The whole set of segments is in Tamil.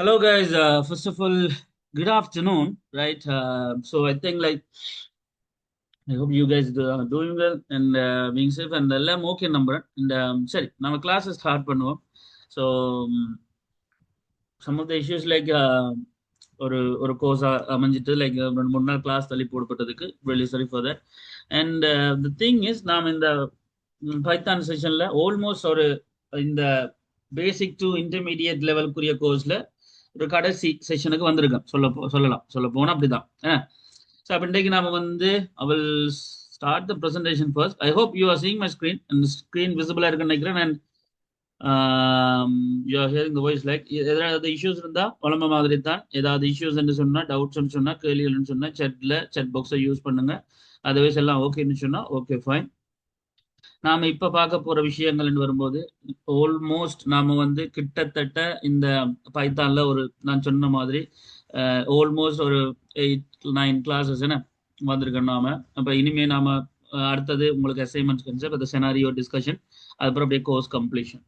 Hello, guys. First of all, good afternoon, right? So I think I hope you guys are doing well and being safe and எல்லாம் ஓகே நம்புறேன். And சரி நம்ம கிளாஸை ஸ்டார்ட் பண்ணுவோம். So some of the issues ஒரு ஒரு கோர்ஸா அமைஞ்சிட்டு ரெண்டு மூணு நாள் கிளாஸ் தள்ளி போடப்பட்டதுக்கு really sorry for that. And the thing is நாம் இந்த பைத்தான் செஷன்ல ஆல்மோஸ்ட் இந்த பேசிக் டு இன்டர்மீடியட் லெவலுக்குரிய கோர்ஸ்ல ஒரு கடைசி செஷனுக்கு வந்திருக்கேன் சொல்ல போனா அப்படிதான். ஸோ அப்போ இன்றைக்கு நாம I will start the presentation first. I hope you are seeing my screen and screen விசிபிளா இருக்குன்னு நினைக்கிறேன். And you are hearing the voice ஏதாவது இஷ்யூஸ் இருந்தா வளம மாதிரி தான். ஏதாவது இஷ்யூஸ் சொன்னா டவுட்ஸ் சொன்னா கேள்விகள்னு சொன்னா செட் பாக்ஸை யூஸ் பண்ணுங்க. அதர்வைஸ் எல்லாம் ஓகேன்னு சொன்னா ஓகே ஃபைன். நாம இப்ப பார்க்க போற விஷயங்கள்னு வரும்போது ஆல்மோஸ்ட் நாம கிட்டத்தட்ட இந்த பைத்தான்ல நான் சொன்ன மாதிரி ஆல்மோஸ்ட் ஒரு 8-9 கிளாஸஸ் வந்திருக்கோம் நாம. அப்ப இனிமே நாம அடுத்தது உங்களுக்கு அசைன்மெண்ட்ஸ் கன்செப்ட், அந்த செனாரியோ டிஸ்கஷன், அதுக்கப்புறம் அப்படியே கோர்ஸ் கம்ப்ளீஷன்.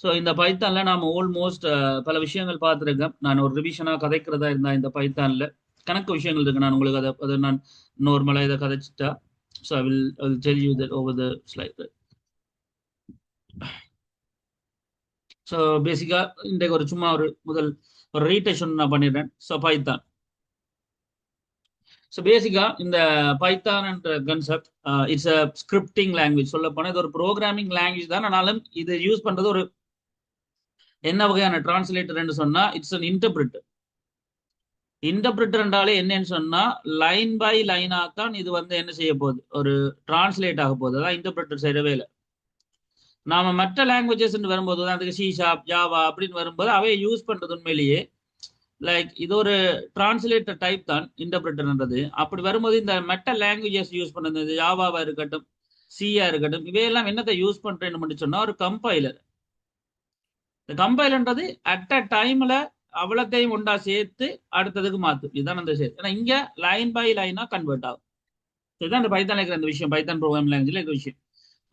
ஸோ இந்த பைத்தான்ல நாம ஆல்மோஸ்ட் பல விஷயங்கள் பார்த்துருக்கேன். நான் ஒரு ரிவிஷனா கதைக்கிறதா இருந்தா இந்த பைத்தான்ல கணக்கு விஷயங்கள் இருக்கு. நான் உங்களுக்கு அதை நான் நார்மலா இதை கதைச்சிட்டா. So I will tell you that over the slide. So basically இன்றைக்கு ஒரு சும்மா ஒரு ரீடேஷன் நான் பண்ணிடுறேன். So Python. ஸோ பேசிக்கா இந்த பைத்தான் என்ற concept it's a scripting language. சொல்ல போனால் இது ஒரு ப்ரோக்ராமிங் லாங்குவேஜ் தான். ஆனாலும் இது யூஸ் பண்றது ஒரு என்ன வகையான டிரான்ஸ்லேட்டர்னு சொன்னா இட்ஸ் அன் இன்டர்பிரிட்டர். இன்டர்பிரிட்டர் என்றாலே என்னன்னு சொன்னா லைன் பை லைனா தான் இது என்ன செய்ய போகுது, ஒரு டிரான்ஸ்லேட் ஆக போகுது. அதான் இன்டர்பிரிட்டர் செய்யவே இல்லை. நாம மற்ற லாங்குவேஜஸ் வரும்போது அதுக்கு சி ஷார்ப், ஜாவா அப்படின்னு வரும்போது அவைய யூஸ் பண்றது உண்மையிலேயே இது ஒரு டிரான்ஸ்லேட்டர் டைப் தான் இன்டர்பிரிட்டர்ன்றது. அப்படி வரும்போது இந்த மற்ற லாங்குவேஜஸ் யூஸ் பண்ணது, ஜாவாவா இருக்கட்டும், சியா இருக்கட்டும், இவையெல்லாம் என்னத்தை யூஸ் பண்றேன்னு சொன்னா ஒரு கம்பைலர். இந்த கம்பைலர்ன்றது அட் அ டைம்ல அவ்வளத்தையும் ஒன்றா சேர்த்து அடுத்ததுக்கு மாத்தும். இதுதான் அந்த சேர்த்து. ஏன்னா இங்க லைன் பை லைனா கன்வெர்ட் ஆகும். இதுதான் இந்த பைத்தான் இருக்கிற அந்த விஷயம், பைத்தான் ப்ரோக்ராம் லாங்குவேஜ்ல இருக்கிற விஷயம்.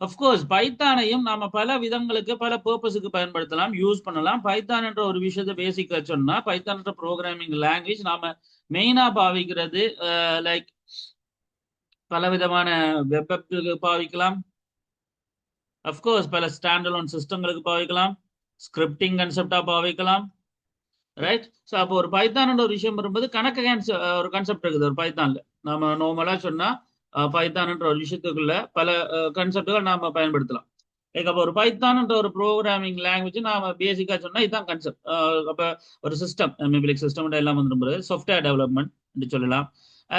அஃப்கோர்ஸ் பைத்தானையும் நாம பல விதங்களுக்கு பல பர்பஸுக்கு பயன்படுத்தலாம், யூஸ் பண்ணலாம். பைத்தான் என்ற ஒரு விஷயத்தை பேசிக்க சொன்னா பைத்தான் என்ற ப்ரோக்ராமிங் லாங்குவேஜ் நாம மெயினா பாவிக்கிறது பல விதமான வெப் ஆப்களுக்கு பாவிக்கலாம். அஃப்கோர்ஸ் பல ஸ்டாண்டலோன் சிஸ்டங்களுக்கு பாவிக்கலாம், ஸ்கிரிப்டிங் கன்செப்டா பாவிக்கலாம், ரைட்? ஸோ அப்போ ஒரு பைத்தான் ஒரு விஷயம் வரும்போது கணக்கு ஒரு கன்செப்ட் இருக்குது ஒரு பைத்தான்ல. நாம நார்மலா சொன்னா பைத்தான்ன்ற ஒரு விஷயத்துக்குள்ள பல கன்செப்டுகள் நாம பயன்படுத்தலாம். அப்போ ஒரு பைத்தான்ன்ற ஒரு ப்ரோக்ராமிங் லாங்குவேஜ் நாம பேசிக்கா சொன்னா இதுதான் கன்செப்ட். அப்ப ஒரு சிஸ்டம், சிஸ்டம் எல்லாம் வந்து சாஃப்ட்வேர் டெவலப்மெண்ட் சொல்லலாம்,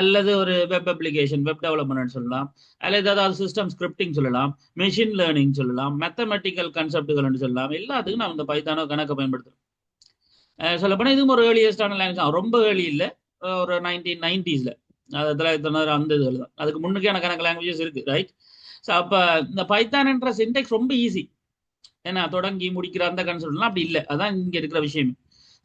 அல்லது ஒரு வெப் அப்ளிகேஷன், வெப் டெவலப்மெண்ட் சொல்லலாம், அல்லது ஏதாவது சிஸ்டம் ஸ்கிரிப்டிங் சொல்லலாம், மெஷின் லேர்னிங் சொல்லலாம், மேத்தமெட்டிக்கல் கன்செப்டுகள் சொல்லலாம். எல்லாத்துக்கும் நம்ம இந்த பைத்தானோ கணக்கை பயன்படுத்துறோம். சொல்லப்போனால் இதுவும் ஒரு ஏர்லியஸ்டான லாங்குவேஜ் தான். ரொம்ப ஏர்லி இல்லை, ஒரு 1990s 1990 அந்த இதில் தான். அதுக்கு முன்னுக்கான கணக்கு லாங்குவேஜஸ் இருக்கு, ரைட்? ஸோ அப்போ இந்த பைத்தான் என்ற சின்டெக்ஸ் ரொம்ப ஈஸி. ஏன்னா தொடங்கி முடிக்கிற அந்த கன்செப்ட்லாம் அப்படி இல்லை. அதான் இங்கே இருக்கிற விஷயம்.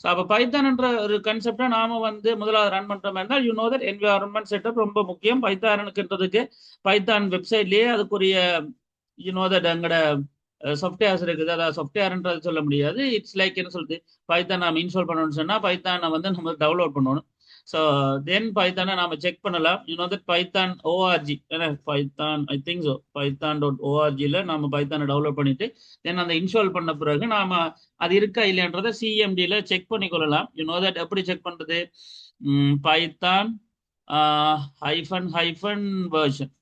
ஸோ அப்போ பைத்தான் என்ற ஒரு கன்செப்டை நாம முதலாவது ரன் பண்ற மாதிரி இருந்தால் you know that environment setup ரொம்ப முக்கியம். பைத்தானுக்குன்றதுக்கு பைத்தான் வெப்சைட்லேயே அதுக்குரிய யூ நோ தட் அங்கட சாஃப்ட்வேர்ஸ் இருக்குது. அதாவது சாஃப்ட்வேர்ன்றது சொல்ல முடியாது. இட்ஸ் என்ன சொல்றது, பைத்தான் நாம இன்ஸ்டால் பண்ணணும்னு சொன்னா பைத்தானை நம்ம டவுன்லோட் பண்ணணும். ஸோ தென் பைத்தானை நாம செக் பண்ணலாம். You know that Python O R G, Python I think so python.org நாம பைத்தானை டவுன்லோட் பண்ணிட்டு தென் அந்த இன்ஸ்டால் பண்ண பிறகு நாம அது இருக்கா இல்லையன்றதை சிஎம்டியில் செக் பண்ணி கொள்ளலாம். யூ நோ தட் எப்படி செக் பண்றது, பைத்தான் ஹைஃபன் வெர்ஷன்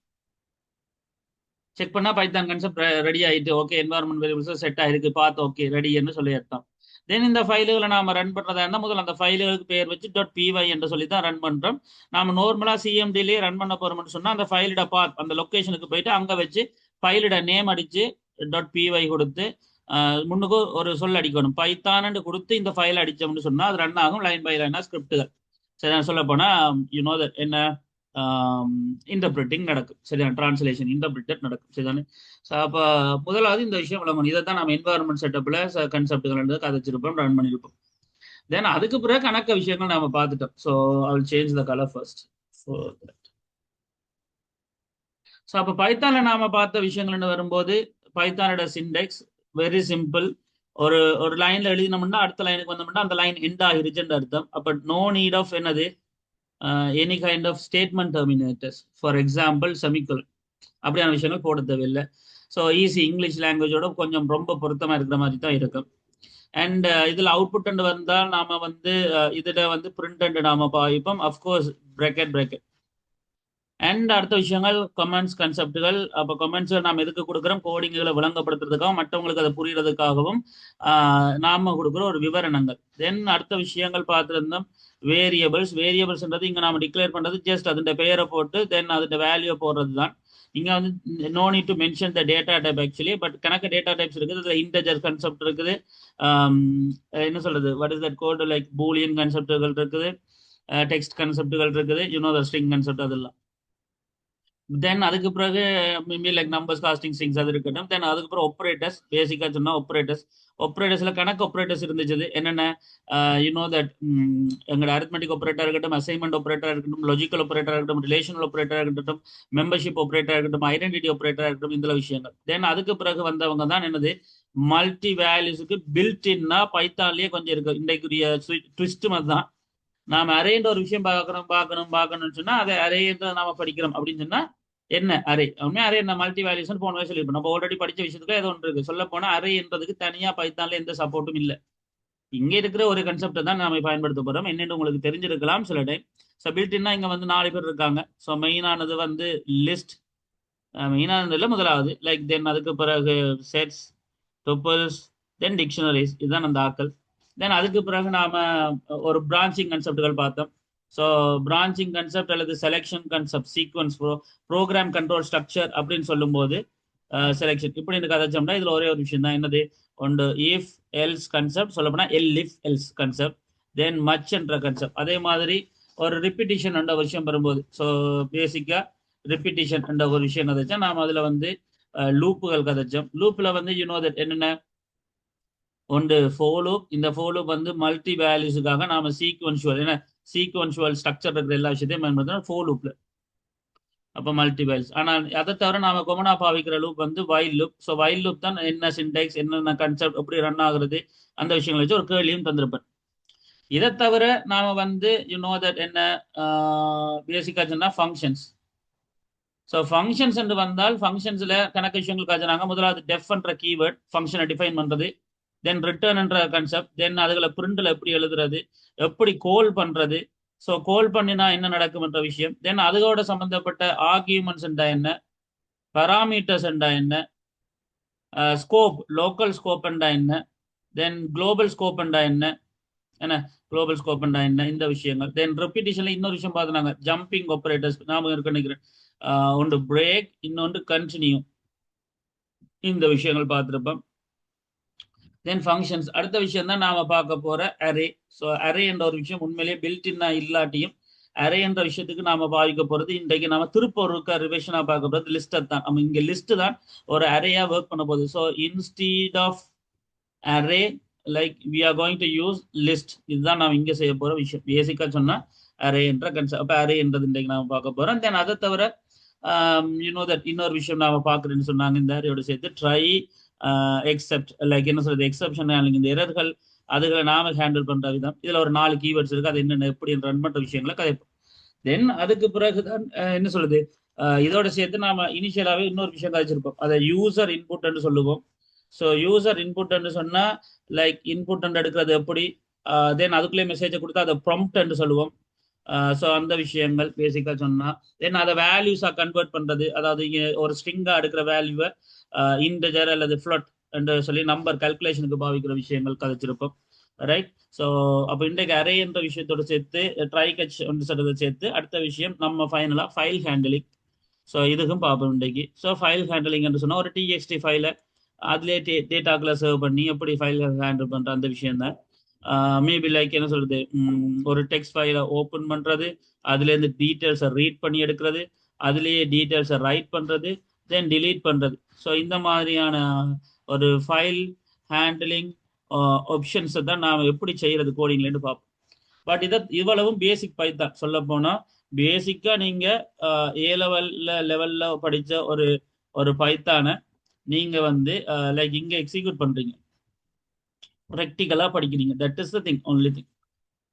செக் பண்ணா பைத்தான் கன்செப்ட் ரெடி ஆயிட்டு ஓகே, என்வாரன்மெண்ட் வேரியபிள்ஸ் செட் ஆயிருக்கு, பார்த்து ஓகே ரெடின்னு சொல்லி எடுத்தோம். தென் இந்த ஃபைலுகளை நாம ரன் பண்றதா இருந்தால் முதல்ல அந்த ஃபைலுகளுக்கு பேர் வச்சு .py என்று சொல்லி தான் ரன் பண்றோம். நாம நார்மலா சிஎம்டிலேயே ரன் பண்ண போறோம்னு சொன்னா அந்த ஃபைலோட பாத் அந்த லொக்கேஷனுக்கு போயிட்டு அங்க வச்சு ஃபைலோட நேம் அடிச்சு .py கொடுத்து முன்னுக்கு ஒரு சொல் அடிக்கணும், பைத்தான்னு கொடுத்து இந்த ஃபைல் அடிச்சோம்னு சொன்னா அது ரன் ஆகும் லைன் பை லைனா ஸ்கிரிப்டுகள். சரி, சொல்ல போனா யூ நோ தட் என்ன இன்டர்பிரிட்டிங் நடக்கும், சரியான டிரான்ஸ்லேஷன் இன்டர்பிரிட்டட் நடக்கும், சரிதானே? ஸோ அப்போ முதலாவது இந்த விஷயம் விளங்கணும். இதை தான் நம்ம என்வாரன்மெண்ட் செட்டப்ல கன்செப்டுகள் கதைச்சிருப்போம், ரன் பண்ணியிருப்போம். தென் அதுக்கு பிறகு கணக்க விஷயங்கள் நாம பார்த்துட்டோம். So I will change the colour first. So அப்போ பைத்தான்ல நாம பார்த்த விஷயங்கள்னு வரும்போது பைத்தானோட சிண்டெக்ஸ் வெரி சிம்பிள். ஒரு ஒரு லைன்ல எழுதினோம்னா அடுத்த லைனுக்கு வந்தோம்னா அந்த லைன் எண்ட் ஆகிருச்சுன்னு அர்த்தம். அப்ப நோ நீட் ஆஃப் என்னது any kind of statement terminators, for example semicolon, அப்படியான விஷயங்கள் போட தேவையில்லை. ஸோ ஈஸி, இங்கிலீஷ் லாங்குவேஜோட கொஞ்சம் ரொம்ப பொருத்தமா இருக்கிற மாதிரி தான் இருக்கும். அண்ட் இதுல அவுட்புட் அண்ட் வந்தால் நாம வந்து இதுல வந்து பிரிண்ட் அண்ட் நாம பாவிப்போம், அஃப்கோர்ஸ் பிரேக்கெட். அண்ட் அடுத்த விஷயங்கள் கமெண்ட்ஸ், கன்செப்டுகள். அப்போ கமெண்ட்ஸ் நாம் எதுக்கு கொடுக்குறோம்? கோடிங்களை விளங்கப்படுத்துறதுக்காகவும் மற்றவங்களுக்கு அதை புரியறதுக்காகவும் நாம கொடுக்குற ஒரு விவரணங்கள். தென் அடுத்த விஷயங்கள் பார்த்துருந்தோம் வேரியபிள்ஸ்ன்றது இங்க நாம டிக்ளேர் பண்றது ஜஸ்ட் அதோட பெயரை போட்டு தென் அதோட வேல்யூ போடுறது தான். இங்க வந்து no need to mention the data type actually, but கணக்கு டேட்டா டைப்ஸ் இருக்குது. இதுல இன்டெஜர் கன்செப்ட் இருக்குது, என்ன சொல்றது, what is that code, like boolean கன்செப்டுகள் இருக்குது, டெக்ஸ்ட் கன்செப்டுகள் இருக்குது, த ஸ்ட்ரிங் கன்செப்ட் அதெல்லாம். தென் அதுக்கு பிறகு maybe like numbers, casting, strings அது இருக்கட்டும். தென் அதுக்கு பிறகு ஆப்பரேட்டர்ஸ், பேசிக்கா சொன்னா ஆப்பரேட்டர்ஸ்ல கணக்கு ஆப்பரேட்டர்ஸ் இருந்துச்சு. என்னென்ன தட் எங்களோட அரித்மெட்டிக் ஆப்பரேட்டர் இருக்கட்டும், அசைன்மெண்ட் ஆப்பரேட்டர் இருக்கட்டும், லாஜிக்கல் ஆப்பரேட்டர் இருக்கட்டும், ரிலேஷனல் ஆப்பரேட்டர் இருக்கட்டும், மெம்பர்ஷிப் ஆப்பரேட்டர் இருக்கட்டும், ஐடென்டிட்டி ஆப்பரேட்டர் இருக்கட்டும், இந்த விஷயங்கள். தென் அதுக்கு பிறகு வந்தவங்க தான் என்னது மல்டி வேல்யூஸுக்கு பில்ட் இன்னா பைத்தான்லயே கொஞ்சம் இருக்கு. இன்றைக்குரிய ட்விஸ்ட் மாதிரி தான். நாம அரேன்ற ஒரு விஷயம் பார்க்கணும்னு சொன்னா அதை அரேன்ற நாம படிக்கிறோம் அப்படின்னு சொன்னா என்ன அரே உண்மையா அரே என்ன மல்டி வேல்யூஸ் போன வயசுல சொல்லிருப்போம். நம்ம ஆல்ரெடி படிச்ச விஷயத்துக்கு ஏதோ ஒன்று இருக்கு. சொல்ல போனா அரே என்றதுக்கு தனியா பைத்தான்ல எந்த சப்போர்ட்டும் இல்லை. இங்க இருக்கிற ஒரு கன்செப்டை தான் நாம பயன்படுத்த போறோம். என்னென்னு உங்களுக்கு தெரிஞ்சிருக்கலாம் சில டைம். ஸோ பில்ட்னா இங்க வந்து 4 பேர் இருக்காங்க. ஸோ மெயினானது வந்து லிஸ்ட், மெயினானதுல முதலாவது. லைக் தென் அதுக்கு பிறகு செட்ஸ், டூப்பிள்ஸ், தென் டிக்ஷனரிஸ். இதுதான் அந்த ஆக்கள். தென் அதுக்கு பிறகு நாம ஒரு பிரான்ச்சிங் கன்செப்டுகள் பார்த்தோம். ஸோ பிரான்ச்சிங் கன்செப்ட் அல்லது selection concept, sequence, program control structure அப்படின்னு சொல்லும்போது செலெக்ஷன் இப்படி எனக்கு கதைச்சோம்னா இதுல ஒரே ஒரு விஷயம் தான். என்னது ஒன்று இஃப் எல்ஸ் கன்செப்ட், சொல்ல போனா if else concept. Then much என்ற கன்செப்ட். அதே மாதிரி ஒரு ரிப்பிட்டிஷன் என்ற விஷயம் வரும்போது, ஸோ பேசிக்கா ரிப்பிட்டிஷன் என்ற ஒரு விஷயம் கதைச்சா நாம அதுல வந்து லூப்புகள் கதைச்சோம். லூப்ல வந்து தட் என்னென்ன ஒன்று ஃபோர் லூப். இந்த ஃபோர் லூப் வந்து மல்டி வேல்யூஸுக்காக நாம சீக்வன்ஷுவல், ஏன்னா சீக்வன்ஷுவல் ஸ்ட்ரக்சர் இருக்கிற எல்லா விஷயத்தையும் பயன்படுத்தணும் ஃபோர் லூப்ல. அப்போ மல்டி வேல்யூஸ். ஆனால் அதை தவிர நாம கொமனா பாவிக்கிற லூப் வந்து while loop. So while loop தான் என்ன சின்டெக்ஸ், என்னென்ன கன்செப்ட், எப்படி ரன் ஆகுறது, அந்த விஷயங்களை வச்சு ஒரு கேள்வியும் தந்திருப்பேன். இதை தவிர நாம வந்து தட் என்ன பேசிக்கா சொன்னா ஃபங்க்ஷன்ஸ். ஸோ ஃபங்க்ஷன்ஸ் என்று வந்தால் ஃபங்க்ஷன்ஸ்ல கணக்கு விஷயங்கள் காய்ச்சினாங்க. முதலாவது டெஃப் என்ற கீவேர்ட் ஃபங்க்ஷனை டிஃபைன் பண்றது. தென் ரிட்டர்ன் என்ற கன்செப்ட். தென் அதுகளை பிரிண்ட்ல எப்படி எழுதுறது, எப்படி கோல் பண்றது, ஸோ கோல் பண்ணினா என்ன நடக்கும் என்ற விஷயம். தென் அதோட சம்பந்தப்பட்ட ஆர்கியூமெண்ட்ஸ் என்றா என்ன, பராமீட்டர்ஸ் என்றா என்ன, ஸ்கோப், லோக்கல் ஸ்கோப் என்றா என்ன, தென் குளோபல் ஸ்கோப் என்றா என்ன, என்ன குளோபல் ஸ்கோப் என்றா என்ன, இந்த விஷயங்கள். தென் ரெப்பிட்டிஷன்ல இன்னொரு விஷயம் பார்த்துனாங்க, ஜம்பிங் ஆப்பரேட்டர்ஸ். நாம இருக்கு நினைக்கிறேன். ஒன்று பிரேக், இன்னொன்று கண்டினியூ. இந்த விஷயங்கள் பார்த்துருப்போம். தென் ஃபங்க்ஷன்ஸ். அடுத்த விஷயம் தான் நாம பார்க்க போற அரே. ஸோ அரே என்ற ஒரு விஷயம் உண்மையிலேயே பில்ட் இன்னா இல்லாட்டியும் அரே என்ற விஷயத்துக்கு நாம பாவிக்க போறது இன்றைக்கு நாம திருப்ப ஒரு ரிவிஷனா பார்க்க போறது லிஸ்ட் தான். நம்ம இங்க லிஸ்ட் தான் ஒரு அரேயா ஒர்க் பண்ண போகுது. So instead of array like we are going to use list. இதுதான் நாம் இங்க செய்ய போற விஷயம். பேசிக்கா சொன்னா அரே என்ற கன்செப்ட். அப்ப அரே என்றது இன்றைக்கு நாம பார்க்க போறோம். தென் அதை தவிர தட் இன்னொரு விஷயம் நாம பார்க்குறேன்னு சொன்னாங்க இந்த அரேயோட சேர்த்து ட்ரை எக்ஸப்ட், லைக் என்ன சொல்றது, எக்ஸப்ஷன், இந்த எரர்கள் அதுகளை நாம ஹேண்டில் பண்ற விதம். இதுல ஒரு 4 கீவேர்ட்ஸ் இருக்கு. அது என்னென்ன எப்படி ரன் பண்ற விஷயங்களை கதைப்போம். தென் அதுக்கு பிறகுதான் என்ன சொல்றது, இதோட சேர்த்து நாம இனிஷியலாவே இன்னொரு விஷயம் கதைச்சிருப்போம். அதை யூசர் இன்புட் சொல்லுவோம். ஸோ யூசர் இன்புட் சொன்னா லைக் இன்புட் எடுக்கிறது எப்படி, தென் அதுக்குள்ளே மெசேஜை கொடுத்தா அதை ப்ராம்ப்ட் சொல்லுவோம். ஸோ அந்த விஷயங்கள் பேசிக்கா சொன்னா. தென் அதை வேல்யூஸா கன்வெர்ட் பண்றது, அதாவது இங்க ஒரு ஸ்ட்ரிங்கா எடுக்கிற வேல்யூவை இன்டஜர் அல்லது ஃப்ளட் என்று சொல்லி நம்பர் கால்குலேஷனுக்கு பாவிக்கிற விஷயங்கள் கதைச்சிருப்போம். ரைட். ஸோ அப்போ இன்றைக்கு அரே என்ற விஷயத்தோட சேர்த்து ட்ரை கட்ச் சொல்றதை சேர்த்து அடுத்த விஷயம் நம்ம ஃபைனலா ஃபைல் ஹேண்டிலிங். ஸோ இதுக்கும் பார்ப்போம் இன்றைக்கு. ஸோ ஃபைல் ஹேண்டிலிங் என்று சொன்னா ஒரு டிஎக்ஸ்டி ஃபைலை அதுலேயே டேட்டாக்களை சர்வ் பண்ணி எப்படி ஃபைல் ஹேண்டில் பண்ற அந்த விஷயம் தான். மேபி லைக் என்ன சொல்றது, ஒரு டெக்ஸ்ட் ஃபைலை ஓப்பன் பண்றது, அதுலேருந்து டீட்டெயில்ஸை ரீட் பண்ணி எடுக்கிறது, அதுலேயே டீட்டெயில்ஸை ரைட் பண்றது, தென் டிலீட் பண்றது. ஸோ இந்த மாதிரியான ஒரு ஃபைல் ஹேண்டிலிங் ஆப்ஷன்ஸை தான் நாம் எப்படி செய்யறது கோடிங்லேருந்து பார்ப்போம். பட் இவ்வளவும் பேசிக் பைத்தான். சொல்ல போனா பேசிக்கா நீங்க ஏ லெவல்ல படிச்ச ஒரு பைத்தானை நீங்க வந்து லைக் இங்க எக்ஸிக்யூட் பண்றீங்க. ப்ராக்டிக்கலா படிக்கிறீங்க. That is the thing, only thing.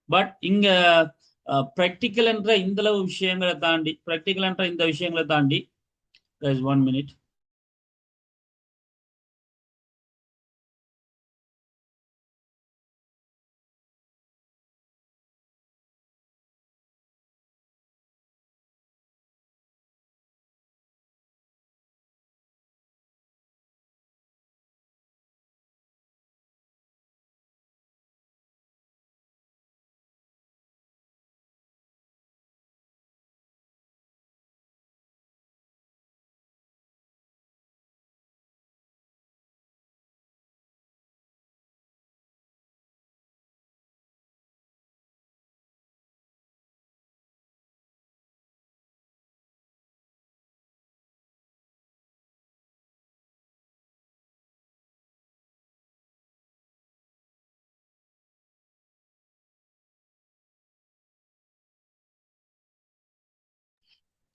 But இங்க ப்ராக்டிக்கல் என்ற இந்த அளவு விஷயங்களை தாண்டி, ப்ராக்டிக்கல் என்ற இந்த விஷயங்களை தாண்டி, 1 minute.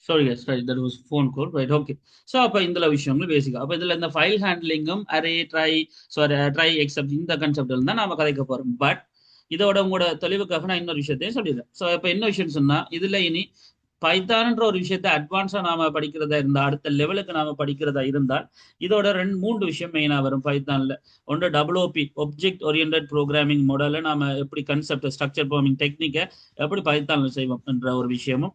Sorry, yes, right. That was phone call, right? Okay. So, அப்ப இந்த விஷயங்கள் பேசிக்கா. அப்ப இதுல இந்த ஃபைல் ஹேண்ட்லிங்கும் அரே ட்ரை, சாரி ட்ரை எக்ஸப்ட் இந்த கன்செப்ட்ல தான் நாம கதைக்க போறோம். பட் இதோட உங்களோட தெளிவுக்காக நான் இன்னொரு விஷயத்தையும் சொல்லிடுறேன். ஸோ இப்போ என்ன விஷயம் சொன்னா, இதுல இனி பைத்தான்ன்ற ஒரு விஷயத்தை அட்வான்ஸா நாம படிக்கிறதா இருந்தா, அடுத்த லெவலுக்கு நாம படிக்கிறதா இருந்தால், இதோட 2-3 விஷயம் மெயினா வரும் பைத்தான்ல. ஒன்று WOP, ஒப்ஜெக்ட் ஓரியன்டட் ப்ரோக்ராமிங் மாடலை நாம எப்படி கன்செப்ட் ஸ்ட்ரக்சர் ப்ரோக்ராமிங் டெக்னிக்கை எப்படி பைத்தான்ல செய்வோம் என்ற ஒரு விஷயமும்,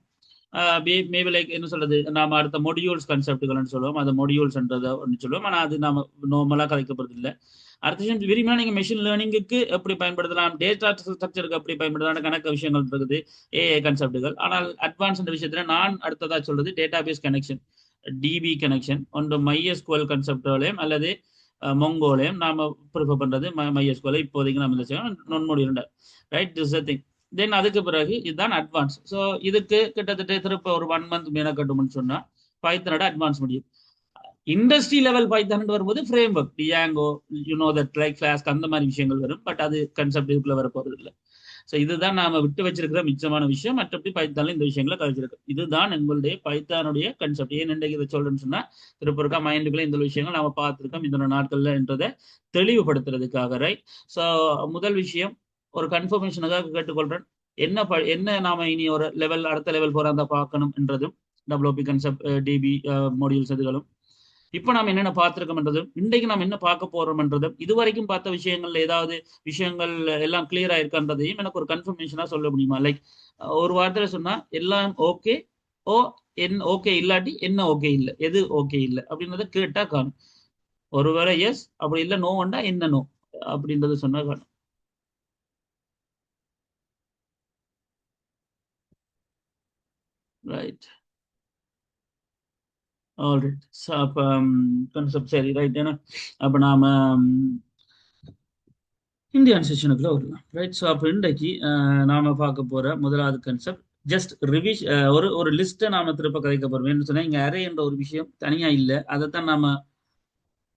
மேபி லைக் என்ன சொல்றது, நாம அடுத்த மொடியூல்ஸ் கன்செப்டுகள்னு சொல்லுவோம். அது மொடியூல்ஸ்ன்றதை ஒன்று சொல்லுவோம். ஆனால் அது நாம நார்மலாக கதைக்கப்படுறது இல்லை. அடுத்த விஷயம் விரும்பினா நீங்க மெஷின் லேர்னிங்குக்கு எப்படி பயன்படுத்தலாம், டேட்டா ஸ்ட்ரக்சருக்கு எப்படி பயன்படுத்தலாம், கணக்கு விஷயங்கள் இருக்குது, ஏஐ கன்செப்டுகள். ஆனால் அட்வான்ஸ் விஷயத்துல நான் அடுத்ததா சொல்றது database connection, DB connection, ஒன்று MySQL கன்செப்டோலையும் அல்லது மொங்கோலையும் நாம ப்ரிஃபர் பண்றது MySQL இப்போதைக்கு நம்ம இந்த நொன்மொழி ரைட். This thing. தென் அதுக்கு பிறகு இதுதான் அட்வான்ஸ். ஸோ இதுக்கு கிட்டத்தட்ட திருப்ப ஒரு 1 month மேனக்கட்டும்னு சொன்னா பைத்தனோட அட்வான்ஸ் முடியும். இண்டஸ்ட்ரி லெவல் பைத்தான் வரும்போது framework, Django, that like Flask, அந்த மாதிரி விஷயங்கள் வரும். பட் அது கன்செப்ட் இதுக்குள்ள வர போறது இல்லை. ஸோ இதுதான் நாம விட்டு வச்சிருக்கிற மிச்சமான விஷயம். மற்றபடி பைத்தான்ல இந்த விஷயங்களை கழிச்சிருக்கோம். இதுதான் எங்களுடைய பைத்தானுடைய கன்செப்ட். ஏன் இன்றைக்கு இதை சொல்றேன்னு சொன்னா, திருப்ப இருக்கா மைண்டுக்குள்ள இந்த விஷயங்கள் நாம பார்த்துருக்கோம் இந்த நாட்கள்ல என்றதை தெளிவுபடுத்துறதுக்காக, ரைட். ஸோ முதல் விஷயம் ஒரு கன்ஃபர்மேஷனுக்காக கேட்டுக்கொள்றேன். என்ன நாம இனி ஒரு லெவல், அடுத்த லெவல் போற அந்த பார்க்கணும் என்றதும், WP கன்செப்ட், டிபி மாடியூல்ஸ் இதுகளும் இப்போ நாம் என்னென்ன பார்த்துருக்கோம்ன்றதும், இன்றைக்கு நாம் என்ன பார்க்க போறோம்ன்றதும், இதுவரைக்கும் பார்த்த விஷயங்கள்ல ஏதாவது விஷயங்கள் எல்லாம் கிளியரா இருக்கான்றதையும் எனக்கு ஒரு கன்ஃபர்மேஷனா சொல்ல முடியுமா? லைக் ஒரு வார்த்தையில சொன்னா எல்லாம் ஓகே, ஓ என்ன ஓகே இல்லாட்டி என்ன ஓகே இல்லை, எது ஓகே இல்லை அப்படின்றத கேட்டா காணும். ஒருவேளை எஸ் அப்படி இல்லை நோண்டா என்ன நோ அப்படின்றத சொன்னா காணும். ரைட். ஆல்ரைட். ஸோ அப்போ கன்செப்ட் சரி, ரைட். ஏன்னா அப்போ நாம இந்தியன் செஷனுக்குள்ள வரலாம், ரைட். ஸோ அப்போ இன்றைக்கு நாம பார்க்க போற முதலாவது கன்செப்ட் ஜஸ்ட் ரிவிஷ், ஒரு ஒரு லிஸ்ட்டை நாம திருப்ப கதைக்க போறோம். என்ன சொன்னா, இங்க அரே என்ற ஒரு விஷயம் தனியா இல்லை. அதைத்தான் நாம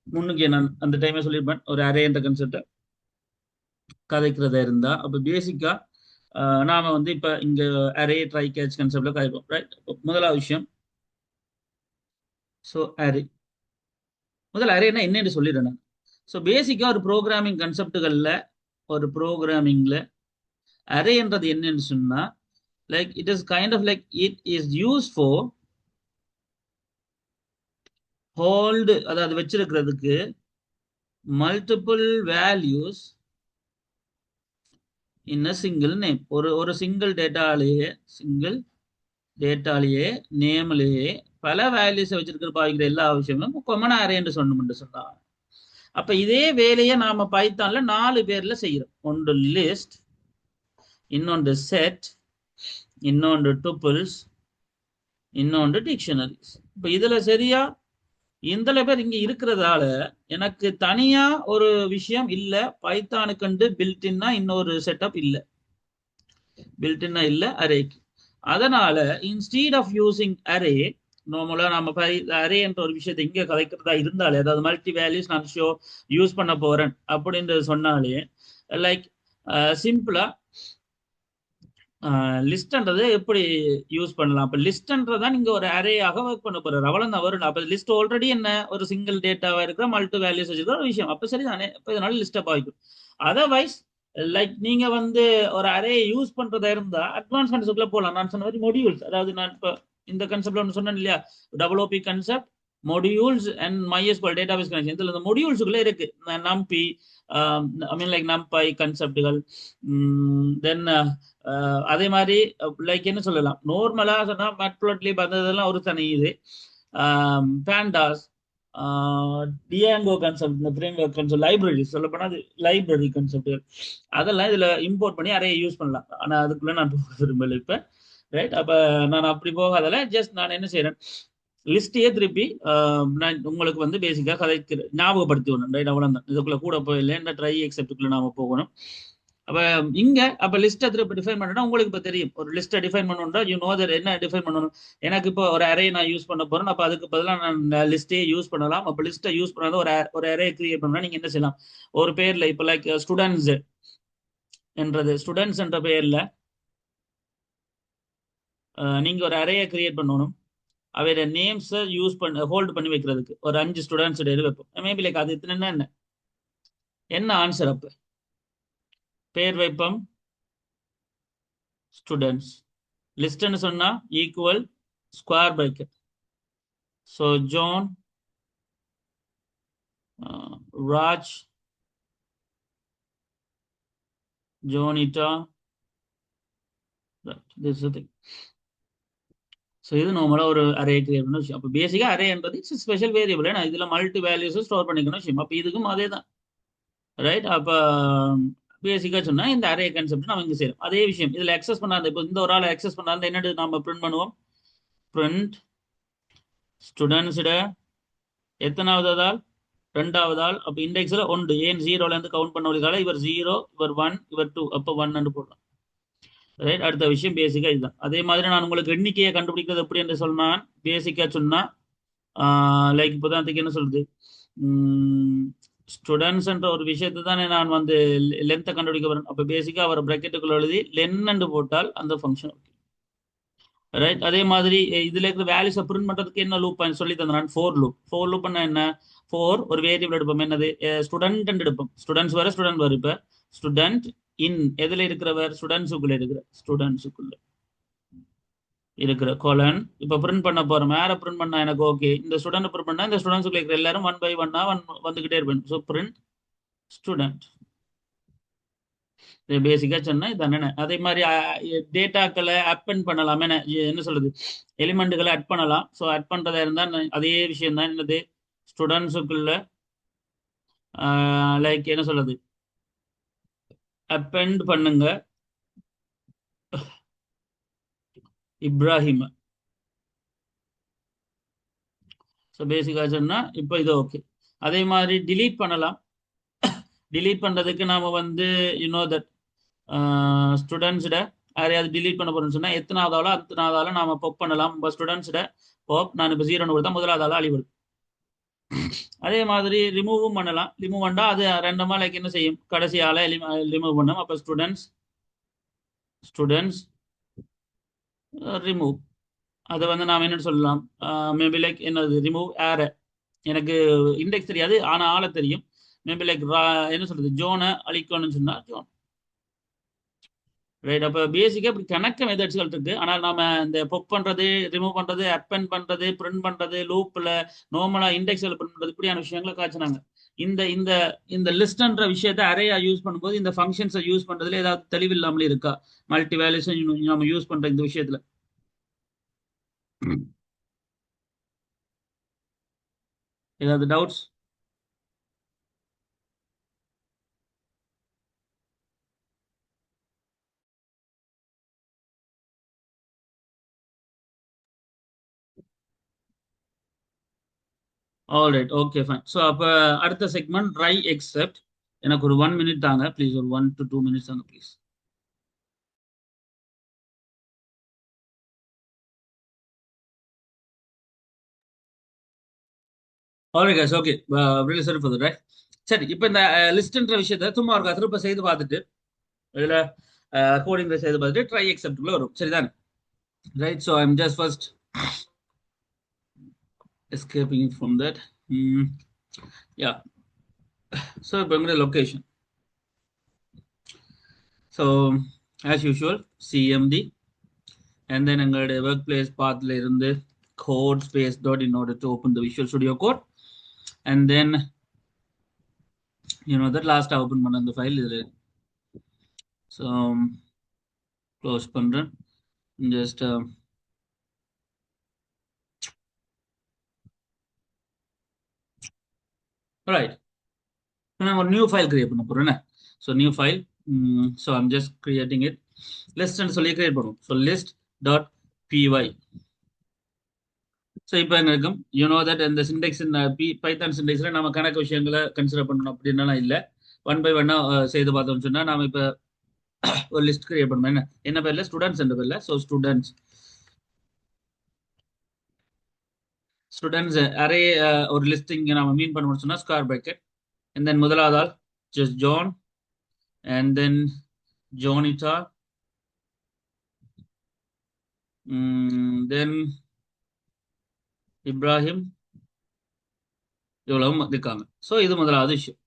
முன்னுக்கு நான் அந்த டைமே சொல்லியிருப்பேன். ஒரு அரே என்ற கன்செப்டை கதைக்கிறதா இருந்தா, அப்போ பேசிக்கா நாம இப்ப இங்க அரே ட்ரை கேட்ச் கன்செப்ட்ல கதைப்போம், ரைட். முதலாவது விஷயம், ஸோ அரே முதல்ல அரேனா என்னன்னு சொல்லிடுறேன் நான். ஸோ பேசிக்கா ஒரு ப்ரோக்ராமிங் கன்செப்டுகள்ல, ஒரு ப்ரோக்ராமிங்ல அரே என்றது என்னன்னு சொன்னா, like it is kind of like it is used for hold, அதாவது வச்சிருக்கிறதுக்கு multiple values in a single name. ஒரு சிங்கிள் டேட்டாலேயே நேம்லேயே பல வேல்யூஸை வச்சிருக்கிற பாவிக்கிற எல்லா விஷயங்களும் கொமன் அரே என்று சொன்னோம்னு சொன்னாங்க. அப்ப இதே வேலையை நாம பைத்தான்ல 4 பேர்ல செய்யறோம். ஒன்று லிஸ்ட், இன்னொன்று செட், இன்னொன்று டுப்பிள்ஸ், இன்னொன்று டிக்ஷனரிஸ். இப்ப இதுல சரியா இந்த பேர் இங்க இருக்கிறதால எனக்கு தனியா ஒரு விஷயம் இல்ல. பைத்தானுக்கு பில்டின்னா இன்னொரு செட்டப் இல்ல, பில்டின்னா இல்ல அரேக்கு. அதனால இன்ஸ்டீட் ஆஃப் யூசிங் அரே, நார்மலா நம்ம அரே என்ற ஒரு விஷயத்தை இங்க கலைக்கிறதா இருந்தாலே, அதாவது மல்டி வேல்யூஸ் நான் யூஸ் பண்ண போறேன் அப்படின்றது சொன்னாலே, லைக் சிம்பிளா லிஸ்ட்ன்றது எப்படி யூஸ் பண்ணலாம். அப்ப லிஸ்ட்ன்றதான் நீங்க ஒரு அரேயாக ஒர்க் பண்ண போறாரு, அவ்வளவு தான் வரும். அப்ப லிஸ்ட் ஆல்ரெடி என்ன ஒரு சிங்கிள் டேட்டாவா இருக்கிற மல்டி வேல்யூஸ் வச்சிருக்கிற ஒரு விஷயம். அப்ப சரிதானே, அப்ப இதனால லிஸ்ட்டை பாய்க்கும். அதர்வைஸ் லைக் நீங்க வந்து ஒரு அரே யூஸ் பண்றதா இருந்தா அட்வான்ஸ் கான்செப்ட்ல போகலாம். நான் சொன்ன மாதிரி மொடியூல்ஸ், அதாவது நான் இப்போ இந்த கான்செப்ட்ல ஒன்று சொன்னேன் இல்லையா, டபிள்யூபி concept, modules and MySQL database connection. இதுல இந்த மொடியூல்ஸுக்குள்ள இருக்கு நம்பி, ஐ மீன் லைக் நம்பை கான்செப்டுகள். தென் அதே மாதிரி லைக் என்ன சொல்லலாம், நார்மலா சொன்னா மேட்ப்ளாட்லிப் வந்ததெல்லாம் ஒரு தனி இது. பேண்டாஸ், டியாங்கோ கான்செப்ட், இந்த ஃப்ரேம் ஒர்க் கான்செப்ட், லைப்ரரி சொல்லப்போனால் அது லைப்ரரி கான்செப்ட், அதெல்லாம் இதுல இம்போர்ட் பண்ணி அறைய யூஸ் பண்ணலாம். ஆனா அதுக்குள்ள நான் போக விரும்பல இப்ப. ரைட், அப்ப நான் அப்படி போகாதல ஜஸ்ட் நான் என்ன செய்யறேன், லிஸ்டையே திருப்பி நான் உங்களுக்கு வந்து பேசிக்கா கதைக்கு ஞாபகப்படுத்தி விடணும். ரைட், அவ்வளவுதான். இதுக்குள்ள கூட போயில இந்த ட்ரை எக்ஸெப்டுக்குள்ள நாம போகணும். அப்ப இங்க அப்ப லிஸ்ட்டை திருப்பி டிஃபைன் பண்ணா உங்களுக்கு இப்ப தெரியும். ஒரு லிஸ்ட்டை டிஃபைன் பண்ணணும்னா யூ நோ தட் என்ன டிஃபைன் பண்ணணும். எனக்கு இப்போ ஒரு அரே நான் யூஸ் பண்ண போறேன். அப்ப அதுக்கு பதிலாக நான் லிஸ்ட்டே யூஸ் பண்ணலாம். அப்ப லிஸ்ட்டை யூஸ் பண்ணாத ஒரு அரே கிரியேட் பண்ணா நீங்க என்ன செய்யலாம், ஒரு பேர்ல இப்ப லைக் ஸ்டூடெண்ட்ஸ் என்றது, ஸ்டூடெண்ட்ஸ் என்ற பெயர்ல நீங்க ஒரு அரேயை கிரியேட் பண்ணணும். அவையோட நேம்ஸை யூஸ் பண்ண ஹோல்டு பண்ணி வைக்கிறதுக்கு ஒரு 5 ஸ்டூடெண்ட்ஸ் வைப்போம். மேபி லைக் அது இத்தனை என்ன என்ன ஆன்சர், அப்ப பேர் வைப்போம் ஸ்டூடெண்ட்ஸ், லிஸ்ட்னு சொன்னா equal square bracket. So John, Raj, Jonita, this is the thing. So இது நார்மலாக ஒரு அரே கிரியேட் பண்ண விஷயம். அப்போ பேசிக்காக அரேன்றது ஸ்பெஷல் வேரியபிள். ஏன்னா இதில் மல்டி வேல்யூஸை ஸ்டோர் பண்ணிக்கணும் விஷயம். அப்போ இதுக்கும் அதே தான். ரைட், அப்போ பேசிக்காக சொன்னால் இந்த அரே கான்செப்ட் நம்ம இங்கே செய்யணும். அதே விஷயம் இதில் எக்ஸஸ் பண்ணாத, இப்போ இந்த ஒரு ஆள் எக்ஸஸ் பண்ணாத என்னது நம்ம பிரிண்ட் பண்ணுவோம், பிரிண்ட் ஸ்டூடெண்ட்ஸோட எத்தனாவது ஆள், 2வது ஆள். அப்போ இண்டெக்ஸில் 1, ஏன் 0லேருந்து கவுண்ட் பண்ண வழிகால இவர் 0, இவர் 1, இவர் 2, அப்போ 1 போடலாம். ரைட், அடுத்த விஷயம் பேசிக்கா இதுதான். அதே மாதிரி நான் உங்களுக்கு எண்ணிக்கையை கண்டுபிடிக்கிறது எப்படி என்று சொன்னான். பேசிக்கா சொன்னா லைக் இப்போதான் என்ன சொல்றது, ஸ்டூடெண்ட்ஸ் என்ற ஒரு விஷயத்தை தானே நான் வந்து லென்த்தை கண்டுபிடிக்க வரேன். அப்போ பேசிக்கா அவர் பிராக்கெட்டுக்குள்ள எழுதி லென் போட்டால் அந்த ஃபங்க்ஷன். ரைட், அதே மாதிரி இதுல இருக்கிற வேல்யூஸை பிரிண்ட் பண்றதுக்கு என்ன லூப் சொல்லி தந்தான், ஃபோர் லூப். ஃபோர் லூப் என்ன, ஃபோர் ஒரு வேரியபிள் எடுப்போம், என்னது ஸ்டூடெண்ட் எடுப்போம். ஸ்டூடெண்ட்ஸ் வர ஸ்டூடெண்ட் வரும். இப்போ ஸ்டூடெண்ட் இன் எதுல இருக்கிறவர், ஸ்டூடெண்ட்ஸுக்குள்ள இருக்கிற, ஸ்டூடெண்ட்ஸுக்குள்ள இருக்கிற கோலன். இப்போ பிரிண்ட் பண்ண போறோம், யார பிரிண்ட் பண்ணா எனக்கு ஓகே, இந்த ஸ்டூடெண்ட் பிரிண்ட் பண்ணா இந்த ஸ்டூடெண்ட்ஸுக்குள்ள இருக்கிற எல்லாரும் 1 by 1 வந்துகிட்டே இருப்பேன். So print student. பேசிக்கா சொன்னா இது என்ன. அதே மாதிரி டேட்டாக்களை அப்பெண்ட் பண்ணலாம். என்ன சொல்றது, எலிமெண்ட்டுகளை அட் பண்ணலாம். ஸோ அட் பண்றதா இருந்தா அதே விஷயம் தான், என்னது ஸ்டூடெண்ட்ஸுக்குள்ள லைக் என்ன சொல்றது, அப்பெண்ட் பண்ணுங்க இப்ராஹிம். ஸோ பேசிக்காக சொன்னால் இப்போ இது ஓகே. அதே மாதிரி டிலீட் பண்ணலாம். டிலீட் பண்ணுறதுக்கு நாம் வந்து யூனோ தட் ஸ்டூடெண்ட்ஸிட யாரையாவது டிலீட் பண்ண போகிறோம்னு சொன்னால் எத்தனாவது ஆளோ அத்தனாவது ஆளோ நாம் பாப் பண்ணலாம். இப்போ ஸ்டூடெண்ட்ஸிட பாப் நான் இப்போ 0 கொடுத்தா முதலாவது ஆளோ அழிவுது. அதே மாதிரி ரிமூவும் பண்ணலாம். ரிமூவ் பண்ணால் அது ரெண்டமாக லைக் என்ன செய்யும், கடைசி ஆளை ரிமூவ் பண்ணோம். அப்போ ஸ்டூடெண்ட்ஸ் ரிமூவ். அதை வந்து நாம் என்னன்னு சொல்லலாம், மேபி லைக் என்னது ரிமூவ் ஏர். எனக்கு இண்டெக்ஸ் தெரியாது, ஆனால் ஆளை தெரியும். மேபி லைக் என்ன சொல்றது, ஜோனை அழிக்கணும்னு சொன்னா ஜோன். ரைட், அப்போ பேசிக்காக இப்படி கணக்க மெத்தட்ஸ்கள் இருக்கு. ஆனால் நாம இந்த பொப் பண்றது, ரிமூவ் பண்றது, அப்பெண்ட் பண்றது, பிரிண்ட் பண்றது, லூப்ல நார்மலா இண்டெக்ஸ்ல பிரிண்ட் பண்றது, இப்படியான விஷயங்களை காய்ச்சினாங்க. இந்த இந்த இந்த லிஸ்ட்ன்ற விஷயத்தை அரையா யூஸ் பண்ணும்போது இந்த ஃபங்க்ஷன்ஸை யூஸ் பண்றதுல ஏதாவது தெளிவில்லாமலே இருக்கா, மல்டி வேல்யூஸ் நம்ம யூஸ் பண்ற இந்த விஷயத்துல ஏதாவது doubts? Alright, okay fine. So அப்போ அடுத்த செக்மெண்ட் ட்ரை எக்ஸெப்ட். எனக்கு ஒரு 1 minute தாங்க ப்ளீஸ், ஒரு 1 to 2 minutes தாங்க please. Alright guys, okay, really sorry for that. Right, சரி, இப்போ இந்த லிஸ்ட்ன்ற விஷயத்தை சும்மா ஒரு திரும்ப செய்து பார்த்துட்டு இதுல கோடிங்ல செய்து பார்த்துட்டு ட்ரை எக்ஸெப்ட்குள்ள வரும், சரிதானே? Right, so I'm just first escaping from that. Yeah, so இப்போ எங்களுடைய location so as usual CMD and then எங்களுடைய ஒர்க் பிளேஸ் பாத்தில் இருந்து code space dot in order to open the Visual Studio Code, and then you know that last open பண்ண அந்த ஃபைல் இது. ஸோ க்ளோஸ் பண்ணுறேன். ஜஸ்ட் ரைட் நான் ஒரு நியூ ஃபைல் கிரியேட் பண்ண போகிறேன். So new file. So I'm just creating it. லிஸ்ட்னு சொல்லி கிரியேட் பண்ணுவோம். So list dot py. So இப்போ எங்க இருக்கும் யூனோ தட் இந்த சிண்டெக்ஸ் பைத்தான் சிண்டெக்ஸில் நம்ம கணக்கு விஷயங்களை கன்சிடர் பண்ணணும் அப்படின்னா இல்லை. ஒன் பை ஒன்னாக செய்து பார்த்தோம்னு சொன்னால் நாம் இப்போ ஒரு லிஸ்ட் கிரியேட் பண்ணுவோம். என்ன பேர்ல ஸ்டூடெண்ட்ஸ் என்ற பேர்ல. ஸோ ஸ்டூடெண்ட்ஸ் அரே ஒரு லிஸ்டிங் நம்ம மீன் பண்ணணும்னு சொன்னால் ஸ்கொயர் பிராக்கெட், and then முதலாவது ஆள் just John, and then Jonita, then Ibrahim, இவ்வளவு இருக்காங்க. ஸோ இது முதலாவது விஷயம்.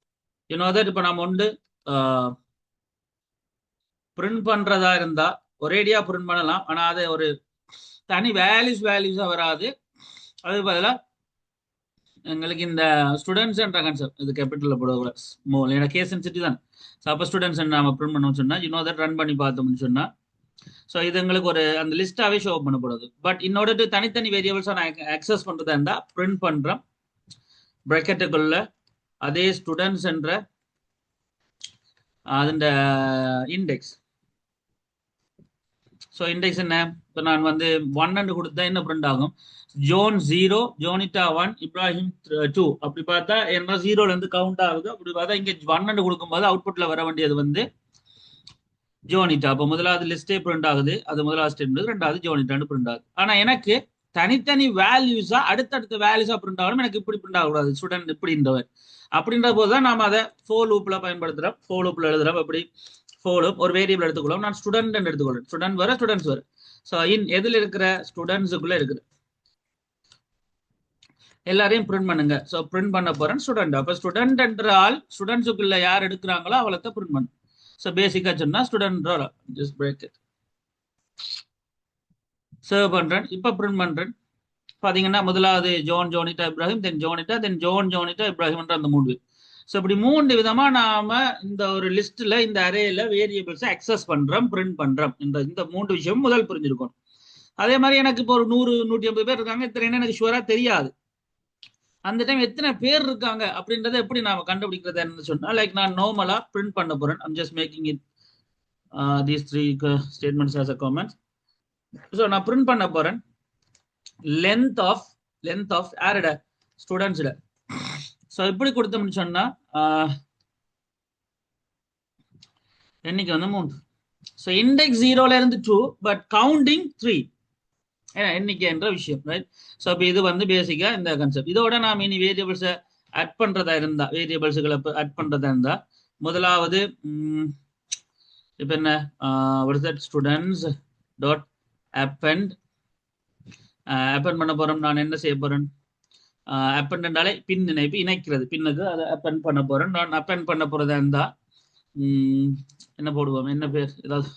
யூனோ தட் இப்போ நம்ம வந்து பிரிண்ட் பண்றதா இருந்தா ஒரேடியா பிரிண்ட் பண்ணலாம். ஆனா அது ஒரு தனி வேல்யூஸா வராது. அது பதிலாக எங்களுக்கு இந்த ஸ்டூடெண்ட்ஸ் என்ற கான்செப்ட் இது கேபிட்டலில் போடக்கூடாது, ஸ்மால், ஏன்னா கேஸ் சென்சிட்டிவ் தான். ஸோ அப்போ ஸ்டூடெண்ட்ஸ் நம்ம பிரிண்ட் பண்ணோம்னு சொன்னால் யூனோ தட் ரன் பண்ணி பார்த்தோம்னு சொன்னால் ஸோ இது எங்களுக்கு ஒரு அந்த லிஸ்ட்டாகவே ஷோ பண்ணக்கூடாது. பட் இன்னோட தனித்தனி வேரியபிள்ஸாக நான் ஆக்சஸ் பண்ணுறதா இருந்தால் பிரிண்ட் பண்ணுறேன் ப்ராக்கெட்டுக்குள்ள அதே ஸ்டூடெண்ட்ஸ் என்ற அதுண்ட இண்டெக்ஸ். ஸோ இண்டெக்ஸ் என்ன, இப்போ நான் வந்து 1 கொடுத்தா என்ன பிரிண்ட் ஆகும், ஜோன் 0, ஜோனிட்டா 1, இப்ராஹிம் 2. அப்படி பார்த்தா என்ன 0ல இருந்து கவுண்ட் ஆகுது. அப்படி பார்த்தா இங்கே 1 கொடுக்கும்போது அவுட்புட்ல வர வேண்டியது வந்து ஜோனிட்டா. அப்போ முதலாவது லிஸ்டே பிரிண்ட் ஆகுது, அது முதலாவது ஸ்டேட்மெண்ட், ரெண்டாவது ஜோனிட்டான்னு பிரிண்ட் ஆகுது. ஆனா எனக்கு தனித்தனி வேல்யூஸா அடுத்தடுத்த வேல்யூஸா பிரிண்ட் ஆகணும். எனக்கு இப்படி பிரிண்ட் ஆகக்கூடாது ஸ்டூடெண்ட் இப்படின்றவர். அப்படின்ற போது தான் நாம அதை ஃபோர் லூப்ல பயன்படுத்துறோம். ஃபோர் லூப்ல எழுதுறோம். எப்படி ஃபோர் லூப் ஒரு வேரியபிள் எடுத்துக்கொள்ளும். நான் ஸ்டூடெண்ட் எடுத்துக்கொள்றேன். ஸ்டூடெண்ட் வர ஸ்டூடெண்ட்ஸ் வர. ஸோ எதில் இருக்கிற ஸ்டூடெண்ட்ஸுக்குள்ள இருக்குது எல்லாரையும் பிரிண்ட் பண்ணுங்க. ஸோ பிரிண்ட் பண்ண போறேன் ஸ்டூடெண்ட். அப்போ ஸ்டூடெண்ட் என்ற ஆள் ஸ்டூடெண்ட்ஸுக்குள்ள யார் எடுக்கிறாங்களோ அவளை பிரிண்ட் பண்ணு. ஸோ பேசிக்கா சொன்னா student just break it. Save பண்றேன். இப்போ பிரிண்ட் பண்றேன். பாத்தீங்கன்னா முதலாவது ஜோன், ஜோனிட்டா, இப்ராஹிம், தென் ஜோனிட்டா, தென் ஜோன், ஜோனிட்டா, இப்ராஹிம்ன்ற அந்த 3. ஸோ இப்படி 3 விதமா நாம இந்த ஒரு லிஸ்ட்ல இந்த அரேல வேரியபிள்ஸ் அக்சஸ் பண்றோம், பிரிண்ட் பண்றோம். இந்த 3 விஷயம் முதல் புரிஞ்சிருக்கும். அதே மாதிரி எனக்கு இப்போ ஒரு 100, 150 பேர் இருக்காங்க. இத்தனை எனக்கு ஷுவரா தெரியாது. அந்த டைம் எத்தனை பேர் இருக்காங்க அப்படின்றத எப்படி நாம கண்டுபிடிக்கிறது சொன்னா, லைக் நான் நார்மலா பிரிண்ட் பண்ண போறேன். I'm just making it these 3 statements as a comment. So நான் பிரிண்ட் பண்ண போறேன் லென்த் ஆஃப் ஆரோட ஸ்டூடெண்ட்ஸ்ல. ஸோ இப்படி கொடுத்தோம்னு சொன்னா எண்ணிக்கை வந்து 3. ஸோ இண்டெக்ஸ் 0ல இருந்து 2, பட் கவுண்டிங் 3 எண்ணிக்கை என்ற விஷயம், ரைட்? ஸோ இப்போ இது வந்து பேசிக்கா இந்த கான்செப்ட். இதோட நாம் இனி வேரியபிள்ஸை ஆட் பண்றதா இருந்தா, வேரியபிள்ஸுகளை ஆட் பண்றதா இருந்தா முதலாவது இப்போ என்ன ஸ்டூடெண்ட்ஸ் டாட் append பண்ண போறோம். நான் என்ன செய்ய போறேன், append என்றாலே பின் இணைப்பு, இணைக்கிறது. பின்னுக்கு அதை append பண்ண போறேன். நான் append பண்ண போறதா இருந்தா என்ன போடுவோம், என்ன பேர், ஏதாவது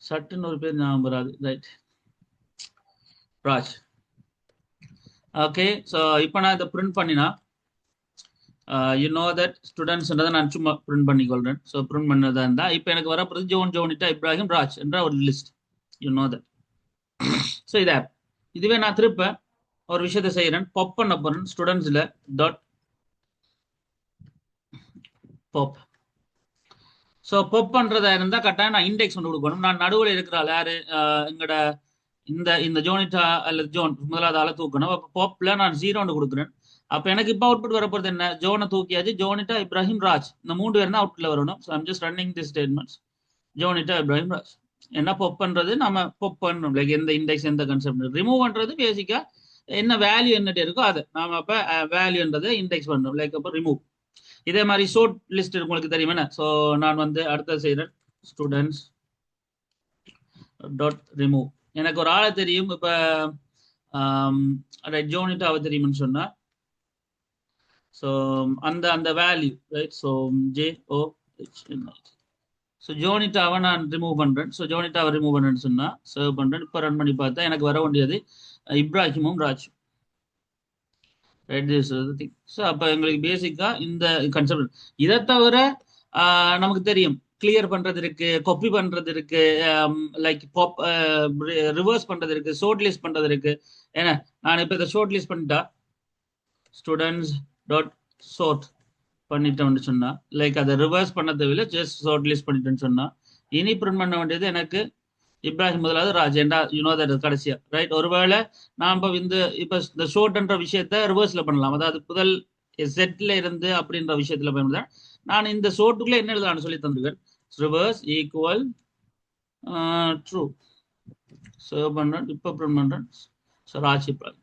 சட்டுன்னு ஒரு பேர் ஞாபகம் வராது, ரைட்? ராஜ். ஓகே. ஸோ இப்போ நான் இதை பிரிண்ட் பண்ணினா யூ நோ தட் ஸ்டூடெண்ட்ஸ்ன்றதை நான் சும்மா பிரிண்ட் பண்ணிக்கொள்றேன். ஸோ பிரிண்ட் பண்ணதா இருந்தா இப்போ எனக்கு வரப்போறது ஜோன், ஜோனிட்டா, இப்ராஹிம், ராஜ் என்ற ஒரு list. You know that. So இது ஆப். இதுவே நான் திருப்ப ஒரு விஷயத்தை செய்யறேன், பாப் பண்ண போறேன் ஸ்டூடெண்ட்ஸ்ல டாட் பாப். ஸோ பாப் பண்றதா இருந்தா கட்டாயம் நான் இண்டெக்ஸ் ஒன்று கொடுக்கணும். நான் நடுவில் இருக்கிறாள் யாரு, எங்கட இந்த ஜோனிட்டா அல்லது ஜோன் முதலாவது ஆளை தூக்கணும். அப்போ பாப்ல நான் 0 கொடுக்குறேன். அப்போ எனக்கு இப்போ அவுட்புட் வரப்போறது என்ன, ஜோனை தூக்கியாச்சு, ஜோனிட்டா, இப்ராஹிம், ராஜ், இந்த 3 பேர் தான் அவுட்ல வரணும். So I'm just running the statements Jonita, Ibrahim, Raj. என்ன பாப் பண்றது, நம்ம பாப் பண்ணணும். லைக் எந்த இண்டெக்ஸ் எந்த கன்செப்ட். ரிமூவ் பண்றது பேசிக்கா என்ன வேல்யூ என்னட்டு இருக்கோ அதை நாம அப்ப வேல்யூன்றதை இண்டெக்ஸ் பண்றோம். லைக் அப்போ ரிமூவ். இதே மாதிரி ஷோர்ட் லிஸ்ட் உங்களுக்கு தெரியும் என்ன. ஸோ நான் வந்து அடுத்தது செய்யறேன் ஸ்டூடெண்ட்ஸ் டாட் ரிமூவ். எனக்கு ஒரு ஆளை தெரியும், இப்ப ஜோனிட்டாவை தெரியும்னு சொன்னா, ஸோ அந்த value, right? So JOHN so ஜோனிட்டாவை நான் ரிமூவ் பண்ணுறேன். ஸோ ஜோனிட்டாவை ரிமூவ் பண்ணுறேன்னு சொன்னால் சர்வ் பண்ணுறேன். இப்போ ரன் பண்ணி பார்த்தா எனக்கு வர வேண்டியது இப்ராஹிமும் ராஜும். Right this thing. ஸோ அப்போ எங்களுக்கு பேசிக்காக இந்த கன்செப்ட். இதை தவிர நமக்கு தெரியும் கிளியர் பண்ணுறது இருக்கு, காப்பி பண்ணுறது இருக்கு, லைக் பாப் ரிவர்ஸ் பண்ணுறது இருக்கு, ஷார்ட் லிஸ்ட் பண்ணுறது இருக்கு. ஏன்னா நான் இப்போ இதை ஷார்ட் லிஸ்ட் பண்ணிட்டா ஸ்டூடெண்ட்ஸ் டாட் ஷார்ட் பண்ணிட்டோம்னு சொன்னா, லைக் அதை ரிவர்ஸ் பண்ண தேவையில்லை, ஜஸ்ட் ஷார்ட் லிஸ்ட் பண்ணிட்டேன்னு சொன்னா இனி பிரிண்ட் பண்ண வேண்டியது எனக்கு இப்ராஹிம் முதலாவது ராஜேண்டா யூனோ தட் கடைசியா. ரைட். ஒருவேளை நாம் இந்த ஷோர்ட்ன்ற விஷயத்த ரிவர்ஸ்ல பண்ணலாம். அதாவது முதல் செட்ல இருந்து அப்படின்ற விஷயத்துல பயன்படுத்த நான் இந்த ஷோர்ட்டுக்குள்ள என்ன எழுதலாம்னு சொல்லி தந்திருக்கேன். ரிவர்ஸ் ஈக்குவல் ட்ரூ சர்வ் பண்றேன். இப்போ பிரிண்ட் பண்றேன். ஸோ ராஜ் இப்ராஹிம்.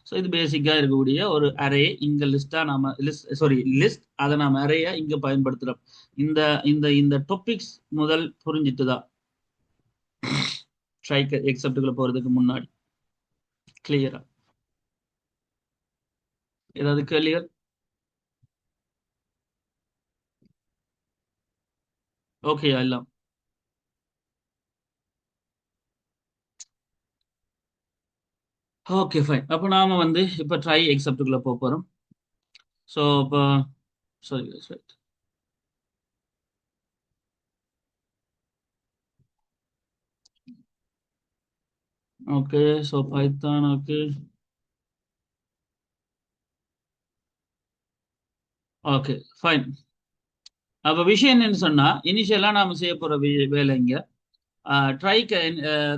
ஸோ இது பேசிக்காக இருக்கக்கூடிய ஒரு அரே. இங்க லிஸ்டா நாம லிஸ்ட் அதை நாம அரேயா இங்க பயன்படுத்துறோம். இந்த இந்த இந்த டாபிக்ஸ் முதல் புரிஞ்சிட்டுதான் ட்ரை எக்ஸப்டுக்குள்ள போறதுக்கு முன்னாடி கிளியரா ஏதாவது கேள்விகள்? ஓகே எல்லாம் ஓகே ஃபைன். அப்போ நாம இப்போ ட்ரை எக்ஸப்டுக்குள்ள போறோம். ஸோ இப்போ sorry right. Okay. So Python. Okay okay fine. அப்போ விஷயம் என்னன்னு சொன்னா இனிஷியலா நாம செய்ய போற வேலை இங்க ட்ரை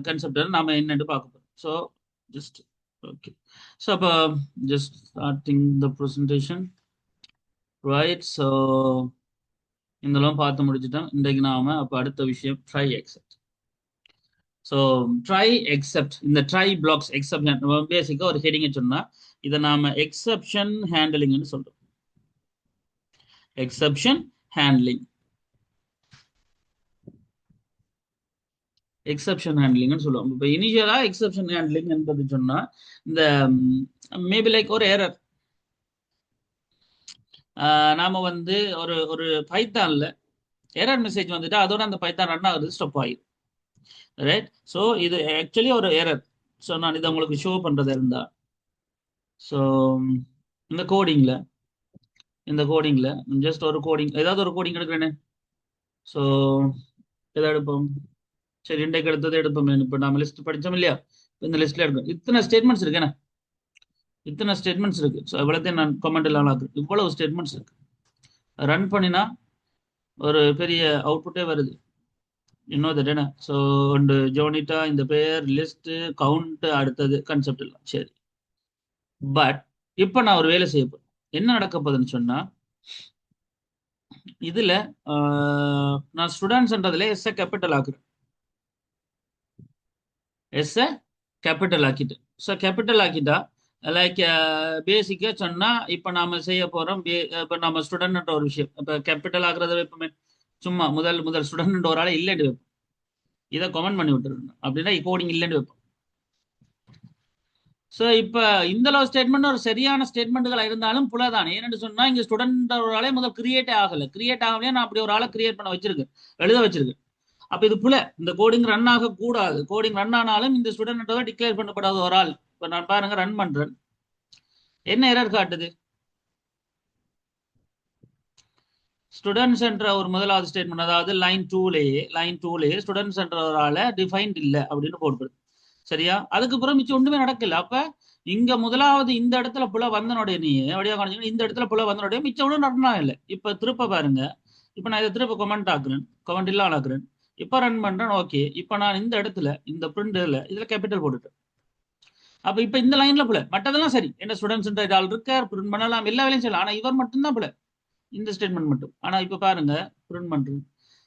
கன்செப்ட் நாம என்னன்னு பார்க்க போறோம். So just okay. ஸோ அப்போ just starting the presentation. Right. So இதெல்லாம் பார்த்து முடிச்சுட்டோம். இன்றைக்கு நாம அப்போ அடுத்த விஷயம் try accept. So try except இந்த ட்ரை பிளாக்ஸ் எக்ஸப்ஷன் பேசிக்கா ஒரு ஹெடிங் சொன்னா இதை நாம எக்ஸப்ஷன் ஹேண்டலிங்னு சொல்றோம். Exception handling. எக்ஸப்ஷன் ஹேண்ட்லிங்னு சொல்லுவோம். இப்போ இனிஷியலா எக்ஸப்ஷன் ஹேண்ட்லிங் என்பது சொன்னா இந்த மேபி லைக் ஒரு எரர் நாம ஒரு ஒரு பைத்தான்ல எரர் மெசேஜ் வந்துட்டு அதோட அந்த பைத்தான் ரன் ஆகுது ஸ்டாப் ஆகிடும். ரைட். ஸோ இது ஆக்சுவலி ஒரு எரர். ஸோ நான் இதை உங்களுக்கு ஷோ பண்றது இருந்தா ஸோ இந்த கோடிங்ல ஜஸ்ட் ஒரு கோடிங் ஏதாவது ஒரு கோடிங் எடுக்கிறேனே. ஸோ எதை எடுப்போம்? சரி இன்றைக்கு எடுத்தது எடுப்போம். இப்போ நாம லிஸ்ட் படித்தோம் இல்லையா? இந்த லிஸ்ட்ல எடுக்கும் இத்தனை ஸ்டேட்மெண்ட்ஸ் இருக்கு. என்ன இத்தனை ஸ்டேட்மெண்ட்ஸ் இருக்கு. ஸோ எவ்வளோத்தையும் நான் கமெண்ட் எல்லாம் ஆக்குறேன். இவ்வளவு ஸ்டேட்மெண்ட்ஸ் இருக்கு. ரன் பண்ணினா ஒரு பெரிய அவுட்புட்டே வருது. இன்னும் தட் என்ன. ஸோ ஒன்று ஜோனிட்டா இந்த பேர் லிஸ்ட் கவுண்ட் அடுத்தது கன்செப்ட் எல்லாம் சரி. பட் இப்போ நான் ஒரு வேலை செய்ய போறேன். என்ன நடக்க போகுதுன்னு சொன்னா இதுல நான் ஸ்டூடெண்ட்ஸ்ன்றதுல எஸ் கேபிட்டல் ஆக்குறேன். எஸ் கேபிட்டல் ஆக்கிட்டு. ஸோ கேபிட்டல் ஆக்கிட்டா லைக் பேசிக்கா சொன்னா இப்போ நாம செய்ய போறோம். இப்போ நம்ம ஸ்டூடெண்ட் ஒரு விஷயம் இப்போ கேபிட்டல் ஆக்குறத வைப்போமே. சும்மா முதல் ஸ்டூடெண்ட் ஒரு ஆளை இல்லைன்னு வைப்போம். இதை கமெண்ட் பண்ணி விட்டுருந்தோம் அப்படின்னா கோடிங் இல்லைன்னு வைப்போம். ஸோ இப்போ இந்த லவ் ஸ்டேட்மெண்ட் ஒரு சரியான ஸ்டேட்மெண்ட்டுகள் இருந்தாலும் புலதான். ஏன்னு சொன்னா இங்க ஸ்டூடெண்ட் ஒரு ஆளே முதல் கிரியேட் ஆகலையே. நான் அப்படி ஒரு ஆளை கிரியேட் பண்ண வச்சிருக்கேன், எழுத வச்சிருக்கேன். அப்ப இது புல. இந்த கோடிங் ரன் ஆக கூடாது. கோடிங் ரன் ஆனாலும் இந்த ஸ்டூடெண்ட் டிக்ளேர் பண்ணப்படாத ஒரு ஆள். இப்ப நான் பாருங்க ரன் பண்றேன். என்ன எரர் காட்டுது? ஸ்டூடெண்ட்ஸ் என்ற ஒரு முதலாவது ஸ்டேட்மெண்ட், அதாவது லைன் டூலே ஸ்டூடெண்ட்ஸ் என்ற ஒரு ஆளை டிஃபைன்ட் இல்லை அப்படின்னு போடுறது. சரியா? அதுக்கப்புறம் மிச்சம் ஒன்றுமே நடக்கல. அப்ப இங்க முதலாவது இந்த இடத்துல புல வந்தனுடைய வழியா காணிச்சு இந்த இடத்துல புல வந்தனுடைய மிச்சம் ஒன்றும் நடனா இல்லை. இப்ப திருப்ப பாருங்க. இப்ப நான் இதை திருப்ப கமெண்ட் இல்ல ஆக்குறேன். இப்ப ரன் பண்றேன். ஓகே. இப்ப நான் இந்த இடத்துல இந்த பிரிண்ட்ல இதுல கேபிட்டல் போட்டுட்டேன். அப்ப இப்ப இந்த லைன்ல புல, மற்றதெல்லாம் சரி. என்ன ஸ்டூடெண்ட்ஸ் ஆள் இருக்கார், பிரிண்ட் பண்ணலாம், எல்லா வேலையும் செய்யலாம். ஆனா இவர் மட்டும்தான் புல, இந்த ஸ்டேட்மெண்ட் மட்டும். ஆனா இப்ப பாருங்க பிரிண்ட் பண்றேன்.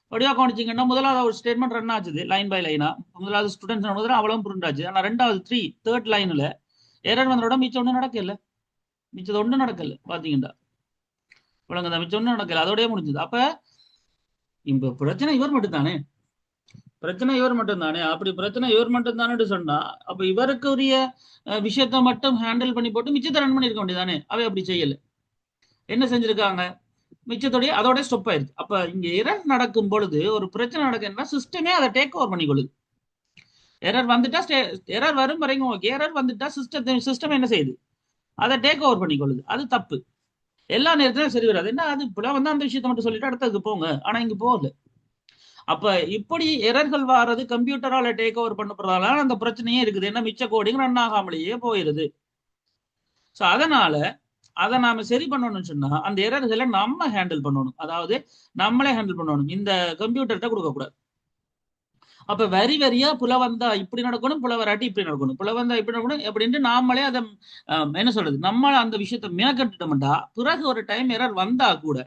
அப்படியா கவனிச்சிங்கன்னா முதலாவது ஒரு ஸ்டேட்மெண்ட் ரன் ஆச்சுது லைன் பை லைனா. முதலாவது ஸ்டூடெண்ட்ஸ் அவ்வளவு பிரிண்ட் ஆச்சு. ஆனா ரெண்டாவது தேர்ட் லைன்ல எரர் வந்தோட மிச்சம் ஒன்றும் நடக்கல. மிச்சது ஒன்றும் நடக்கல. பாத்தீங்கன்னா இவ்வளவுங்க மிச்சம் ஒன்றும் நடக்கல. அதோடய முடிஞ்சது. அப்ப இப்ப பிரச்சனை இவர் மட்டும் தானே. அப்படி பிரச்சனை இவர் மட்டும் தானே சொன்னா அப்ப இவருக்கு உரிய விஷயத்த மட்டும் ஹேண்டில் பண்ணி போட்டு மிச்சத்தை ரன் பண்ணிருக்க வேண்டியதானே. அவை அப்படி செய்யல. என்ன செஞ்சிருக்காங்க? மிச்சத்தோடய அதோட ஸ்டாப் ஆயிருச்சு. அப்ப இங்க எரர் நடக்கும் பொழுது ஒரு பிரச்சனை நடக்குதுன்னா சிஸ்டமே அதை டேக் ஓவர் பண்ணிக்கொள்ளுது. எரர் வந்துட்டா எரர் வரும் வரைக்கும் ஓகே, எரர் வந்துட்டா சிஸ்டம் என்ன செய்யுது, அதை டேக் ஓவர் பண்ணிக்கொள்ளுது. அது தப்பு. எல்லா நேரத்திலும் சரி வராது. என்ன அது இப்ப வந்து அந்த விஷயத்த மட்டும் சொல்லிட்டு அடுத்ததுக்கு போங்க, ஆனா இங்க போகல. அப்ப இப்படி எரர்கள் வாரது கம்ப்யூட்டரால டேக் ஓவர் பண்ணப்படுறதால அந்த பிரச்சனையே இருக்குது. என்ன மிச்ச கோடிங் ரன் ஆகாமலேயே போயிருது. ஸோ அதனால அதை நாம சரி பண்ணணும்னு சொன்னா அந்த எரர்களை நம்ம ஹேண்டில் பண்ணணும். அதாவது நம்மளே ஹேண்டில் பண்ணணும், இந்த கம்ப்யூட்டர்கிட்ட கொடுக்க கூடாது. அப்ப வரி வரியா புல வந்தா இப்படி நடக்கணும், புல வராட்டி இப்படி நடக்கணும், புல வந்தா இப்படி நடக்கணும் அப்படின்ட்டு நாமளே அதை என்ன சொல்றது, நம்ம அந்த விஷயத்த மேற்கட்டுட்டோம்டா பிறகு ஒரு டைம் எரர் வந்தா கூட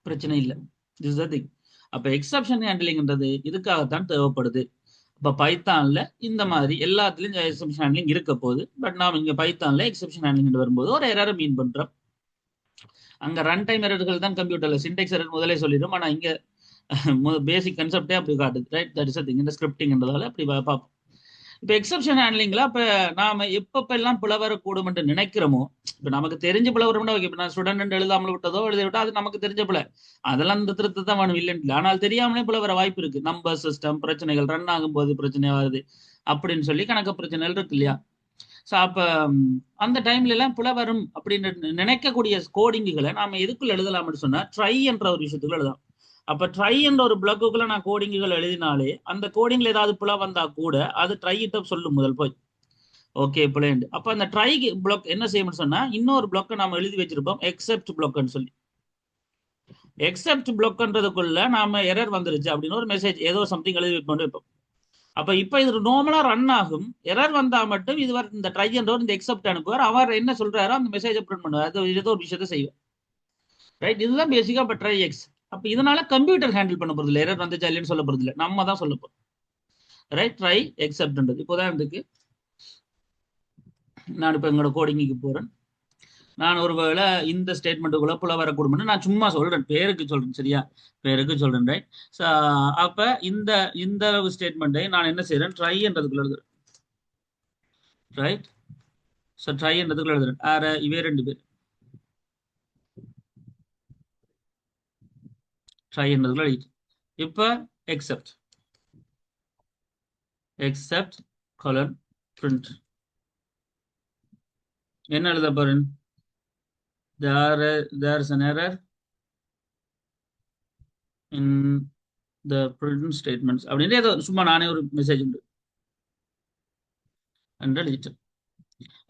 பிரச்சனை இல்லை. This the thing. அப்ப எக்ஸப்ஷன் ஹேண்ட்லிங்ன்றது இதுக்காகத்தான் தேவைப்படுது. இப்ப பைத்தான்ல இந்த மாதிரி எல்லாத்துலயும் எக்ஸப்ஷன் ஹேண்ட்லிங் இருக்க போகுது. பட் நாம இங்க பைத்தான்ல எக்ஸப்ஷன் ஹேண்ட்லிங் வரும்போது ஒரு எரரை மீன் பண்றோம். அங்க ரன் டைம் எரர்கள் தான் கம்ப்யூட்டர்ல சின்டெக்ஸ் எரர் முதலே சொல்லிடும். ஆனா இங்க பேசிக் கன்செப்டே அப்படி காட்டுது. Right, that is thing. இந்த ஸ்கிரிப்டிங்ன்றதால அப்படி பார்ப்போம். இப்ப எக்ஸப்ஷன் ஹேண்ட்லிங்ல இப்ப நாம எப்பப்பெல்லாம் பிளவரக்கூடும் என்று நினைக்கிறோமோ, இப்ப நமக்கு தெரிஞ்ச பிளவரம்னா ஓகே, இப்ப நான் ஸ்டூடெண்ட் எழுதாமல் விட்டதோ எழுதி விட்டோ அது நமக்கு தெரிஞ்ச பிள்ளை, அதெல்லாம் இந்த திருத்த தான் வேணும் இல்லைன்னு. ஆனால் தெரியாமலே பிளவர வாய்ப்பு இருக்கு. நம்பர் சிஸ்டம் பிரச்சனைகள் ரன் ஆகும்போது பிரச்சனை வருது அப்படின்னு சொல்லி கணக்கு பிரச்சனைகள் இருக்கு இல்லையா. ஸோ அப்ப அந்த டைம்ல எல்லாம் புலவரும் அப்படின்னு நினைக்கக்கூடிய கோடிங்குகளை நாம எதுக்குள்ள எழுதலாம்னு சொன்னா ட்ரை என்ற ஒரு விஷயத்துக்குள்ள எழுதலாம். அப்ப ட்ரை என்ற ஒரு பிளாக்குள்ள நான் கோடிங்குகள் எழுதினாலே அந்த கோடிங்ல ஏதாவது புல வந்தா கூட அது ட்ரை இட்ட சொல்லும் முதல் போய் ஓகே பிளேண்ட். அப்ப அந்த ட்ரை பிளாக் என்ன செய்யணும்னு சொன்னா இன்னொரு பிளாக்கை நாம எழுதி வச்சிருப்போம் எக்ஸெப்ட் பிளாக்னு சொல்லி. எக்ஸெப்ட் பிளாக்ன்றதுக்குள்ள நாம எரர் வந்துருச்சு அப்படின்னு ஒரு மெசேஜ் ஏதோ சம்திங் எழுதி கொண்டு வைப்போம். அப்ப இப்ப இது நார்மலா ரன் ஆகும். எரர் வந்தா மட்டும் இதுவரை இந்த ட்ரை என்றவர் இந்த எக்ஸெப்ட் அனுப்புவார். அவர் என்ன சொல்றாரோ அந்த மெசேஜை பிரிண்ட் பண்ணுவார். அது ஏதோ ஒரு விஷயத்தை செய்வார். ரைட், இதுதான் பேசிக்கா இப்ப ட்ரை எக்ஸ். அப்ப இதனால கம்ப்யூட்டர் ஹேண்டில் பண்ண போறது இல்லை, எரர் வந்துச்சா இல்லைன்னு சொல்ல போறது இல்லை, நம்ம தான் சொல்ல போறோம். ரைட், ட்ரை எக்ஸெப்ட்ன்றது. இப்போதான் இதுக்கு நான் இப்ப எங்களோட கோடிங்க்கு போறேன். நான் ஒருவேளை இந்த ஸ்டேட்மெண்ட்டுக்குள்ள புல வரக்கூடும் நான் சும்மா சொல்றேன், பேருக்கு சொல்றேன், சரியா, பேருக்கு சொல்றேன். ரைட். அப்ப இந்த இந்த ஸ்டேட்மெண்ட்டை நான் என்ன செய்யறேன், ட்ரை என்றதுக்குள்ள எழுதுறேன். ரைட். ஸோ ட்ரை என்றதுக்குள்ள எழுதுறேன். இவே ரெண்டு பேர் ட்ரை என்றதுக்குள்ள எழுதிட்டு இப்போ எக்ஸெப்ட் எக்ஸெப்ட் கொலன் பிரிண்ட் என்ன எழுத போறேன், there's an error in the print statements அப்படின்னு ஏதோ சும்மா நானே ஒரு மெசேஜ் உண்டு என்று எழுதிட்டேன்.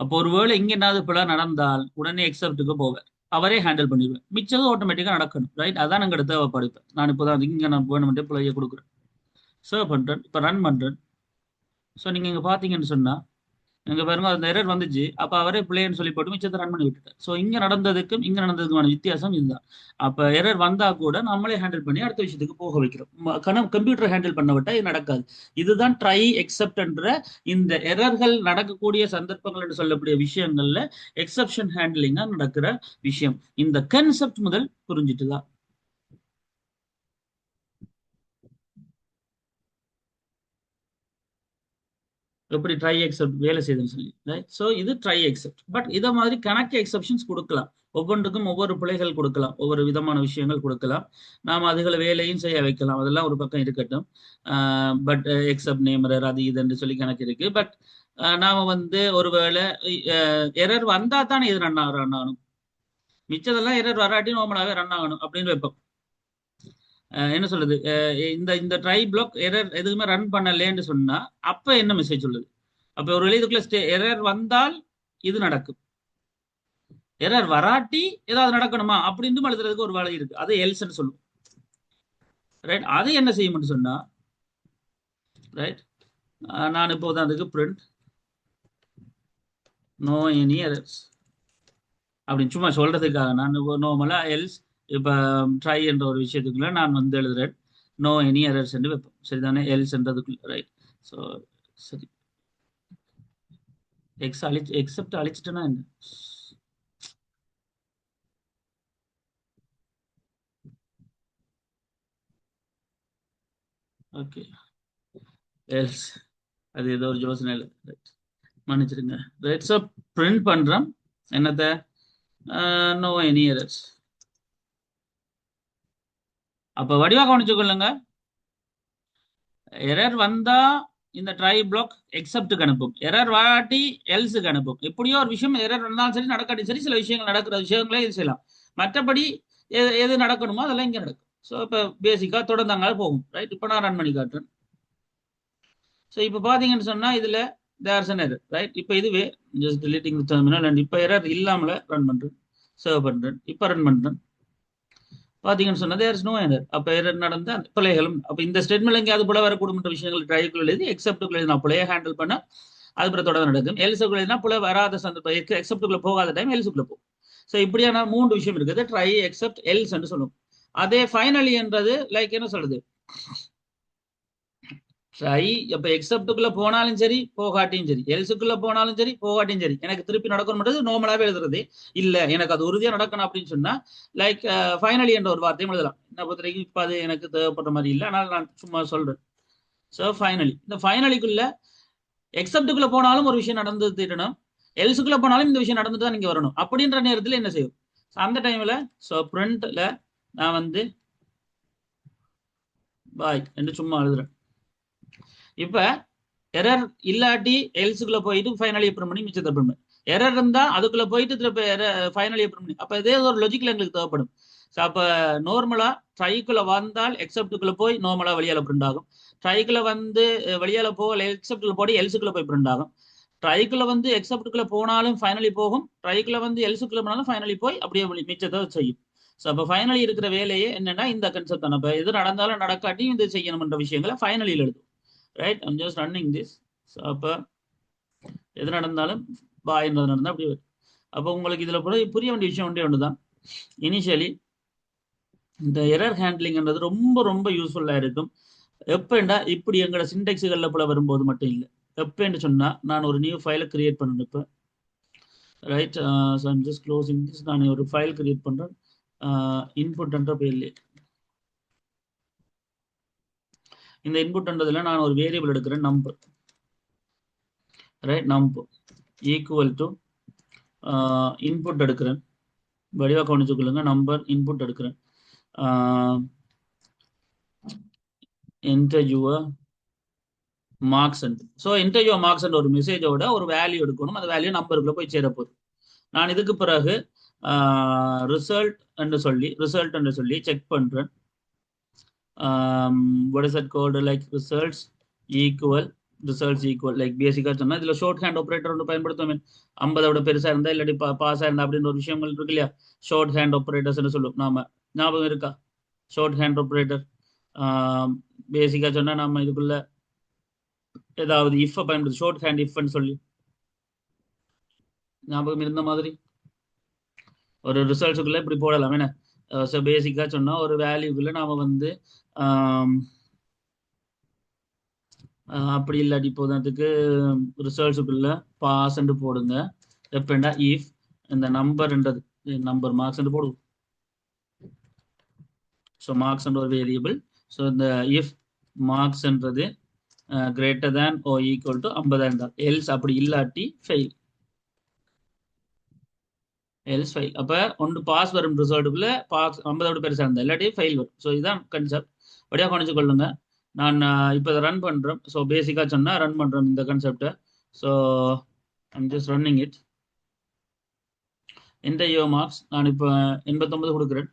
அப்போ ஒருவேளை இங்க என்னது பிழை நடந்தால் உடனே எக்ஸெப்ட்டுக்கு போவேன், அவரே ஹேண்டில் பண்ணிடுவேன். மிச்சது ஆட்டோமேட்டிக்கா நடக்கணும். ரைட், அதான் எங்கிட்ட தேவைப்படுப்பேன். நான் இப்போதான் இங்க நான் வேணுமெண்டே பிழைய கொடுக்குறேன், சர்வ் பண்றேன், இப்போ ரன் பண்றேன். ஸோ நீங்க இங்க பாத்தீங்கன்னு சொன்னா இங்க பாருங்க அந்த எரர் வந்துச்சு. அப்ப அவரே பிளேன்னு சொல்லி போட்டு மிச்சத்தை ரன் பண்ணி விட்டுட்டார். ஸோ இங்க நடந்ததுக்கும் இங்க நடந்ததுக்குமான வித்தியாசம் இதுதான். அப்ப எரர் வந்தா கூட நம்மளே ஹேண்டில் பண்ணி அடுத்த விஷயத்துக்கு போக வைக்கிறோம். கம்ப்யூட்டர் ஹேண்டில் பண்ண விட்டா இது நடக்காது. இதுதான் ட்ரை எக்ஸெப்ட் என்ற இந்த எரர்கள் நடக்கக்கூடிய சந்தர்ப்பங்கள் என்று சொல்லக்கூடிய விஷயங்கள்ல எக்ஸப்ஷன் ஹேண்ட்லிங்கா நடக்கிற விஷயம். இந்த கன்செப்ட் முதல் புரிஞ்சுட்டுதான் எப்படி ட்ரை எக்ஸெப்ட் வேலை செய்யுதுன்னு சொல்லி. ரைட். ஸோ இது ட்ரை எக்ஸெப்ட். பட் இதை மாதிரி கணக்கு எக்ஸப்ஷன்ஸ் கொடுக்கலாம். ஒவ்வொன்றுக்கும் ஒவ்வொரு பிழைகள் கொடுக்கலாம், ஒவ்வொரு விதமான விஷயங்கள் கொடுக்கலாம். நாம் அதுகளை வேலையும் செய்ய வைக்கலாம். அதெல்லாம் ஒரு பக்கம் இருக்கட்டும். பட் எக்ஸப்ட் நேமரர் அது இதுன்னு சொல்லி கணக்கு இருக்கு. பட் நாம வந்து ஒருவேளை எரர் வந்தா தானே இது ரன் ஆகணும், மிச்சதெல்லாம் எரர் வராட்டி நார்மலாகவே ரன் ஆகணும் அப்படின்னு வைப்போம். என்ன சொல்றது, இந்த இந்த ட்ரை பிளாக் எரர் எதுவுமே ரன் பண்ணலேன்னு சொன்னா அப்ப என்ன மெசேஜ் சொல்லுது, அப்ப ஒரு இதுக்குள்ள எரர் வந்தால் இது நடக்கும், எரர் வராட்டி ஏதாவது நடக்கணுமா அப்படின்னு எழுதுறதுக்கு ஒரு வேலை இருக்கு, அது எல்ஸ்ன்னு சொல்லுவோம். ரைட், அது என்ன செய்யும்னு சொன்னா ரைட், நான் இப்போ அதுக்கு பிரிண்ட் நோ எனி எரர்ஸ் அப்படின்னு சும்மா சொல்றதுக்காக நான் நார்மலா எல்ஸ் இப்ப ட்ரை என்ற ஒரு விஷயத்துக்குள்ள நான் வந்து எழுதுறேன் நோ எனி எரர்ஸ் என்று வைப்போம். சரிதானே, எல்ஸ் என்றதுக்குள்ள. ரைட். ஸோ சரி, எக்ஸப்ட் அழிச்சிட்டேன்னா என்ன, ஓகே, எல்ஸ் அது ஏதோ ஒரு யோசனை இல்லை. ரைட், மன்னிச்சிருங்க. ரைட். ஸோ பிரிண்ட் பண்றோம் என்னத்த, நோ எனி எரர்ஸ். அப்ப வடிவா கவனிச்சுக்கொள்ளுங்க, எரர் வந்தா இந்த ட்ரை பிளாக் எக்ஸப்ட்டுக்கு அனுப்பும், எரர் வாட்டி எல்ஸுக்கு அனுப்பும். எப்படியோ ஒரு விஷயம் எரர் வந்தாலும் சரி நடக்காட்டி சரி சில விஷயங்கள் நடக்கிற விஷயங்களே இது செய்யலாம். மற்றபடி எது நடக்கணுமோ அதெல்லாம் இங்கே நடக்கும். ஸோ இப்போ பேசிக்காக தொடர்ந்தாங்க போகும். ரைட், இப்போ நான் ரன் பண்ணி காட்டுறேன். ஸோ இப்போ பார்த்தீங்கன்னு சொன்னால் இதில் தேர்ஸ் அன் எரர். ரைட், இப்போ இதுவே ஜஸ்ட் டிலீட்டிங் டெர்மினல் அண்ட் இப்போ எரர் இல்லாமல் ரன் பண்ணுறேன், சர்வ் பண்ணுறேன், இப்போ ரன் பண்ணுறேன். பார்த்தீங்கன்னு சொன்னா தேர் இஸ் நோ எரர். அப்போ எரர் நடந்த அந்த பிழைகளும் அப்போ இந்த ஸ்டேட்மெண்ட் எங்கேயாவது போல வரக்கூடும் விஷயங்கள் ட்ரைக்குள்ள எழுதி எக்ஸப்டுக்குள்ள நான் பிழையை ஹேண்டில் பண்ண அது பிறகு தொடர்ந்து நடக்கும். எல்ஸுக்குள்ள எழுதினா பிழை வராத சந்தர்ப்பம் எக்ஸப்டுக்குள்ள போகாத டைம் எல்ஸுக்குள்ள போகும். ஸோ இப்படியான 3 விஷயம் இருக்குது, ட்ரை, எக்ஸப்ட், எல்ஸ் என்று சொல்லுவோம். அதே ஃபைனலி என்றது லைக் என்ன சொல்றது, ட்ரை இப்போ எக்ஸப்டுக்குள்ள போனாலும் சரி போகாட்டியும் சரி, எல்ஸுக்குள்ள போனாலும் சரி போகாட்டியும் சரி, எனக்கு திருப்பி நடக்கணும்ன்றது நார்மலாகவே எழுதுறது. இல்லை எனக்கு அது உறுதியாக நடக்கணும் அப்படின்னு சொன்னா லைக் ஃபைனலி என்ற ஒரு வார்த்தையும் எழுதலாம். என்ன பொறுத்த வரைக்கும் இப்போ அது எனக்கு தேவைப்படுற மாதிரி இல்லை, ஆனால் நான் சும்மா சொல்றேன். ஸோ ஃபைனலி, இந்த ஃபைனலிக்குள்ள எக்ஸப்டுக்குள்ள போனாலும் ஒரு விஷயம் நடந்து தீரணும், எல்ஸுக்குள்ள போனாலும் இந்த விஷயம் நடந்துட்டு தான் நீங்க வரணும். அப்படின்ற நேரத்தில் என்ன செய்யும், அந்த டைம்ல ஸோ பிரிண்ட்ல நான் வந்து பாய் என்று சும்மா எழுதுறேன். இப்ப எரர் இல்லாட்டி எல்ஸுக்குள்ள போயிட்டு ஃபைனலி பிரிண்ட் பண்ணி மிச்சத்தை பிரிண்ட் பண்ணி, எரர் இருந்தா அதுக்குள்ள போயிட்டு திருப்ப ஃபைனலி பிரிண்ட் பண்ணி, அப்ப இதே ஒரு லாஜிக்ல எங்களுக்கு தேவைப்படும். ஸோ அப்ப நார்மலா ட்ரைக்குள்ள வந்தால் எக்ஸப்டுக்குள்ள போய் நார்மலா வெளியால பிரிண்ட் ஆகும், ட்ரைக்குள்ள வந்து வெளியால போக எக்ஸப்டுக்குள்ள போய் எல்ஸுக்குள்ள போய் பிரிண்ட் ஆகும், ட்ரைக்குள்ள வந்து எக்ஸப்டுக்குள்ள போனாலும் ஃபைனலி போகும், ட்ரைக்குள்ள வந்து எல்ஸுக்குள்ள போனாலும் ஃபைனலி போய் அப்படியே மிச்சத்தை செய்யும். ஸோ அப்போ ஃபைனலி இருக்கிற வேலையே என்னன்னா இந்த கன்செப்ட் தான். இப்போ எது நடந்தாலும் நடக்காட்டியும் இது செய்யணும்ன்ற விஷயங்களை ஃபைனலியில் எழுதும். Right, I'm just running this. So அப்போ எது நடந்தாலும் பாயின்றது நடந்தால் அப்படி வரும். அப்போ உங்களுக்கு இதில் புரிய வேண்டிய விஷயம் ஒன்று தான், இனிஷியலி இந்த எரர் ஹேண்ட்லிங்ன்றது ரொம்ப ரொம்ப யூஸ்ஃபுல்லாக இருக்கும். எப்போண்டா இப்படி எங்களோட சிண்டெக்ஸுகளில் போல வரும்போது மட்டும் இல்லை, எப்போன்னு சொன்னால் நான் ஒரு நியூ ஃபைலை கிரியேட் பண்ணணும். இப்போ right, so I'm just closing this. நான் ஒரு ஃபைல் கிரியேட் பண்ணுறேன், இன்புட்ன்ற பேர்லேயே. இந்த இன்புட்ன்றதுல நான் ஒரு வேரியபிள் எடுக்கிறேன், number. Right, number equal to input எடுக்கிறேன், வடிவாக கவனிச்சுக்கொள்ளுங்க, நம்பர் இன்புட் எடுக்கிறேன், enter your marks and so enter your marks and ஒரு மெசேஜோட ஒரு வேல்யூ எடுக்கணும், அந்த வேல்யூ நம்பருக்குள்ள போய் சேரப்போகுது. நான் இதுக்கு பிறகு ரிசல்ட் என்று சொல்லி செக் பண்றேன். what is that called, like results equal like பேசிக்கா சொன்னா இதுல ஷார்ட் ஹேண்ட் ஆப்ரேட்டர் ஒன்று பயன்படுத்துவோம். 50 பெருசா இருந்தா இல்லாட்டி பாஸா இருந்தா அப்படின்னு ஒரு விஷயங்கள் இருக்கு இல்லையா, ஷார்ட் ஹேண்ட் ஆப்ரேட்டர்ஸ் சொல்லுவோம். நாம ஞாபகம் இருக்கா ஷார்ட் ஹேண்ட் ஆப்ரேட்டர்? பேசிக்கா சொன்னா நம்ம இதுக்குள்ள ஏதாவது இஃப் பயன்படுத்து, ஷார்ட் ஹேண்ட் இஃப்னு சொல்லி ஞாபகம் இருந்த மாதிரி ஒரு ரிசல்ட்ஸுக்குள்ள இப்படி போடலாம். என்ன ஸோ பேசிக்கா சொன்னா ஒரு வேல்யூக்குள்ள நாம வந்து அப்படி இல்லாட்டி போதுக்கு ரிசல்ட்ஸுக்குள்ள பாஸ்ன்னு போடுங்க. எப்பண்டா இஃப் இந்த நம்பர்ன்றது நம்பர் மார்க்ஸ் போடுவோம். ஸோ மார்க்ஸ் ஒரு வேரியபிள். ஸோ இந்த இஃப் மார்க்ஸ்ன்றது greater than or equal to 50 இருந்தால், எல்ஸ் அப்படி இல்லாட்டி ஃபெயில், எல்ஸ் ஃபெயில். அப்போ ஒன்று பாஸ் வரும் ரிசல்ட்டுக்குள்ள பாஸ் 50 பெருசாக இருந்தால், இல்லாட்டி ஃபெயில் வரும். ஸோ இதுதான் கன்செப்ட், வழியாக கவனிச்சு கொள்ளுங்க. நான் இப்போ இதை ரன் பண்ணுறேன். ஸோ பேசிக்காக சொன்னால் ரன் பண்ணுறேன் இந்த கன்செப்டை. So I'm just running it. enter your marks, நான் இப்போ 89 கொடுக்குறேன்,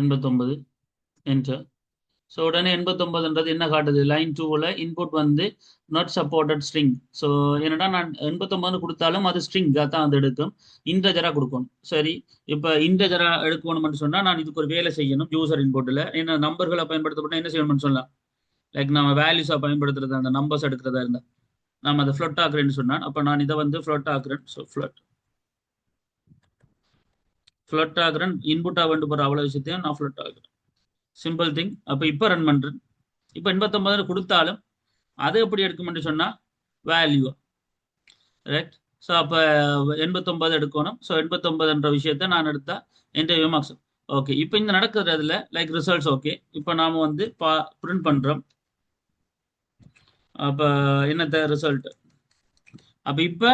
89 enter. ஸோ உடனே 89ன்றது என்ன காட்டுது, லைன் 2ல இன்புட் வந்து நாட் சப்போர்ட்டட் ஸ்ட்ரிங். ஸோ என்னடா நான் 89 கொடுத்தாலும் அது ஸ்ட்ரிங்காக தான் அது எடுக்கும், இன்டஜரா கொடுக்கணும். சரி, இப்போ இன்டஜரா எடுக்கணும்னு சொன்னால் நான் இதுக்கு ஒரு வேலை செய்யணும். யூசர் இன்புட்டில் என்ன நம்பர்களை பயன்படுத்தப்பட்ட என்ன செய்யணும்னு சொல்லலாம், லைக் நம்ம வேல்யூஸாக பயன்படுத்துறது அந்த நம்பர்ஸ் எடுக்கிறதா இருந்தால் நம்ம அதை ஃப்ளட் ஆக்குறேன்னு சொன்னால், அப்போ நான் இதை வந்து ஃப்ளட் ஆக்குறேன். ஸோ ஃப்ளட் ஆகுறேன், இன்புட்டாக வேண்டு போகிற அவ்வளோ விஷயத்தையும் நான் ஃப்ளட் ஆகுறேன். Simple thing. அப்போ இப்போ ரன் பண்ணுறேன். இப்போ 89 கொடுத்தாலும் அது எப்படி எடுக்கும்னு சொன்னால் வேல்யூ. ரைட், ஸோ அப்போ 89 எடுக்கணும். ஸோ 89ன்ற விஷயத்த நான் எடுத்தா என்டர் மார்க்ஸ். ஓகே, இப்போ இந்த நடக்கிறதுல லைக் ரிசல்ட்ஸ். ஓகே, இப்போ நாம் வந்து பிரிண்ட் பண்ணுறோம். அப்போ என்னத்த ரிசல்ட் அப்ப இப்ப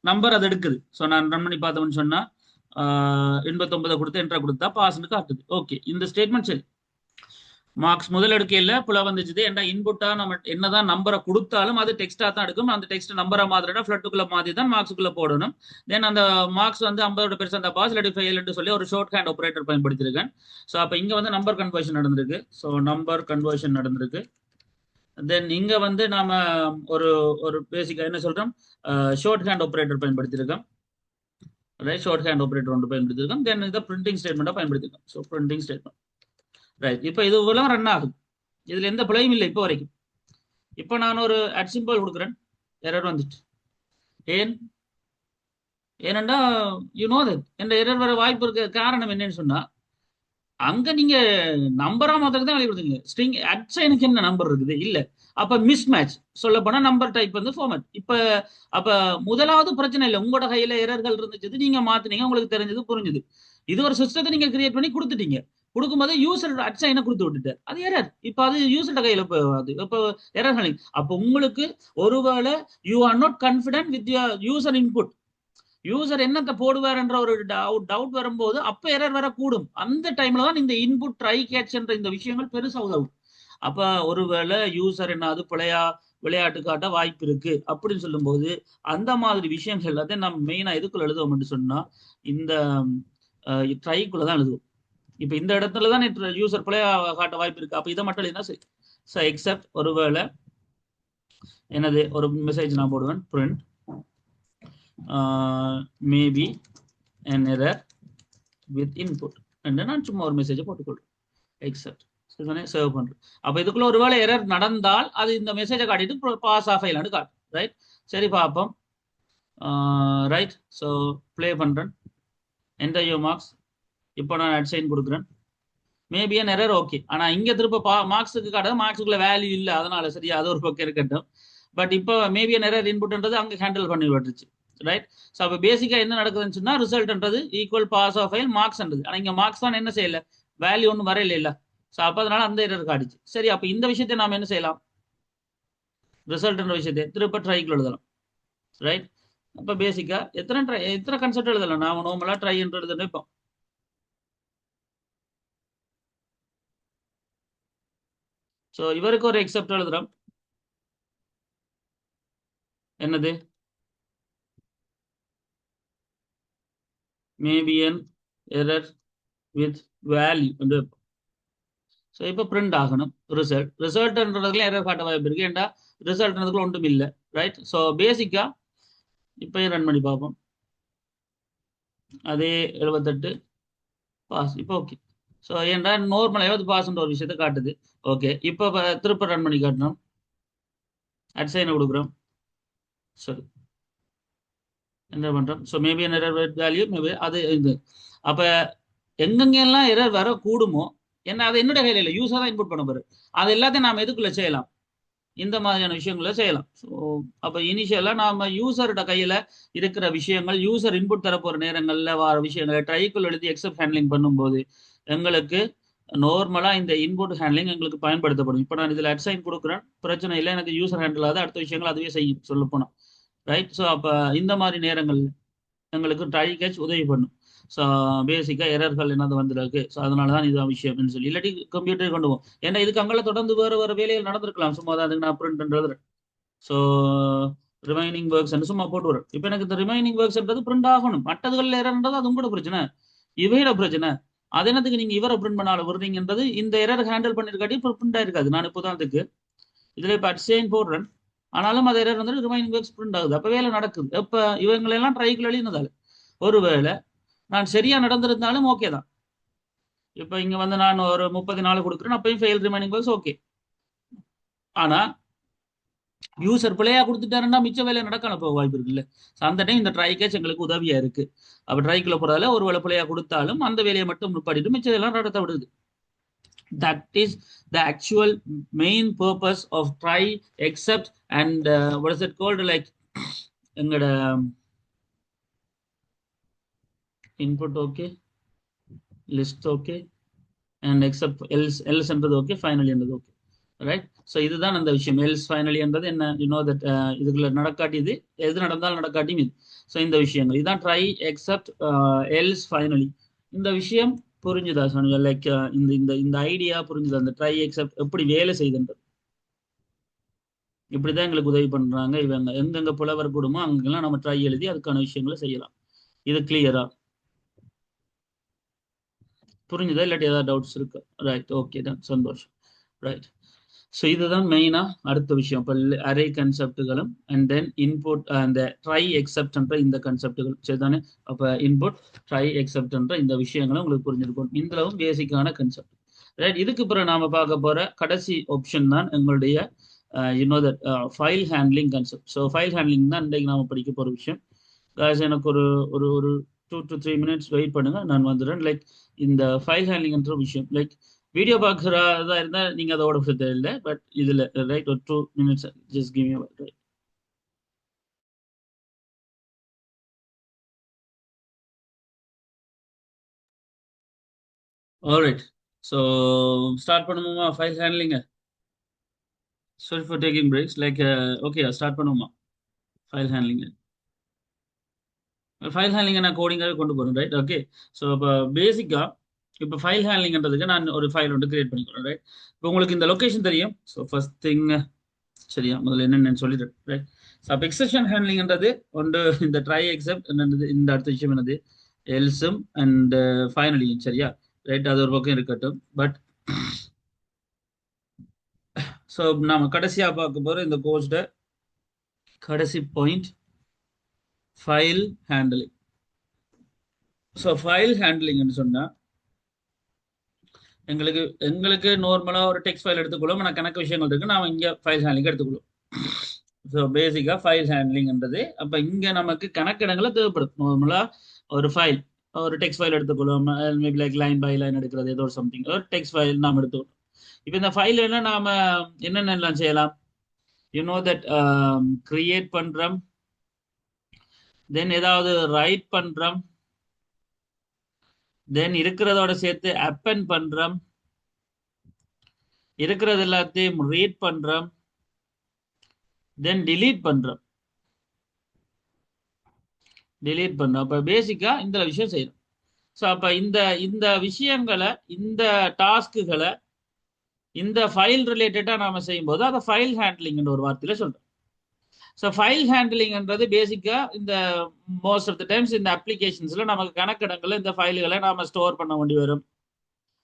நம்பர் அது எடுக்குது. ஸோ நான் ரன் பண்ணி பார்த்தோம்னு சொன்னா 89 கொடுத்து என்ட்ரா கொடுத்தா பாஸ்ன்னு காட்டுது. ஓகே, இந்த ஸ்டேட்மெண்ட் சரி. மார்க்ஸ் முதல் எடுக்கையில் புல வந்துச்சு. ஏன்னா இன்புட்டா நம்ம என்னதான் நம்பரை கொடுத்தாலும் அது டெக்ஸ்டா தான் எடுக்கும். அந்த டெக்ஸ்ட் நம்பரை மாதிரினா ஃபிளட்டுக்குள்ள மாதிரி தான் மார்க்ஸுக்குள்ள போடணும். தென் அந்த மார்க்ஸ் வந்து 50 பெருசு அந்த பாஸ் இல்லாட்டி ஃபெயில் சொல்லி ஒரு ஷார்ட் ஹேண்ட் ஆப்ரேட்டர் பயன்படுத்தியிருக்கேன். ஸோ அப்போ இங்க வந்து நம்பர் கன்வர்ஷன் நடந்திருக்கு. ஸோ நம்பர் கன்வர்ஷன் நடந்திருக்கு. தென் இங்க வந்து நாம ஒரு ஒரு பேசிக்கா என்ன சொல்றோம், ஷார்ட் ஹேண்ட் ஆப்ரேட்டர் பயன்படுத்தியிருக்கோம். ரைட், ஷார்ட் ஹேண்ட் ஆப்ரேட்டர் ஒன்று பயன்படுத்தியிருக்கோம். தென் இதை பிரிண்டிங் ஸ்டேட்மெண்ட்டாக பயன்படுத்தியிருக்கோம். So printing statement. ரைட், இப்போ இது எல்லாம் ரன் ஆகும். இதுல எந்த பிழையும் இல்லை இப்போ வரைக்கும். இப்போ நான் ஒரு அட் சிம்பிள் கொடுக்குறேன், எரர் வந்துட்டு. ஏன் ஏனண்டா தட் என்ற எரர் வர வாய்ப்பு இருக்க காரணம் என்னன்னு சொன்னா, அங்க நீங்க நம்பரா மாத்திரம் தான் வெளிப்படுத்துங்க. ஸ்ட்ரிங் அட் சைனுக்கு என்ன நம்பர் இருக்குது இல்ல. அப்ப மிஸ் மேட்ச் சொல்ல போனா நம்பர் டைப் வந்து ஃபார்மேட். அப்ப முதலாவது பிரச்சனை இல்லை, உங்களோட கையில எரர்கள் இருந்துச்சு, நீங்க மாத்தினீங்க, உங்களுக்கு தெரிஞ்சது புரிஞ்சுது. இது ஒரு சிஸ்டத்தை நீங்க கிரியேட் பண்ணி கொடுத்துட்டீங்க. கொடுக்கும்போது யூசர் அட் சைனை கொடுத்து விட்டுட்டார், அது எரர். இப்ப அது யூசர்ட கையில போகாது. இப்ப எரர் ஹேண்ட்லிங். அப்ப உங்களுக்கு ஒருவேளை you are not confident with user input, user என்னத்தை போடுவார் என்ற ஒரு டவுட் வரும்போது அப்ப எரர் வரக்கூடும். அந்த டைம்ல தான் இந்த இன்புட் ட்ரை கேட்ச் என்ற இந்த விஷயங்கள் பெருசா உதவும். அப்ப ஒருவேளை யூசர் என்ன அது விளையாட்டு காட்ட வாய்ப்பு இருக்கு அப்படின்னு சொல்லும் போது அந்த மாதிரி விஷயங்கள் எல்லாத்தையும் நம்ம மெயினா எதுக்குள்ள எழுதுவோம்னு சொன்னா இந்த ட்ரைக்குள்ளதான் எழுதுவோம். இப்ப இந்த இடத்துலதான் யூசர் பிழையா காட்ட வாய்ப்பு இருக்கு. அப்ப இதை மட்டும் எழுதினா சரி. ஸோ எக்ஸப்ட் ஒருவேளை என்னது ஒரு மெசேஜ் நான் போடுவேன், print maybe an error with input என்று நான் சும்மா ஒரு மெசேஜை போட்டுக்கொள்றேன். எக்ஸப்ட் சேவ் பண்றேன். அப்ப இதுக்குள்ள ஒருவேளை எரர் நடந்தால் அது இந்த மெசேஜை காட்டிட்டு பாஸ் ஆஃப் ஃபெயில் காட்டும். ரைட், சரி பார்ப்போம். ரைட், ஸோ ப்ளே பண்றேன், என்டர் யுவர் மார்க்ஸ். இப்போ நான் அட் சைன் கொடுக்குறேன், மேபி an error. ஓகே, ஆனா இங்க திருப்ப மார்க்ஸுக்கு காட்டுறது மார்க்ஸுக்குள்ள வேல்யூ இல்லை, அதனால சரியா அது ஒரு பக்கம் இருக்கட்டும். பட் இப்போ மேபி an error இன்புட்ன்றது அங்க ஹேண்டில் பண்ணி விட்டுருச்சு. ரைட், ஸோ அப்போ பேசிக்கா என்ன நடக்குதுன்னு சொன்னா ரிசல்ட்ன்றது ஈக்குவல் பாஸ் ஆஃப் ஃபெயில் மார்க்ஸ்ன்றது. ஆனால் இங்க மார்க்ஸ் தான் என்ன செய்யல, வேல்யூ ஒன்றும் வரையில இல்ல. ஸோ அப்போ அதனால அந்த எரர் காட்டுச்சு. சரி, அப்போ இந்த விஷயத்தை நாம என்ன செய்யலாம், ரிசல்ட்ன்ற விஷயத்தை திருப்ப ட்ரைக்குள்ள எழுதலாம். ரைட், அப்போ பேசிக்கா எத்தனை கன்செப்ட் எழுதலாம். நாம நார்மலா ட்ரை என்று எழுதணும். இப்போ ஸோ இவருக்கு ஒரு எக்ஸப்ட் எழுதுறோம். என்னது, maybe an error with value என்று. ஸோ இப்போ பிரிண்ட் ஆகணும் ரிசல்ட்ன்றதுல எரர் காட்ட வாய்ப்பு இருக்கு. ஏன்டா ரிசல்ட்ன்றதுக்குள்ள ஒன்றும் இல்லை. ரைட், ஸோ பேசிக்கா இப்போ ரன் பண்ணி பார்ப்போம். அதே 78 பாஸ். இப்போ ஓகே. ஸோ ஏன்டா நார்மலாக பாஸ்ன்ற ஒரு விஷயத்த காட்டுது. ஓகே, இப்போ திருப்ப ரன் பண்ணி காட்டணும், அட் சைனை கொடுக்குறோம். சரி, என்ன பண்றோம். So maybe an error with value maybe அது இது. அப்ப எங்கெங்கெல்லாம் எரர் வர கூடுமோ, என்ன அது என்னோட கையில இல்லை, யூஸர் தான் இன்புட் பண்ண போறாரு. அது எல்லாத்தையும் நாம எதுக்குள்ள செய்யலாம், இந்த மாதிரியான விஷயங்களை செய்யலாம். ஸோ அப்போ இனிஷியலா நாம யூசரோட கையில இருக்கிற விஷயங்கள், யூசர் இன்புட் தரப்போற நேரங்கள்ல வர விஷயங்களை ட்ரைக்குள் எழுதி எக்ஸப்ட் ஹேண்ட்லிங் பண்ணும்போது எங்களுக்கு நார்மலா இந்த இன்புட் ஹேண்ட்லிங் எங்களுக்கு பயன்படுத்தப்படும். இப்போ நான் இதுல அட்சைன் கொடுக்குறேன், பிரச்சனை இல்லை, எனக்கு யூசர் ஹேண்டில் ஆகுது, அடுத்த விஷயங்கள் அதுவே செய்யும் சொல்ல போனா. ரைட், ஸோ அப்போ இந்த மாதிரி நேரங்கள் எங்களுக்கு ட்ரை கேட்ச் உதவி பண்ணும். ஸோ பேசிக்காக எரர்கள் என்னது வந்துருக்கு. ஸோ அதனால தான் இதுதான் விஷயம்னு சொல்லி இல்லாட்டி கம்ப்யூட்டர் கொண்டு போவோம். ஏன்னா இதுக்கு அங்கே தொடர்ந்து வேறு வேலைகள் நடந்திருக்கலாம். சும்மா தான் அதுக்கு நான் பிரிண்ட். ஸோ ரிமைனிங் ஒர்க்ஸ் சும்மா போட்டு வரும். இப்போ எனக்கு இந்த ரிமைனிங் ஒர்க்ஸ்ன்றது பிரிண்ட் ஆகணும். மற்றதுகள் எரர்ன்றது அது உங்களோட பிரச்சனை, இவையோட பிரச்சனை. அது என்னத்துக்கு நீங்க இவரை பிரிண்ட் பண்ணால வருவீங்கன்றது இந்த எரர் ஹேண்டில் பண்ணிருக்காட்டி இப்போ பிரிண்ட் ஆயிருக்காது. நான் இப்போ தான் அதுக்கு இதுல இப்போ அட்சைன் போடுறேன், ஆனாலும் அது எரர் வந்து ரிமைனிங் ஒர்க்ஸ் பிரிண்ட் ஆகுது. அப்போ வேலை நடக்குது. இப்போ இவங்களெல்லாம் ட்ரைக்குள்ள எழுதினதால ஒருவேளை நான் சரியா நடந்திருந்தாலும் ஓகே தான். இப்போ இங்க வந்து நான் ஒரு 34 கொடுக்குறேன், அப்பயும் ஃபெயில் ரிமைனிங் ஒர்க்ஸ் ஓகே. ஆனா யூசர் பிள்ளையா கொடுத்துட்டாருன்னா மிச்ச வேலை நடக்காம போக வாய்ப்பு இருக்குல்ல. அந்த டைம் இந்த ட்ரை கேட்ச் எங்களுக்கு உதவியா இருக்கு. அப்ப ட்ரைக்குள்ள போறதால ஒரு வேலை பிள்ளையா கொடுத்தாலும் அந்த வேலையை மட்டும் பண்ணிட்டு மிச்சதெல்லாம் நடத்த விடுது. That is the actual main purpose of try, except and what is it called, like எங்கட input okay, list okay, and except else என்றது okay, finally என்றது okay. ரைட். ஸோ இதுதான் அந்த விஷயம். எல்ஸ் ஃபைனலி என்றது என்ன, யூனோ தட் இதுக்குள்ள நடக்காட்டியது எது நடந்தாலும் நடக்காட்டியும் இது. ஸோ இந்த விஷயங்கள் இதான் ட்ரை எக்ஸப்ட் எல்ஸ் ஃபைனலி. இந்த விஷயம் புரிஞ்சுதா சொன்னீங்க? லைக் இந்த இந்த இந்த ஐடியா புரிஞ்சுதா? அந்த ட்ரை எக்ஸப்ட் எப்படி வேலை செய்யுதுன்றது இப்படிதான் எங்களுக்கு உதவி பண்றாங்க இவங்க. எங்கெங்க புலவர் கூடுமோ அங்கெல்லாம் நம்ம ட்ரை எழுதி அதுக்கான விஷயங்களை செய்யலாம். இது கிளியரா புரிஞ்சுதா? இல்லாட்டி ஏதாவது டவுட்ஸ் இருக்கு? ரைட், ஓகே தான், சந்தோஷம். ரைட். ஸோ இதுதான் மெயினா அடுத்த விஷயம். இப்போ அரே கன்செப்டுகளும் அண்ட் தென் இன்புட் அந்த ட்ரை எக்ஸப்ட்ன்ற இந்த கன்செப்டுகள் சரிதானே. அப்போ இன்புட் ட்ரை எக்ஸப்ட்ன்ற இந்த விஷயங்களும் உங்களுக்கு புரிஞ்சிருக்கும். இதுலவும் பேசிக்கான கன்செப்ட். ரைட். இதுக்கு பிறகு நாம பார்க்க போற கடைசி ஆப்ஷன் தான் எங்களுடைய you know that file handling concept. So file handling தான் இன்றைக்கு நாம படிக்க போற விஷயம். எனக்கு ஒரு ஒரு ஒரு 2 to 3 மினிட்ஸ் வெயிட் பண்ணுங்க, நான் வந்துடுறேன். லைக் இந்த ஃபைல் ஹேண்ட்லிங்ன்ற விஷயம், லைக் வீடியோ பார்க்குறதா இருந்தால் நீங்கள் அதோட தேவையில்லை. பட் இதில் ரைட் ஒரு 2 minutes just give me right. Alright. So start பண்ணுவோமா ஃபைல் ஹேண்ட்லிங்க? Sorry for taking breaks. Like okay, start பண்ணுவோமா ஃபைல் ஹேண்ட்லிங்? ஃபைல் ஹேண்ட்லிங்கை நான் கோடிங்காகவே கொண்டு போகிறேன். Right, okay. ஸோ இப்போ பேசிக்காக இப்போ ஃபைல் ஹேண்ட்லிங்ன்றதுக்கு நான் ஒரு ஃபைல் வந்து கிரியேட் பண்ணிக்கிறேன். ரைட். இப்போ உங்களுக்கு இந்த லொக்கேஷன் தெரியும். ஸோ ஃபர்ஸ்ட் திங் சரியா முதல்ல என்னென்னு சொல்லிடுறேன். ரைட். ஸோ அப்போ எக்ஸப்ஷன் ஹேண்ட்லிங்ன்றது ஒன்று இந்த ட்ரை எக்ஸப்ட் என்னது, இந்த அடுத்த விஷயம் என்னது எல்ஸும் அண்ட் ஃபைனலியும் சரியா. ரைட், அது ஒரு பக்கம் இருக்கட்டும். பட் ஸோ நாம கடைசியாக பார்க்க போகிற இந்த கோர்ஸ்ட கடைசி point file handling. So file ஹேண்ட்லிங்னு சொன்னால் எங்களுக்கு எங்களுக்கு நார்மலாக ஒரு டெக்ஸ்ட் ஃபைல் எடுத்துக்கொள்ளும். ஆனால் கணக்கு விஷயங்கள் இருக்கு, நாம இங்கே ஃபைல் ஹேண்ட்லிங் எடுத்துக்கொள்ளும். ஸோ பேசிக்காக ஃபைல் ஹேண்ட்லிங்ன்றது அப்போ இங்கே நமக்கு கணக்கிடங்களை தேவைப்படும். நார்மலாக ஒரு ஃபைல், ஒரு டெக்ஸ்ட் ஃபைல் எடுத்துக்கொள்ளும். Maybe like line by line எடுக்கிறது, ஏதோ ஒரு சம்திங் ஒரு டெக்ஸ்ட் ஃபைல் நாம் எடுத்துக்கணும். இப்போ இந்த ஃபைல் என்ன நாம என்னென்னலாம் செய்யலாம்? யூ நோ தட் கிரியேட் பண்றோம், தென் ஏதாவது ரைட் பண்றோம், தென் இருக்கிறதோட சேர்த்து அப்பெண்ட் பண்றோம், இருக்கிறது எல்லாத்தையும் ரீட் பண்றோம், தென் delete பண்றோம். அப்ப பேசிக்கா இந்த விஷயம் செய்யணும். ஸோ அப்ப இந்த இந்த விஷயங்களை, இந்த டாஸ்க்குகளை இந்த ஃபைல் ரிலேட்டடா நாம செய்யும்போது அதை ஃபைல் ஹேண்ட்லிங் ஒரு வார்த்தையில சொல்றோம். ஸோ ஃபைல் ஹேண்ட்லிங்ன்றது பேசிக்கா இந்த மோஸ்ட் ஆஃப் த டைம்ஸ் இந்த அப்ளிகேஷன்ஸ்ல நமக்கு கணக்கிடங்கள்ல இந்த ஃபைல்களை நாம ஸ்டோர் பண்ண வேண்டி வரும்,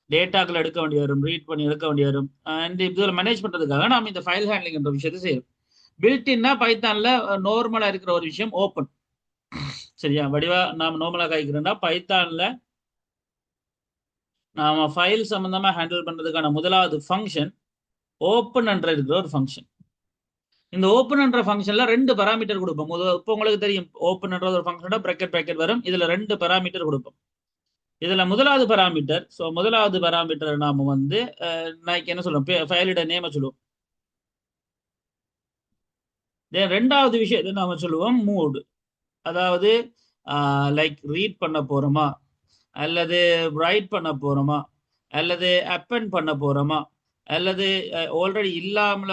டேட்டாக்கள் எடுக்க வேண்டி வரும், ரீட் பண்ணி எடுக்க வேண்டி வரும். அண்ட் இதில் மேனேஜ் பண்றதுக்காக நாம இந்த ஃபைல் ஹேண்ட்லிங் என்ற விஷயத்தை செய்யறோம். பில்டின்னா பைத்தான்ல நார்மலா இருக்கிற ஒரு விஷயம் ஓப்பன். சரியா வடிவா நாம நார்மலா காய்க்கிறோம்னா பைத்தான்ல நாம ஃபைல் சம்பந்தமா ஹேண்டில் பண்றதுக்கான முதலாவது ஃபங்க்ஷன் ஓப்பன் என்ற இருக்கிற ஒரு ஃபங்க்ஷன். இந்த ஓப்பன் என்ற ஃபங்க்ஷன்ல 2 பராமீட்டர் கொடுப்போம். இப்போ உங்களுக்கு தெரியும் ஓப்பன் என்ற ஒரு ஃபங்க்ஷனோட பிரக்கெட் வரும். இதுல 2 பராமீட்டர் கொடுப்போம். இதுல முதலாவது பராமீட்டர், ஸோ முதலாவது பராமீட்டர் நாம வந்து நான் என்ன சொல்லுவோம், ஃபைலோட நேம சொல்லுவோம். ரெண்டாவது விஷயத்தை நாம சொல்லுவோம் மூட். அதாவது லைக் ரீட் பண்ண போறோமா, அல்லது ரைட் பண்ண போறோமா, அல்லது அப்பெண்ட் பண்ண போறோமா, அல்லது ஆல்ரெடி இல்லாமல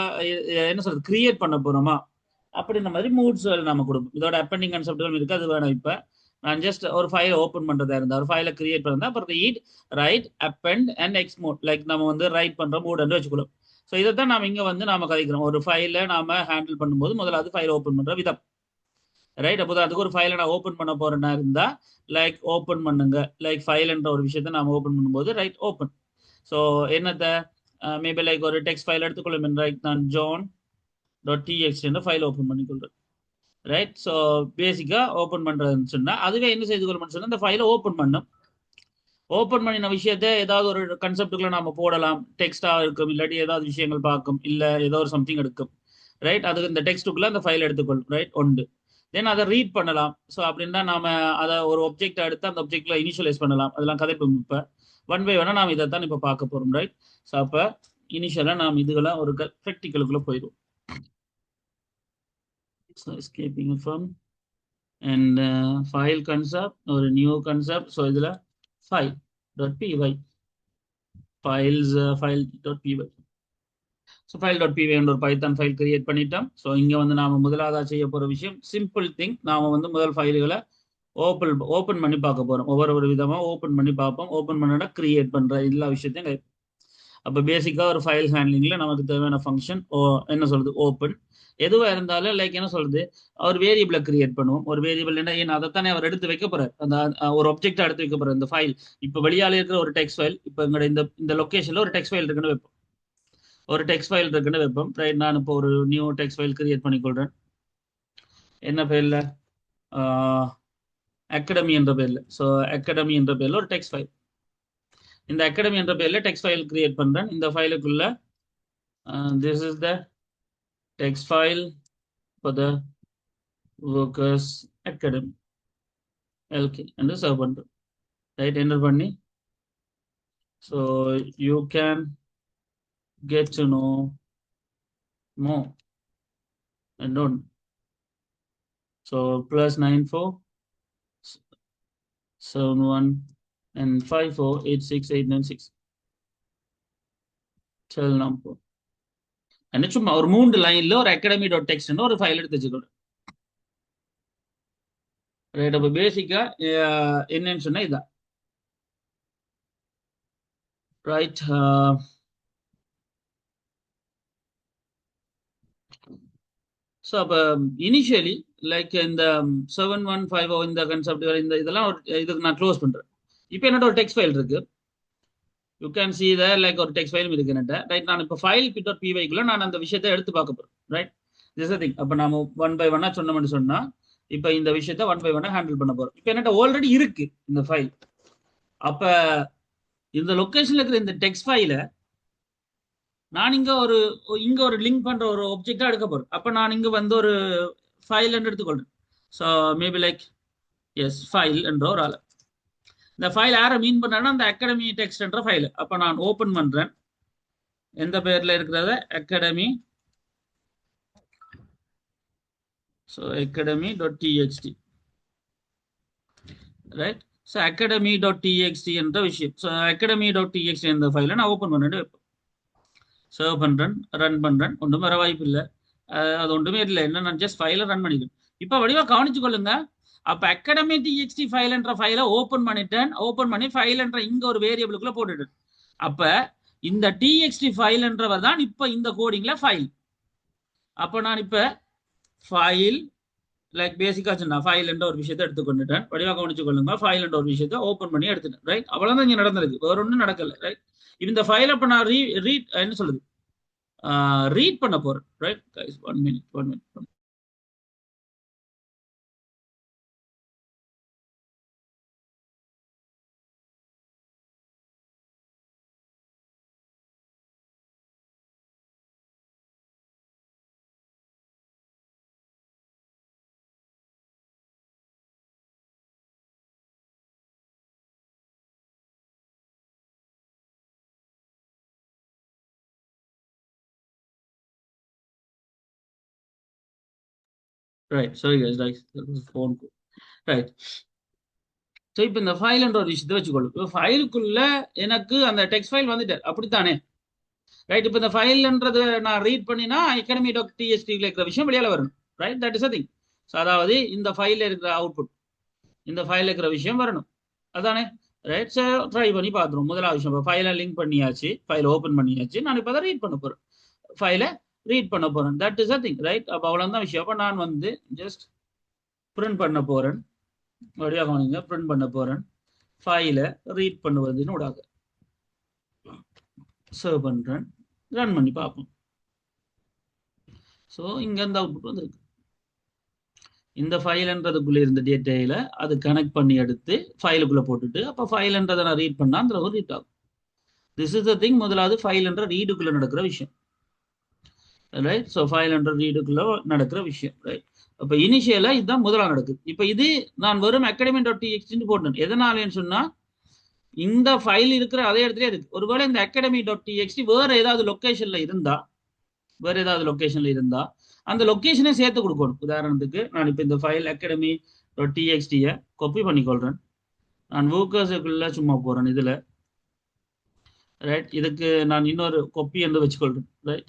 என்ன சொல்றது கிரியேட் பண்ண போறோமா, அப்படின்ற மாதிரி மூட்ஸ் நம்ம கொடுப்போம். இதோட அப்பெண்டிங் கன்செப்ட்கள் இருக்கு, அது வேணும். இப்ப நான் ஜஸ்ட் ஒரு ஃபைலை ஓப்பன் பண்றதா இருந்தா, ஒரு ஃபைலை கிரியேட் பண்ணா, அப்புறம் ரீட், ரைட், அப்பெண்ட் அண்ட் எக்ஸ்மோட், லைக் நம்ம வந்து ரைட் பண்ற மூட் வச்சுக்கணும். ஸோ இதைத்தான் நாம இங்க வந்து நாம கதைக்கிறோம். ஒரு ஃபைலை நாம ஹேண்டில் பண்ணும்போது முதலாவது ஃபைல் ஓப்பன் பண்ற விதம். ரைட். அப்போ அதுக்கு ஒரு ஃபைலை நான் ஓப்பன் பண்ண போறேன்னா இருந்தா லைக் ஓப்பன் பண்ணுங்க, லைக் ஃபைல் என்ற ஒரு விஷயத்தை நாம ஓப்பன் பண்ணும்போது ரைட் ஓப்பன். ஸோ என்னத்த மேபி லைக் ஒரு டெக்ஸ்ட் ஃபைல் எடுத்துக்கொள்ளும். ரைட், நான் john.txt என்ற ஃபைல் ஓப்பன் பண்ணிக்கொள்றேன். ரைட். ஸோ பேசிக்கா ஓப்பன் பண்றதுன்னு சொன்னா அதுவே என்ன செய்து கொள்ளணும்னு சொன்னா இந்த ஃபைலை ஓப்பன் பண்ணும். ஓப்பன் பண்ணின விஷயத்த ஏதாவது ஒரு கன்செப்டுக்குள்ள நாம போடலாம். டெக்ஸ்டா இருக்கும், இல்லாட்டி ஏதாவது விஷயங்கள் பார்க்கும், இல்ல ஏதோ ஒரு சம்திங் எடுக்கும். ரைட். அதுக்கு இந்த டெக்ஸ்டுக்குள்ள அந்த ஃபைல் எடுத்துக்கொள்ளும். ரைட், ஒன்று. தென் அதை ரீட் பண்ணலாம். ஸோ அப்படின்னா நாம அதை ஒரு ஒப்ஜெக்ட் எடுத்து அந்த ஒப்ஜெக்ட்ல இனிஷியலைஸ் பண்ணலாம். அதெல்லாம் கதைப்போம். இப்போ ஒன் பை ஒன்னா நாம் இதை தான் இப்போ பார்க்க போறோம். ரைட். ஸோ அப்போ இனிஷியலா நாம் இதுகளாம் ஒரு ப்ராக்டிக்கலுக்குள்ள போயிடும். So escaping from and file concept, ஒரு நியூ கன்செப்ட். ஸோ இதுல file dot BY, files file dot py. So file.py என்ற ஒரு பைத்தான் ஃபைல் கிரியேட் பண்ணிட்டோம். ஸோ இங்கே வந்து நாம முதலாவதாக செய்ய போகிற விஷயம் சிம்பிள் திங். நாம வந்து முதல் ஃபைல்களை ஓப்பன் பண்ணி பார்க்க போகிறோம். ஒவ்வொரு விதமாக ஓப்பன் பண்ணி பார்ப்போம். ஓப்பன் பண்ணா கிரியேட் பண்ணுற எல்லா விஷயத்தையும். அப்போ பேசிக்காக ஒரு ஃபைல் ஹேண்ட்லிங்கில் நமக்கு தேவையான ஃபங்க்ஷன் என்ன சொல்றது ஓப்பன். எதுவாக இருந்தாலும் லைக் என்ன சொல்றது ஒரு வேரியபிளை கிரியேட் பண்ணுவோம். ஒரு வேரியபிள் என்ன அதைத்தானே அவர் எடுத்து வைக்க போறார். அந்த ஒரு ஆப்ஜெக்டை எடுத்து வைக்க போறார். இந்த ஃபைல் இப்போ வெளியால இருக்கிற ஒரு டெக்ஸ்ட் ஃபைல், இப்போ எங்களோட இந்த லொக்கேஷன்ல ஒரு டெக்ஸ்ட் ஃபைல் இருக்குன்னு வைப்போம். ஒரு டெக்ஸ்ட் ஃபைல் இருக்குன்னு வைப்போம். ரைட், நான் இப்போ ஒரு நியூ டெக்ஸ்ட் ஃபைல் கிரியேட் பண்ணிக்கொள்றேன். என்ன பேர்ல அகாடமி என்ற பேர்ல. ஸோ அகாடமி என்ற பேர்ல ஒரு டெக்ஸ்ட் ஃபைல். இந்த அகாடமி என்ற பேர்ல டெக்ஸ்ட் ஃபைல் கிரியேட் பண்றேன். இந்த ஃபைலுக்குள்ள this is the text file for the workers academy எல்கே என்று சர்வ் பண்றேன். ரைட், என்டர் பண்ணி so you can get to know more and on. So +9471 and 548686 cell number. என்ன சும்மா ஒரு 3 லைன்ல ஒரு academy.txt ஒரு ஃபைல் எடுத்து வச்சுக்கணும். ரைட், அப்போ பேசிக்கா என்னன்னு சொன்னா இதான். ரைட், ஸோ அப்போ இனிஷியலி லைக் இந்த 7150 இந்த கன்செப்ட் இதெல்லாம் இதுக்கு நான் க்ளோஸ் பண்றேன். இப்போ என்னோட ஒரு டெக்ஸ்ட் ஃபைல் இருக்கு. You can see the like ஒரு டெக்ஸ்ட் ஃபைலும் இருக்கு என்கிட்ட. ரைட், நான் இப்போ ஃபைல் py நான் அந்த விஷயத்தை எடுத்து பார்க்க போறேன். Right, this thing. அப்போ நாம 1 by 1 சொன்னோம்னு சொன்னா இப்போ இந்த விஷயத்த 1 by 1 ஹேண்டில் பண்ண போறோம். இப்போ என்கிட்ட ஆல்ரெடி இருக்கு இந்த ஃபைல். அப்ப இந்த லொகேஷன்ல இருக்கிற இந்த டெக்ஸ்ட் ஃபைல நான் இங்க ஒரு லிங்க் பண்ற ஒரு ஆப்ஜெக்டா எடுக்க போறேன். அப்ப நான் இங்க வந்து ஒரு ஃபைல் எடுத்துக்கொள்றேன். So maybe like S file என்ற ஒரு ஆள். இந்த ஃபைல் யாரை மீன் பண்றேன்னா அந்த அகாடமி டெக்ஸ்ட் என்ற ஃபைல். அப்ப நான் ஓபன் பண்றேன். எந்த பேர்ல இருக்கிறத academy. So academy.txt. Right, so academy.txt என்ற விஷயம். ஸோ academy.txt என்ற ஃபைலை நான் ஓப்பன் பண்ணிட்டு சர்வ் பண்றேன், ரன் பண்றேன். ஒன்றும் வர வாய்ப்பு இல்லை. அது ஒன்றுமே இல்லை. என்ன, நான் ஜஸ்ட் ஃபைலை ரன் பண்ணிக்கிறேன். இப்போ வடிவா கவனிச்சு கொள்ளுங்க. அப்போ academy.txt ஃபைல் என்ற ஃபைலை ஓப்பன் பண்ணிட்டேன். ஓப்பன் பண்ணி ஃபைல் என்ற இங்க ஒரு வேரியபிளுக்குள்ள போட்டுட்டேன். அப்ப இந்த txt ஃபைல் என்றவர் தான் இப்ப இந்த கோடிங்ல ஃபைல். அப்ப நான் இப்ப ஃபைல் லைக் பேசிக்கா சொன்னா ஃபைல் என்ற ஒரு விஷயத்தை எடுத்துக்கொண்டுட்டேன். வடிவா கவனிச்சு கொள்ளுங்க. ஃபைல் என்ற ஒரு விஷயத்தை ஓப்பன் பண்ணி எடுத்துட்டேன். ரைட், அவ்வளவுதான் இங்க நடந்திருக்கு. வேற ஒன்றும் நடக்கல. ரைட், இந்த ஃபைல் அப்ப நான் ரீட் என்ன சொல்லுது ரீட் பண்ண போறேன். Right guys, 1 minute. Right, sorry guys, phone call. Right, so இப்போ இந்த ஃபைல் என்ற ஒரு விஷயத்தை வச்சுக்கொள்ளும். இப்போ ஃபைலுக்குள்ள எனக்கு அந்த டெக்ஸ்ட் ஃபைல் வந்துட்டு அப்படித்தானே. ரைட், இப்போ இந்த ஃபைல்ன்றது நான் ரீட் பண்ணினா academy.txt இருக்கிற விஷயம் வெளியால வரணும். Right, that is a thing. So அதாவது இந்த ஃபைலில் இருக்கிற அவுட்புட் இந்த ஃபைலில் இருக்கிற விஷயம் வரணும். அதானே. ரைட், ஸோ ட்ரை பண்ணி பார்த்துருவோம். முதலாவது விஷயம், இப்போ ஃபைலை லிங்க் பண்ணியாச்சு, ஃபைலை ஓப்பன் பண்ணியாச்சு. நான் இப்போ அதை ரீட் பண்ண போறேன். ஃபைலை ரீட் பண்ண போறேன். That is a thing. Right, அப்போ அவ்வளோதான் விஷயம். அப்போ நான் வந்து ஜஸ்ட் பிரிண்ட் பண்ண போறேன். வழியாக கவனிங்க, பிரிண்ட் பண்ண போறேன். ஃபைலை ரீட் பண்ணுவதுன்னு விடாக சர்வ் பண்றேன். ரன் பண்ணி பார்ப்போம். ஸோ இங்க இருந்து அவுட்புட் வந்துருக்கு. இந்த ஃபைல்ன்றதுக்குள்ள இருந்த டேட்டாயில அது கனெக்ட் பண்ணி எடுத்து ஃபைலுக்குள்ள போட்டுட்டு அப்போ ஃபைல்ன்றதை நான் ரீட் பண்ணா அந்த ஒரு ரீட் ஆகும். This is the thing. முதலாவது ஃபைல் என்ற ரீடுக்குள்ள நடக்கிற விஷயம். ரைட், ஸோ ஃபைல் என்ற ரீடுக்குள்ள நடக்கிற விஷயம். ரைட், அப்போ இனிஷியலா இதுதான் முதலாக நடக்குது. இப்போ இது நான் வெறும் academy.txt போட்டேன். எதனாலன்னு சொன்னா இந்த ஃபைல் இருக்கிற அதே இடத்துல இருக்கு. ஒருவேளை இந்த academy.txt வேற ஏதாவது லொகேஷன்ல இருந்தா அந்த லொகேஷனே சேர்த்து கொடுக்கணும். உதாரணத்துக்கு நான் இப்போ இந்த ஃபைல் academy.txt காப்பி பண்ணிக்கொள்றேன். நான் workersக்குள்ள சும்மா போறேன் இதுல. ரைட், இதுக்கு நான் இன்னொரு காப்பி என்று வச்சுக்கொள்றேன். Right,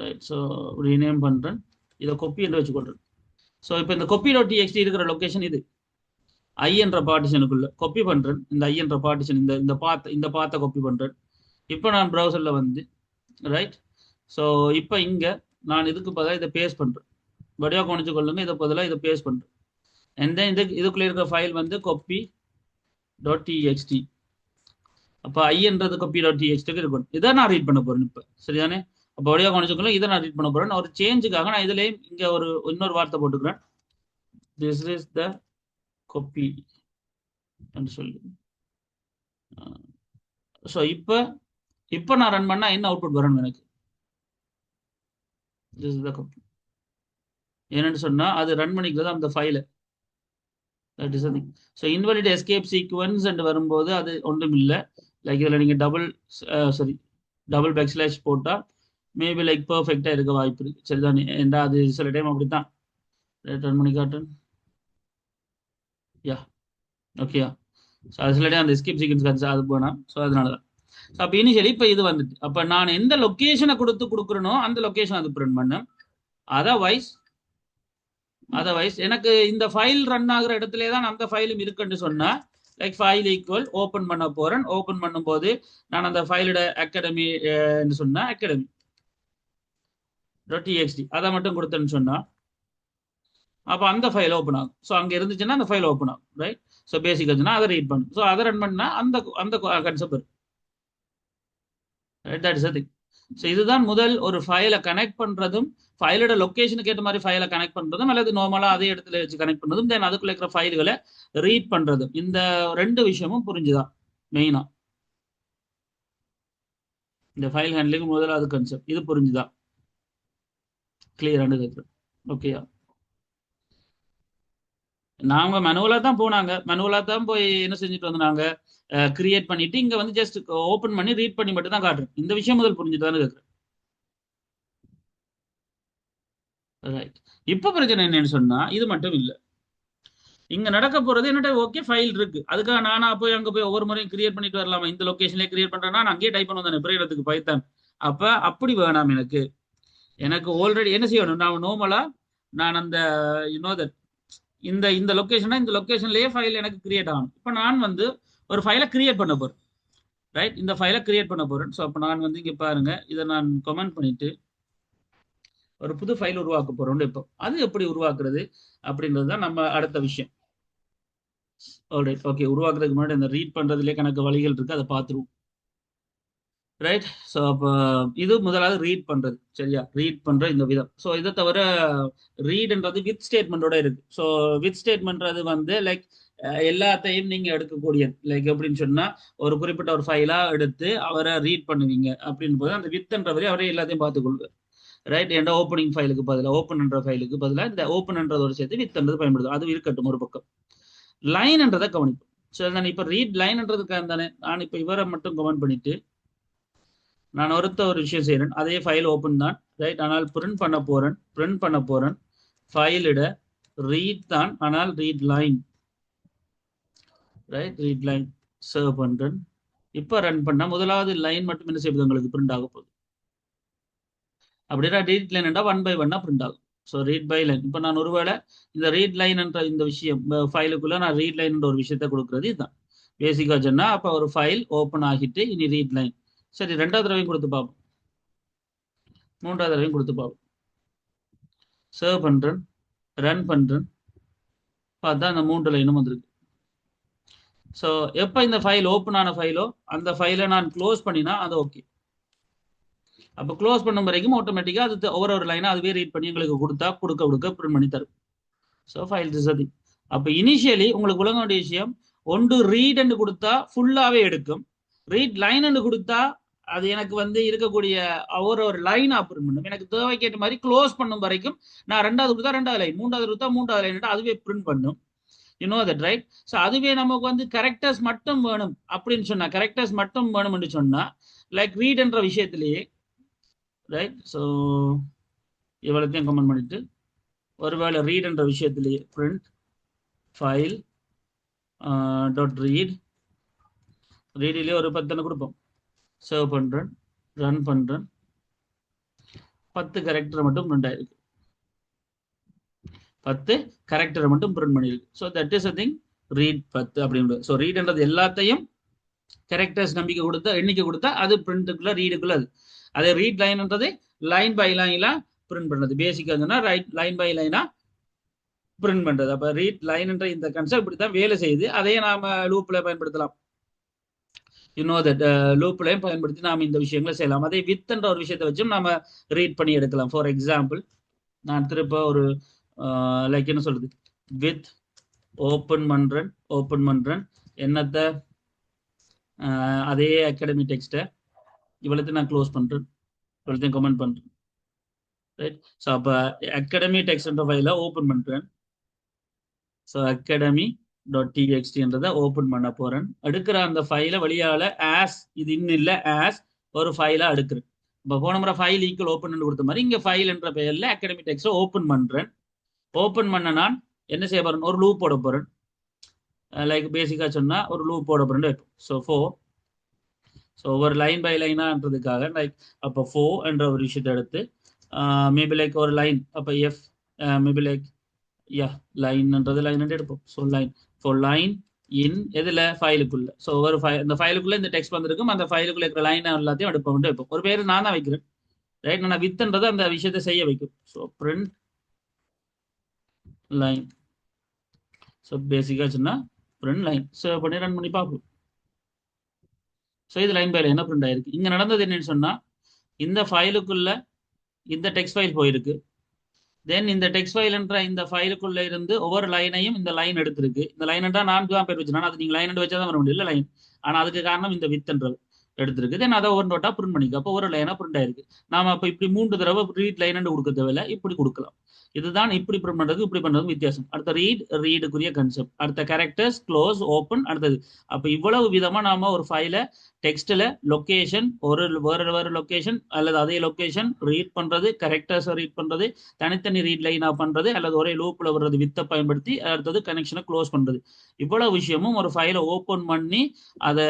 right. ஸோ ரீநேம் பண்ணுறேன், இதை கொப்பி என்று வச்சுக்கொள்றேன். ஸோ இப்போ இந்த கொப்பி டாட் டிஎக்ஸ்டி இருக்கிற லொக்கேஷன் இது ஐ என்ற பார்ட்டிஷனுக்குள்ள கொப்பி பண்ணுறேன். இந்த ஐ என்ற பார்ட்டிஷன் இந்த பாத்தை கொப்பி பண்ணுறேன். இப்போ நான் ப்ரௌசரில் வந்து ரைட். ஸோ இப்போ இங்கே நான் இதுக்கு பதிலாக இதை பேஸ்ட் பண்ணுறேன். வடிவாக கவனிச்சு கொள்ளுங்க, இதை பதிலாக இதை பேஸ்ட் பண்ணுறேன். அண்ட் தென் இதுக்குள்ளே இருக்கிற ஃபைல் வந்து கொப்பி டாட் டிஎக்ஸ்டி. அப்போ ஐன்றது கொப்பி டாட் டிஎக்ஸ்டிக்கு இருக்கணும். இதை நான் ரீட் பண்ண போகிறேன் இப்போ, சரிதானே? அப்போ வடிவாக கவனிச்சுக்கொள்ள, இதை நான் ரீட் பண்ண போகிறேன். ஒரு சேஞ்சுக்காக நான் இதுலேயும் இங்கே இன்னொரு வார்த்தை போட்டுக்கிறேன். திஸ் இஸ் த கொப்பி என்று சொல்லி. ஸோ இப்போ நான் ரன் பண்ணால் என்ன அவுட்புட் வரணும் எனக்கு? This is the copy. என்னன்னு சொன்னால் அது ரன் பண்ணிக்கிறது அந்த ஃபைலை. That is thing. So invalid escape sequence and வரும்போது அது ஒன்றும் இல்லை. லைக் இதில் நீங்கள் டபுள் பேக்ஸ்லாஷ் போட்டால் மேபி லைக் பர்ஃபெக்டாக இருக்க வாய்ப்பு இருக்குது, சரிதானே? ஏன்டா அது சில டைம் அப்படி தான். ரன் பண்ணி காட்டுறேன். யா ஓகேயா. ஸோ அது சில டைம் அந்த எஸ்கேப் சீக்வன்ஸ் அது போனால், ஸோ அதனால தான். ஸோ அப்போ இனிஷியலி இப்போ இது வந்துட்டு, அப்போ நான் எந்த லொக்கேஷனை கொடுக்குறேனோ அந்த லொக்கேஷன் அது பிரிண்ட் பண்ணேன். அதர்வைஸ் எனக்கு இந்த ஃபைல் ரன் ஆகுற இடத்துல தான் அந்த ஃபைலும் இருக்குன்னு சொன்னா, லைக் ஃபைல் ஈக்குவல் ஓப்பன் பண்ண போறேன். ஓப்பன் பண்ணும்போது நான் அந்த ஃபைலோட அகாடமி சொன்னா அகாடமி டாட் டிஎக்ஸ்டி அதை மட்டும் கொடுத்தேன்னு சொன்னா அப்போ அந்த ஃபைல் ஓப்பன் ஆகும். ஸோ அங்கே இருந்துச்சுன்னா அந்த ஃபைல் ஓப்பன் ஆகும், ரைட்? ஸோ பேசிக் வச்சுன்னா அதை ரீட் பண்ணும். ஸோ அதை ரன் பண்ணா அந்த கன்செப்ட் வரும், right? That is thing. So இதுதான் முதல் ஒரு ஃபைலை கனெக்ட் பண்றதும், ஃபைலோட லொக்கேஷனுக்கு ஏற்ற மாதிரி ஃபைலை கனெக்ட் பண்றதும், அல்லது நார்மலா அதே இடத்துல வச்சு கனெக்ட் பண்றதும், தென் அதுக்குள்ள இருக்கிற ஃபைல்களை ரீட் பண்றதும். இந்த ரெண்டு விஷயமும் புரிஞ்சுதான் மெயினா. இந்த ஃபைல் ஹேண்ட்லிங் முதலாவது கான்செப்ட் இது புரிஞ்சுதான், கிளியரானு கேட்குறேன். ஓகேயா? நாங்க மேனுவலா தான் போனாங்க, மேனுவலா தான் போய் என்ன செஞ்சுட்டு வந்தாங்க, கிரியேட் பண்ணிட்டு இங்க வந்து ஜஸ்ட் ஓப்பன் பண்ணி ரீட் பண்ணி மட்டும் தான் காட்டுறேன். இந்த விஷயம் முதல் புரிஞ்சுதான்னு கேட்குறேன். ரைட். இப்போ பிரச்சனை என்னன்னு சொன்னா இது மட்டும் இல்லை, இங்க நடக்க போறது என்னட்ட ஓகே ஃபைல் இருக்கு, அதுக்காக நானா போய் அங்க போய் ஒவ்வொரு முறையும் கிரியேட் பண்ணிட்டு வரலாமா? இந்த லொகேஷன்லேயே கிரியேட் பண்றேன்னா நான் அங்கேயே டைப் பண்ணுவேன் பிறகு பைத்தான். அப்ப அப்படி வேணாம். எனக்கு ஆல்ரெடி என்ன செய்யணும், நான் நார்மலா நான் அந்த தட் இந்த இந்த லொகேஷன்லயே ஃபைல் எனக்கு கிரியேட் ஆகணும். இப்போ நான் வந்து ஒரு ஃபைலை கிரியேட் பண்ண போறேன், ரைட்? இந்த ஃபைலை கிரியேட் பண்ண போறேன். ஸோ அப்போ நான் வந்து இங்க பாருங்க, இதை நான் கமெண்ட் பண்ணிட்டு ஒரு புது ஃபைல் உருவாக்க போறோம். இப்போ அது எப்படி உருவாக்குறது அப்படின்றது தான் நம்ம அடுத்த விஷயம். Alright, okay. உருவாக்குறதுக்கு முன்னாடி இந்த ரீட் பண்றதுலேயே கணக்கு வழிகள் இருக்கு, அதை பார்த்துருவோம், ரைட்? ஸோ அப்போ இது முதலாவது ரீட் பண்றது, சரியா? ரீட் பண்ற இந்த விதம். ஸோ இதை தவிர ரீட்ன்றது வித் ஸ்டேட்மெண்டோட இருக்கு. ஸோ வித் ஸ்டேட்மெண்ட்றது வந்து லைக் எல்லாத்தையும் நீங்க எடுக்கக்கூடியது. லைக் எப்படின்னு சொன்னா ஒரு குறிப்பிட்ட ஒரு ஃபைலா எடுத்து அவரை ரீட் பண்ணுவீங்க அப்படின்னு போது அந்த வித்ன்றவரை அவரே எல்லாத்தையும் பார்த்துக்கொள்வார், ரைட்? என்ற ஓப்பனிங் ஃபைலுக்கு பதிலாக ஓப்பன் என்ற ஃபைலுக்கு பதிலாக இந்த ஓப்பன் என்றதோட சேர்த்து வித்ன்றது பயன்படுது. அது இருக்கட்டும் ஒரு பக்கம். லைன்ன்றதை கவனிப்போம். சரி, நான் இப்போ ரீட் லைன்ன்றதுக்காக தானே நான் இப்போ இவரை மட்டும் கமெண்ட் பண்ணிட்டு நான் ஒரு விஷயம் செய்யறேன். அதே ஃபைல் ஓப்பன் தான், ரைட்? ஆனால் பிரிண்ட் பண்ண போறேன் ஃபைலிட ரீட் தான், ஆனால் read line, right? Read line serve பண்றேன். இப்போ ரன் பண்ணா முதலாவது லைன் மட்டும் என்ன செய்யுது, உங்களுக்கு பிரிண்ட் ஆக போகுது. அப்படின்னா ரீட் லைன் என்றா 1 by 1 பிரிண்ட் ஆகும். So read by line. இப்போ நான் ஒருவேளை இந்த ரீட் லைன் என்ற இந்த விஷயம் ஃபைலுக்குள்ள நான் ரீட் லைன் ஒரு விஷயத்தை கொடுக்குறது இதுதான் பேசிக்கா சொன்னா. அப்போ ஒரு ஃபைல் ஓப்பன் ஆகிட்டு இனி ரீட் லைன். சரி, ரெண்டாவது தடவையும் கொடுத்து பார்ப்போம், மூன்றாவது தடவையும் கொடுத்து பார்ப்போம். சர்வ் பண்றேன், ரன் பண்றேன், பார்த்தா அந்த 3 லைனும் வந்திருக்கு. ஸோ எப்போ இந்த ஃபைல் ஓப்பன் ஆன ஃபைலோ அந்த ஃபைலை நான் க்ளோஸ் பண்ணினா அது ஓகே. அப்போ க்ளோஸ் பண்ணும் வரைக்கும் ஆட்டோமேட்டிக்காக அது ஒவ்வொரு லைனாக அதுவே ரீட் பண்ணி எங்களுக்கு கொடுக்க பிரிண்ட் பண்ணி தரும். ஸோ ஃபைல் திசதி. அப்போ இனிஷியலி உங்களுக்கு விளங்க வேண்டிய விஷயம், ஒன்று ரீட் கொடுத்தா ஃபுல்லாகவே எடுக்கும், ரீட் லைன் கொடுத்தா அது எனக்கு வந்து இருக்கக்கூடிய ஒரு லைனாக பிரிண்ட் பண்ணும். எனக்கு தேவைக்கேற்ற மாதிரி க்ளோஸ் பண்ணும் வரைக்கும் நான் ரெண்டாவது கொடுத்தா ரெண்டாவது லைன், மூன்றாவது கொடுத்தா மூன்றாவது லைன் அதுவே பிரிண்ட் பண்ணும். That right? ஸோ அதுவே நமக்கு வந்து கரெக்டர்ஸ் மட்டும் வேணும் அப்படின்னு சொன்னா, கரெக்டர்ஸ் மட்டும் வேணும்னு சொன்னா லைக் ரீட் என்ற விஷயத்திலேயே, ரைட்? ஸோ இவ்வளோத்தையும் கமெண்ட் பண்ணிட்டு ஒருவேளை ரீட் என்ற விஷயத்திலேயே பிரிண்ட் ஃபைல் டாட் ரீடிலேயே ஒரு 10 கொடுப்போம். சர்வ் பண்றேன், ரன் பண்றேன், 10 கேரக்டர் மட்டும் பிரிண்ட் ஆயிருக்கு. 10 கேரக்டரை மட்டும் பிரிண்ட் பண்ணியிருக்கு. So that is a thing read 10 அப்படின்றது. ஸோ ரீட்ன்றது எல்லாத்தையும் கேரக்டர்ஸ் நம்பிக்கை கொடுத்தா எண்ணிக்கை கொடுத்தா அது பிரிண்ட்டுக்குள்ள ரீடுக்குள்ள அது. அதே ரீட் லைன்ன்றது லைன் பை லைனா பிரிண்ட் பண்ணுறது. பேசிக்காக ரைட் லைன் பை லைனா பிரிண்ட் பண்றது. அப்ப ரீட் லைன்ன்ற இந்த கான்செப்ட் இப்படி தான் வேலை செய்யுது. அதையே நாம லூப்ல பயன்படுத்தலாம். தட் லூப்லையும் பயன்படுத்தி நாம இந்த விஷயங்களை செய்யலாம். அதே வித் என்ற ஒரு விஷயத்தை வச்சும் நாம ரீட் பண்ணி எடுக்கலாம். ஃபார் எக்ஸாம்பிள் நான் திருப்ப ஒரு லைக் என்ன சொல்றது, வித் ஓப்பன் பண்றேன் என்னத்த அதே அகாடமி டெக்ஸ்ட்டை இவ்வளோத்தையும் நான் க்ளோஸ் பண்றேன், இவ்வளோத்தையும் கமெண்ட் பண்றேன். ரைட். ஸோ அப்போ அகாடமி டெக்ஸ்ட்ன்ற ஃபைலை ஓப்பன் பண்றேன். ஸோ academy.txt ஓப்பன் பண்ண போறேன். எடுக்கிற அந்த ஃபைலை வழியால ஆஸ் இது இன்னும் இல்லை ஆஸ் ஒரு ஃபைலா எடுக்கிறேன். இப்போ போன முறை ஃபைல் ஈக்குவல் ஓப்பன் கொடுத்த மாதிரி இங்கே ஃபைல் என்ற பெயரில் அகாடமி டெக்ஸ்ட்டை ஓப்பன் பண்றேன். ஓப்பன் பண்ண நான் என்ன செய்ய போறேன், ஒரு லூப் போட போறேன். லைக் பேசிக்கா சொன்னா ஒரு லூப் போட போறேன் வைப்போம். ஸோ ஒரு லைன் பை லைனான்றதுக்காக லைக் அப்போ 4 என்ற ஒரு விஷயத்தை எடுத்து மேபி லைக் ஒரு லைன் அப்போ எஃப் மேபி லைக் லைன்ன்றது லைன் எடுப்போம். ஸோ லைன் இன் எதுல ஃபைலுக்குள்ள. ஸோ ஒரு இந்த ஃபைலுக்குள்ள இந்த டெக்ஸ்ட் வந்திருக்கும். அந்த ஃபைலுக்குள்ள இருக்கிற லைன் எல்லாத்தையும் எடுப்போம் வைப்போம். ஒரு பேர் நான் தான் வைக்கிறேன். ரைட். நான் வித்ன்றது அந்த விஷயத்தை செய்ய வைக்கும். So print line. ஸோ பேசிக்கா சொன்னா பிரிண்ட் லைன். ஸோ பண்ணி ரன் பண்ணி பார்ப்போம். ஸோ இது லைன் பை லைனா பிரிண்ட் ஆயிருக்கு. இங்க நடந்தது என்னன்னு சொன்னா இந்த ஃபைலுக்குள்ள இந்த டெக்ஸ்ட் ஃபைல் போயிருக்கு. தென் இந்த டெக்ஸ்ட் ஃபைல்ன்ற இந்த ஃபைலுக்குள்ள இருந்து ஒவ்வொரு லைனையும் இந்த லைன் எடுத்திருக்கு. இந்த லைன் தான் 4 தான் பேர் வச்சுனா அது நீங்க லைன் வச்சா தான் வர முடியும் இல்லை லைன். ஆனா அதுக்கு காரணம் இந்த வித்ன்றது எடுத்திருக்கு. தென் அதை ஒரு நோட்டா பிரிண்ட் பண்ணிக்க. அப்போ ஒரு லைனா பிரிண்ட் ஆயிருக்கு. நாம அப்ப இப்படி 3 தடவை ரீட் லைன் கொடுக்க தேவையில்லை, இப்படி கொடுக்கலாம். இதுதான் இப்படி பிரிண்ட் பண்றது இப்படி பண்றது வித்தியாசம். அடுத்த ரீடுக்குரிய கன்செப்ட். அடுத்த கேரக்டர்ஸ் க்ளோஸ் ஓப்பன் அடுத்தது. அப்ப இவ்வளவு விதமா நாம ஒரு ஃபைல டெக்ஸ்ட்ல லொகேஷன் வேற லொகேஷன் அல்லது அதே லொகேஷன் ரீட் பண்றது, கேரக்டர்ஸ் ரீட் பண்றது, தனித்தனி ரீட் லைனா பண்றது அல்லது ஒரே லூப்ல வர்றது வித்தை பயன்படுத்தி அடுத்தது கனெக்ஷனை க்ளோஸ் பண்றது. இவ்வளவு விஷயமும் ஒரு ஃபைலை ஓப்பன் பண்ணி அதை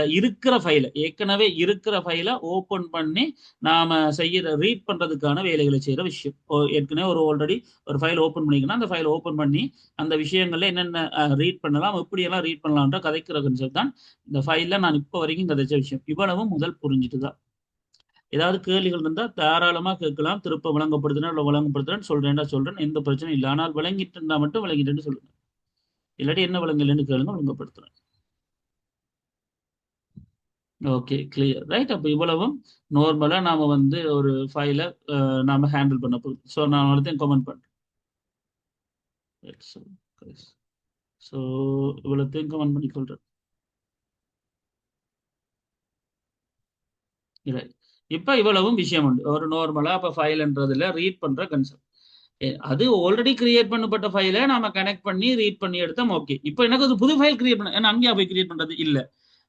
ஏற்கனவே இருக்கிற ஃபைலை ஓப்பன் பண்ணி நாம செய்யற ரீட் பண்றதுக்கான வேலைகளை செய்யற விஷயம். ஏற்கனவே ஆல்ரெடி ஒரு ஃபைல் ஓப்பன் பண்ணிக்கணும். அந்த ஃபைல் ஓப்பன் பண்ணி அந்த விஷயங்கள்ல என்னென்ன ரீட் பண்ணலாம், எப்படியெல்லாம் ரீட் பண்ணலாம்ன்ற கதைக்கிற கன்செப்ட் தான் இந்த ஃபைல்ல நான் இப்போ வரைக்கும் கதைச்ச விஷயம். இவ்வளவும் முதல் புரிஞ்சுட்டு தான். ஏதாவது கேள்விகள் இருந்தா தாராளமா கேட்கலாம். திருப்ப வழங்கப்படுத்துறேன்னு சொல்றேன். எந்த பிரச்சனையும் இல்லை. ஆனால் விளங்கிட்டு இருந்தா மட்டும் விளங்கிட்டு சொல்லுங்க. இல்லாட்டி என்ன விளங்கலன்னு கேளுங்க, வழங்கப்படுத்துறேன். Okay, clear. ரைட். அப்போ இவ்வளவும் நார்மலா நாம ஒரு ஃபைலை நாம ஹேண்டில் பண்ண போகுது. ஸோ நான் ஒருத்தையும் கமெண்ட் பண்றேன். ஸோ இவ்வளோத்தையும் கமெண்ட் பண்ணி கொள்றேன். இல்லை இப்போ இவ்வளவும் விஷயம் உண்டு. ஒரு நார்மலா அப்போ ஃபைல்ன்றதுல ரீட் பண்ற கன்செப்ட். அது ஆல்ரெடி கிரியேட் பண்ணப்பட்ட ஃபைலை நாம கனெக்ட் பண்ணி ரீட் பண்ணி எடுத்தோம். ஓகே. இப்போ எனக்கு ஒரு புது ஃபைல் கிரியேட் பண்ண ஏன்னா அங்கேயா போய் கிரியேட் பண்றது இல்லை.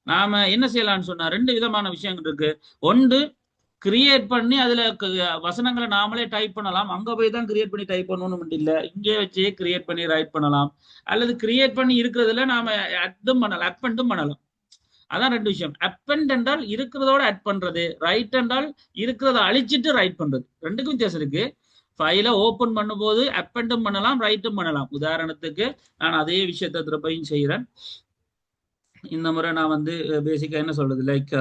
நாம என்ன செய்யலாம்னு சொன்னா 2 விதமான விஷயங்கள் இருக்கு. ஒன்று கிரியேட் பண்ணி அதுல வசனங்களை நாமளே டைப் பண்ணலாம். அங்க போய் தான் கிரியேட் பண்ணி டைப் பண்ணணும் இல்லை, இங்கே வச்சே கிரியேட் பண்ணி ரைட் பண்ணலாம். அல்லது கிரியேட் பண்ணி இருக்கிறதுல நாம அப்பண்டும் பண்ணலாம். அதான் 2 விஷயம். அப்பண்ட் என்றால் இருக்கிறதோட ஆட் பண்றது, ரைட் என்றால் இருக்கிறத அழிச்சிட்டு ரைட் பண்றது. 2க்கும் வித்தியாசம் இருக்கு. ஃபைலை ஓப்பன் பண்ணும்போது அப்பண்டும் பண்ணலாம், ரைட்டும் பண்ணலாம். உதாரணத்துக்கு நான் அதே விஷயத்தை திருப்பையும் செய்யறேன். இந்த முறை நான் பேசிக்கா என்ன சொல்றது லைக்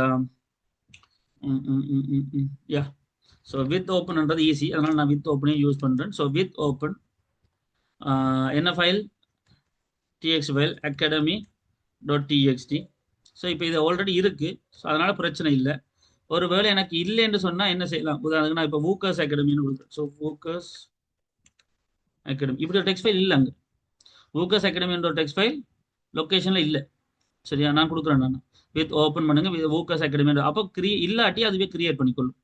ஸோ வித் ஓப்பன்ன்றது ஈஸி, அதனால நான் வித் ஓப்பனே யூஸ் பண்றேன். ஸோ வித் ஓப்பன் என்ன file, txt file academy.txt. So இப்போ இது ஆல்ரெடி இருக்கு. ஸோ அதனால பிரச்சனை இல்லை. ஒருவேளை எனக்கு இல்லைன்னு சொன்னா என்ன செய்யலாம், உதாரணத்துக்கு நான் இப்போ வூக்கர்ஸ் அகாடமின்னு கொடுக்குறேன். ஸோ வூக்கர்ஸ் அகாடமி இப்படி ஒரு டெக்ஸ்ட் ஃபைல் இல்லை. அங்கே வூக்கர்ஸ் அகாடமின்ற ஒரு டெக்ஸ்ட் ஃபைல் லொக்கேஷன்ல இல்லை. சரியா, நான் கொடுக்குறேன். நான் வித் ஓப்பன் பண்ணுங்க வூக்கர்ஸ் அகாடமி. அப்போ இல்லாட்டி அதுவே கிரியேட் பண்ணிக்கொள்ளும்.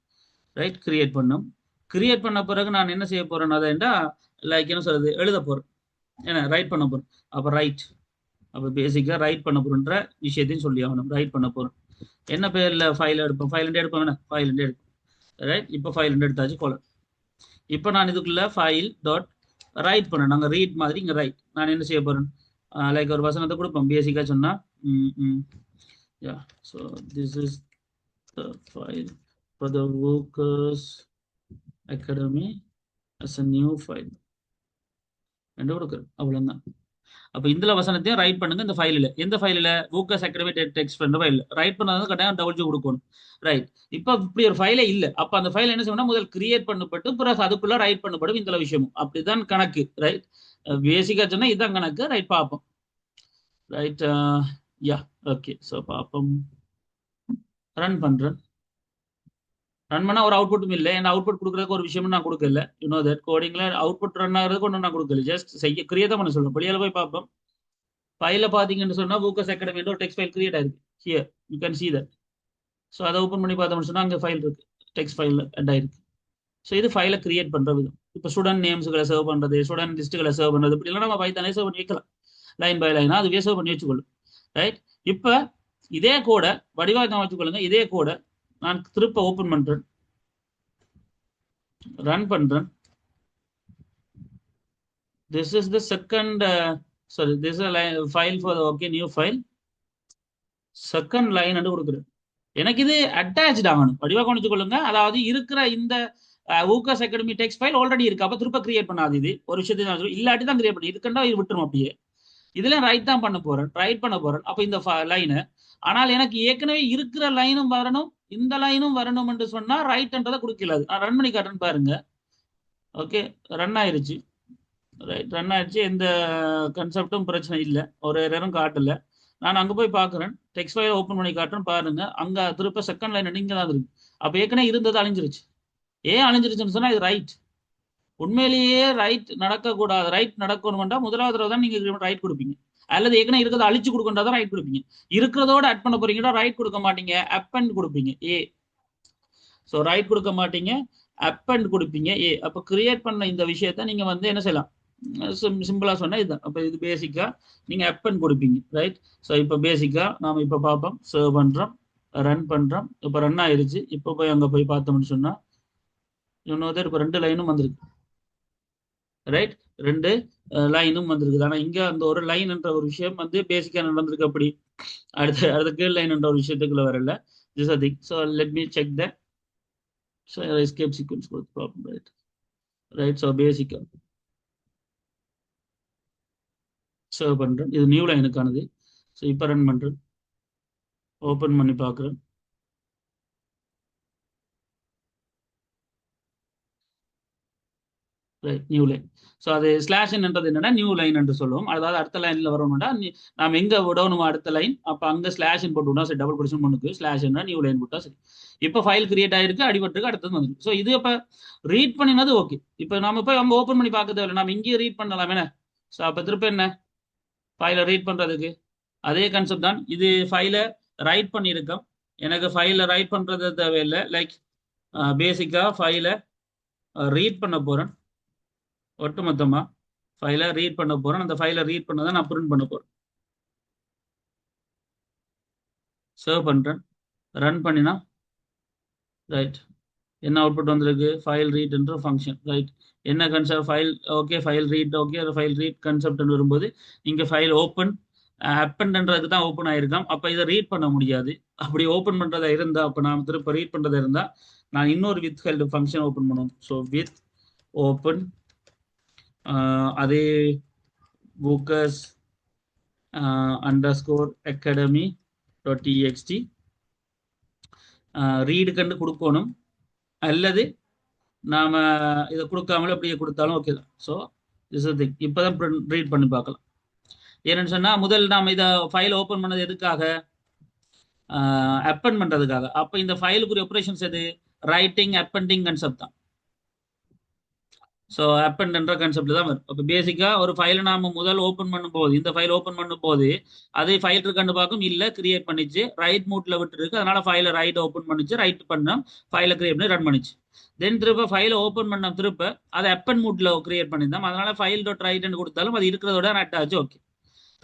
ரைட். கிரியேட் பண்ணும். கிரியேட் பண்ண பிறகு நான் என்ன செய்ய போறேன், அதைண்டா லைக் என்ன சொல்றது எழுத போறேன், என்ன ரைட் பண்ண போறேன். அப்போ ரைட். அப்போ பேசிக்கா ரைட் பண்ண போறேன்ற விஷயத்தையும் சொல்லி ஆகணும். ரைட் பண்ண போறேன். என்ன பேர்ல ஃபைல் எடுப்போம், ஃபைல் எடுப்போம், ஃபைல் எடுப்போம். ரைட். இப்போ ஃபைல் எடுத்தாச்சு கோலம். இப்போ நான் இதுக்குள்ள ஃபைல் டாட் ரைட் பண்ணேன். நாங்க ரீட் மாதிரி இங்க ரைட். நான் என்ன செய்ய போறேன், லைக் ஒரு வசனத்தை கொடுப்போம். பேசிக்கா சொன்னா so this is the file for the workers academy as a new file என்று கொடுக்குறேன். அவ்வளவுதான். அப்ப இந்த வசனத்தையும் ரைட் பண்ணுங்க இந்த ஃபைலில். எந்த ஃபைலில்? ஊக்கஸ் அகாடமி டெக்ஸ்ட் பண்ற ஃபைல் ரைட் பண்ணாதான் கட்டாயம் டபுள் கொடுக்கணும். ரைட். இப்போ இப்படி ஒரு ஃபைலே இல்லை. அப்ப அந்த ஃபைல் என்ன செய்யணும்? முதல் கிரியேட் பண்ணப்பட்டு பிறகு அதுக்குள்ள ரைட் பண்ணப்படும் இந்த விஷயமும். அப்படிதான் கணக்கு. ரைட். பேசிக்கா சொன்னா இதுதான் கணக்கு. ரைட். பார்ப்போம். ரைட். யா. ஓகே. ஸோ பார்ப்போம். ரன் பண்றேன். ரன் பண்ணா ஒரு அவுட்புட்டும் இல்லை. ஏன்னா அவுட்புட் கொடுக்குறதுக்கு ஒரு விஷயமும் நான் கொடுக்கல. யூனோ தட் கோடிங்ல அவுட்புட் ரன் ஆகிறதுக்கு ஒன்றும் நான் கொடுக்கல. ஜஸ்ட் செய்ய கிரியேட் பண்ண சொல்றேன். வெளியில போய் பார்ப்போம். ஃபைல பாத்தீங்கன்னு சொன்னா ஊக்கஸ் அகாடமி ஒரு டெக்ஸ்ட் ஃபைல் கிரியேட் ஆயிருக்கு. Here you can see that. So அதை ஓப்பன் பண்ணி பார்த்தோம்னு சொன்னா அங்கே ஃபைல் இருக்கு. டெக்ஸ்ட் ஃபைல் அட் ஆயிருக்கு. ஸோ இது ஃபைலை கிரியேட் பண்ற விதம். இப்போ ஸ்டூடெண்ட் நேம்ஸ்களை சர்வ் பண்றது, ஸ்டூடெண்ட் லிஸ்ட்டுகளை சர்வ் பண்றது, இப்படி எல்லாம் நம்ம பைத்தானே சர்வ் பண்ணி வைக்கலாம். லைன் பை லைனா அதுவே சர்வ் பண்ணி வச்சுக்கொள்ளும். ரைட். இப்போ இதே கோட வடிவாக வச்சுக்கொள்ளுங்க. இதே கோட நான் திருப்ப ஓப்பன் பண்றேன், ரன் பண்றேன். This is the second sorry, this is a file for the okay new file. Second line என்று கொடுக்குறேன். எனக்கு இது அட்டாச் ஆகணும். வடிவாக கவனிச்சு கொள்ளுங்க. அதாவது இருக்கிற இந்த ஊக்கஸ் அகாடமி டெக்ஸ்ட் ஃபைல் ஆல்ரெடி இருக்கு. அப்ப திருப்ப கிரியேட் பண்ணாது. இது ஒரு விஷயத்தை இல்லாட்டி தான் கிரியேட் பண்ணி இதுக்கண்டா இது விட்டுரும். அப்படியே இதுல ரைட் தான் பண்ண போறேன், ரைட் பண்ண போறேன். அப்ப இந்த லைனு ஆனால் எனக்கு ஏற்கனவே இருக்கிற லைனும் வரணும், இந்த லைனும் வரணும் என்று சொன்னா ரைட்ன்றதை கொடுக்கல. நான் ரன் பண்ணி காட்டுறேன் பாருங்க. ஓகே, ரன் ஆயிருச்சு. ரைட், ரன் ஆயிடுச்சு. எந்த கன்செப்டும் பிரச்சனை இல்லை, ஒரு எரரும் காட்டல. நான் அங்க போய் பாக்குறேன், டெக்ஸ்ட் ஃபைல் ஓப்பன் பண்ணி காட்டுறேன் பாருங்க. அங்க திருப்ப செகண்ட் லைன் இங்க தான் இருக்கு. அப்ப ஏற்கனவே இருந்தது அழிஞ்சிருச்சு. ஏன் அழிஞ்சிருச்சுன்னு சொன்னா இது ரைட். உண்மையிலேயே ரைட் நடக்கக்கூடாது. ரைட் நடக்கணும்னா முதலாவது தடவை தான் நீங்க ரைட் கொடுப்பீங்க. அல்லது ஏற்கனவே இருக்கிறத அழிச்சு கொடுக்கண்டா தான் ரைட் கொடுப்பீங்க. இருக்கிறதோட ஆட் பண்ண போறீங்கன்னா ரைட் கொடுக்க மாட்டீங்க, அப்பெண்ட் கொடுப்பீங்க. ஏ. ஸோ ரைட் கொடுக்க மாட்டீங்க, அப்பெண்ட் கொடுப்பீங்க. ஏ. அப்போ கிரியேட் பண்ண இந்த விஷயத்த நீங்க வந்து என்ன செய்யலாம்? சிம்பிளா சொன்னா இதுதான். அப்ப இது பேசிக்கா நீங்க அப்பெண்ட் கொடுப்பீங்க. ரைட். ஸோ இப்போ பேசிக்கா நாம இப்ப பார்ப்போம். சர்வ் பண்றோம், ரன் பண்றோம். இப்போ ரன் ஆயிருச்சு. இப்போ போய் அங்க போய் பார்த்தோம்னு சொன்னா இன்னொரு இப்போ 2 லைனும் வந்திருக்கு. ரைட். 2 லைனும் வந்திருக்குது. ஆனா இங்க அந்த ஒரு லைன் என்ற ஒரு விஷயம் வந்து பேசிக்கா நடந்திருக்கு. அப்படி அடுத்த கீழ் லைன் என்ற ஒரு விஷயத்துக்குள்ள வரல. This are thing. So let me check that. So escape sequence problem. Right. Right. So பேசிக்கா சர்வ் பண்றேன். இது நியூ லைனுக்கானது. ஸோ இப்போ ரன் பண்றேன், ஓப்பன் பண்ணி பார்க்குறேன். Right, new line. ஸோ அது ஸ்லாஷ் என்றது என்னன்னா நியூ லைன் என்று சொல்லுவோம். அதாவது அடுத்த லைன்ல வரணும்னா நாம் எங்க விடணுமோ அடுத்த லைன், அப்போ அங்க ஸ்லாஷ் போட்டு விட்டா சரி. டபுள் கொடிஷன் பண்ணுக்கு ஸ்லாஷ் நியூ லைன் போட்டா சரி. இப்போ ஃபைல் கிரியேட் ஆயிருக்கு, அடிபட்டுருக்கு, அடுத்தது வந்துருக்கு. ஸோ இது இப்போ ரீட் பண்ணினது ஓகே. இப்போ நாம போய் நம்ம ஓப்பன் பண்ணி பார்க்க தேவையில்லை, நம்ம இங்கேயே ரீட் பண்ணலாம் என்ன. ஸோ அப்போ திருப்ப என்ன, ஃபைலை ரீட் பண்றதுக்கு அதே கான்செப்ட் தான். இது ஃபைலை ரைட் பண்ணியிருக்கோம். எனக்கு ஃபைலை ரைட் பண்றது தேவையில்லை. லைக் பேசிக்கா ஃபைலை ரீட் பண்ண போறேன். ஒட்டுமொத்தமா ஃபைலை ரீட் பண்ண போறேன். அந்த ஃபைலை ரீட் பண்ண தான் நான் பிரிண்ட் பண்ண போறேன். சர்வ் பண்றேன், ரன் பண்ணினா ரைட் என்ன அவுட்புட் வந்திருக்கு? ஃபைல் ரீட் என்ற ஃபங்க்ஷன். ரைட். என்ன concept? File okay, file read okay. அந்த ஃபைல் ரீட் கன்செப்ட் வரும்போது இங்க ஃபைல் ஓப்பன் அப்பெண்ட்ன்றதுக்கு தான் ஓப்பன் ஆயிருக்காம். அப்ப இதை ரீட் பண்ண முடியாது. அப்படி ஓப்பன் பண்றதா இருந்தா, அப்ப நான் திருப்ப ரீட் பண்றதா இருந்தா நான் இன்னொரு வித் ஹெல்ப் ஃபங்க்ஷன் ஓப்பன் பண்ணுவோம். ஸோ வித் ஓப்பன் அதே workers underscore academy dot txt read கண்டு கொடுக்கணும். அல்லது நாம இதை கொடுக்காமல அப்படியே கொடுத்தாலும் ஓகே தான். So this is thing. இப்போதான் ரீட் பண்ணி பார்க்கலாம். ஏன்னு சொன்னா முதல் நாம இதை ஃபைல் ஓப்பன் பண்ணது எதுக்காக? அப்பெண்ட் பண்றதுக்காக. அப்ப இந்த ஃபைலுக்குரிய ஆபரேஷன்ஸ் எது? ரைட்டிங், அப்பெண்டிங் கன்செப்ட் தான். ஸோ அப்பெண்ட் என்ற கன்செப்ட் தான் வரும். அப்போ பேசிக்கா ஒரு ஃபைலை நாம முதல் ஓப்பன் பண்ணும்போது, இந்த ஃபைல் ஓப்பன் பண்ணும்போது அதே ஃபைல் இருக்கான்னு பார்க்கும், இல்ல கிரியேட் பண்ணிச்சு, ரைட் மூட்ல விட்டு இருக்கு. அதனால ஃபைலை ரைட் ஓப்பன் பண்ணிச்சு, ரைட் பண்ண ஃபைலை கிரியேட் பண்ணி ரன் பண்ணிச்சு. தென் திருப்ப ஃபைலை ஓப்பன் பண்ண திருப்ப அதை அப்பெண்ட் மூட்ல கிரியேட் பண்ணியிருந்தோம். அதனால ஃபைல் டாட் ரைட் கொடுத்தாலும் அது இருக்கிறதோட நட் ஆச்சு. ஓகே.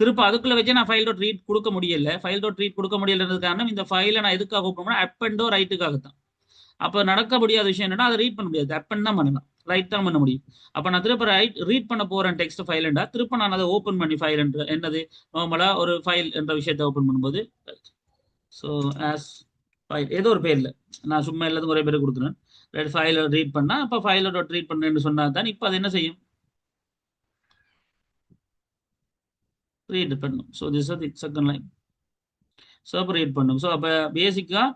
திருப்ப அதுக்குள்ள வச்சு நான் ஃபைல் டாட் ரீட் கொடுக்க முடியல. ஃபைல் டாட் ரீட் கொடுக்க முடியலன்றது காரணம் இந்த ஃபைலை நான் எதுக்காக ஓப்பன் பண்ணா அப்பெண்டோ ரைட்டுக்காக தான். அப்ப நடக்க முடியாத விஷயம் என்னன்னா அதை ரீட் பண்ண முடியாது. அப்பெண்ட் தான் பண்ணலாம், ரைட் தான் பண்ண முடியும். அப்ப நான் திருப்ப ரீட் பண்ண போறேன் டெக்ஸ்ட் ஃபைல்ண்டா, திருப்ப நான் அதை ஓப்பன் பண்ணி ஃபைல் என்ற என்னது நார்மலா ஒரு ஃபைல் என்ற விஷயத்தை ஓப்பன் பண்ணும்போது ஸோ ஆஸ் ஃபைல் ஏதோ ஒரு பேர்ல நான் சும்மா எல்லாத்துக்கும் ஒரே பேர் கொடுக்குறேன். ஃபைலை ரீட் பண்ணா அப்போ ஃபைலை டாட் ரீட் பண்ணுறேன்னு சொன்னா தான் இப்போ அது என்ன செய்யும், ரீட் பண்ணும். So this the second line. So அப்போ ரீட் பண்ணும். ஸோ அப்போ பேசிக்காக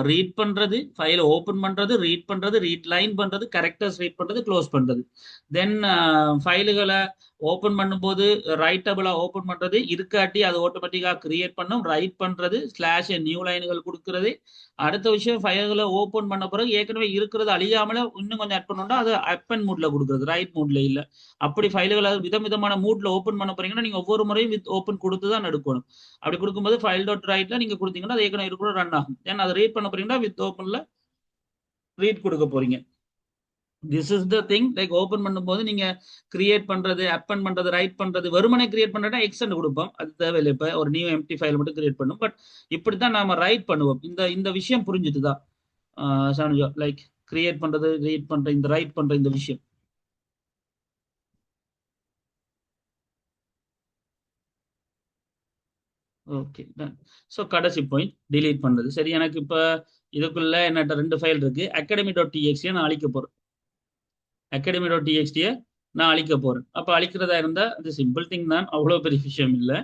ரீட் பண்றது, ஃபைலை ஓப்பன் பண்றது, ரீட் பண்றது, ரீட் லைன் பண்றது, கரெக்டர்ஸ் ரீட் பண்றது, க்ளோஸ் பண்றது. தென் ஃபைலுகளை ஓப்பன் பண்ணும்போது ரைட்டபிளா ஓப்பன் பண்றது, இருக்காட்டி அது ஆட்டோமேட்டிக்கா கிரியேட் பண்ணும். ரைட் பண்றது, ஸ்லாஷ் நியூ லைன்கள் கொடுக்கறது. அடுத்த விஷயம், ஃபைல்களை ஓப்பன் பண்ண பிறகு ஏற்கனவே இருக்கிறது அழியாமல இன்னும் கொஞ்சம் ஆட் பண்ணோம்னா அது அப்பன் மூட்ல கொடுக்குறது, ரைட் மூட்ல இல்ல. அப்படி ஃபைல்களை விதமான மூட்ல ஓப்பன் பண்ண போறீங்கன்னா நீங்க ஒவ்வொரு முறையும் வித் ஓப்பன் கொடுத்து தான் எடுக்கணும். அப்படி கொடுக்கும்போது ஃபைல் டாட் ரைட்ல நீங்க கொடுத்தீங்கன்னா அது ஏற்கனவே இருக்கிற ரன் ஆகும். ஏன்னா அதை ரீட் பண்ண போறீங்கன்னா வித் ஓப்பன்ல ரீட் கொடுக்க போறீங்க. This is the thing. Like open பண்ணும்போது நீங்க கிரியேட் பண்றது, அப்பன் பண்றது, ரைட் பண்றது, வெறுமனே கிரியேட் பண்றதா எக்ஸ்டெண்ட் கொடுப்போம், அது தேவையில்லை. இப்ப ஒரு நியூ எம்டி ஃபைல் மட்டும் கிரியேட் பண்ணும். பட் இப்படித்தான் நாம ரைட் பண்ணுவோம். இந்த விஷயம் புரிஞ்சுட்டுதான் சானுஜா, லைக் கிரியேட் பண்றது, ரீட் பண்ற, இந்த ரைட் பண்ற இந்த விஷயம். Okay done. ஸோ கடைசி பாயிண்ட் டிலீட் பண்றது. சரி, எனக்கு இப்ப இதுக்குள்ள என்னட்ட 2 ஃபைல் இருக்கு. academy.txt நான் அழிக்க போறேன். academy.txt நான் அழிக்க போறேன். அப்ப அழிக்கிறதா இருந்தா அது சிம்பிள் திங் தான், அவ்வளவு பெரிய விஷயம் இல்லை.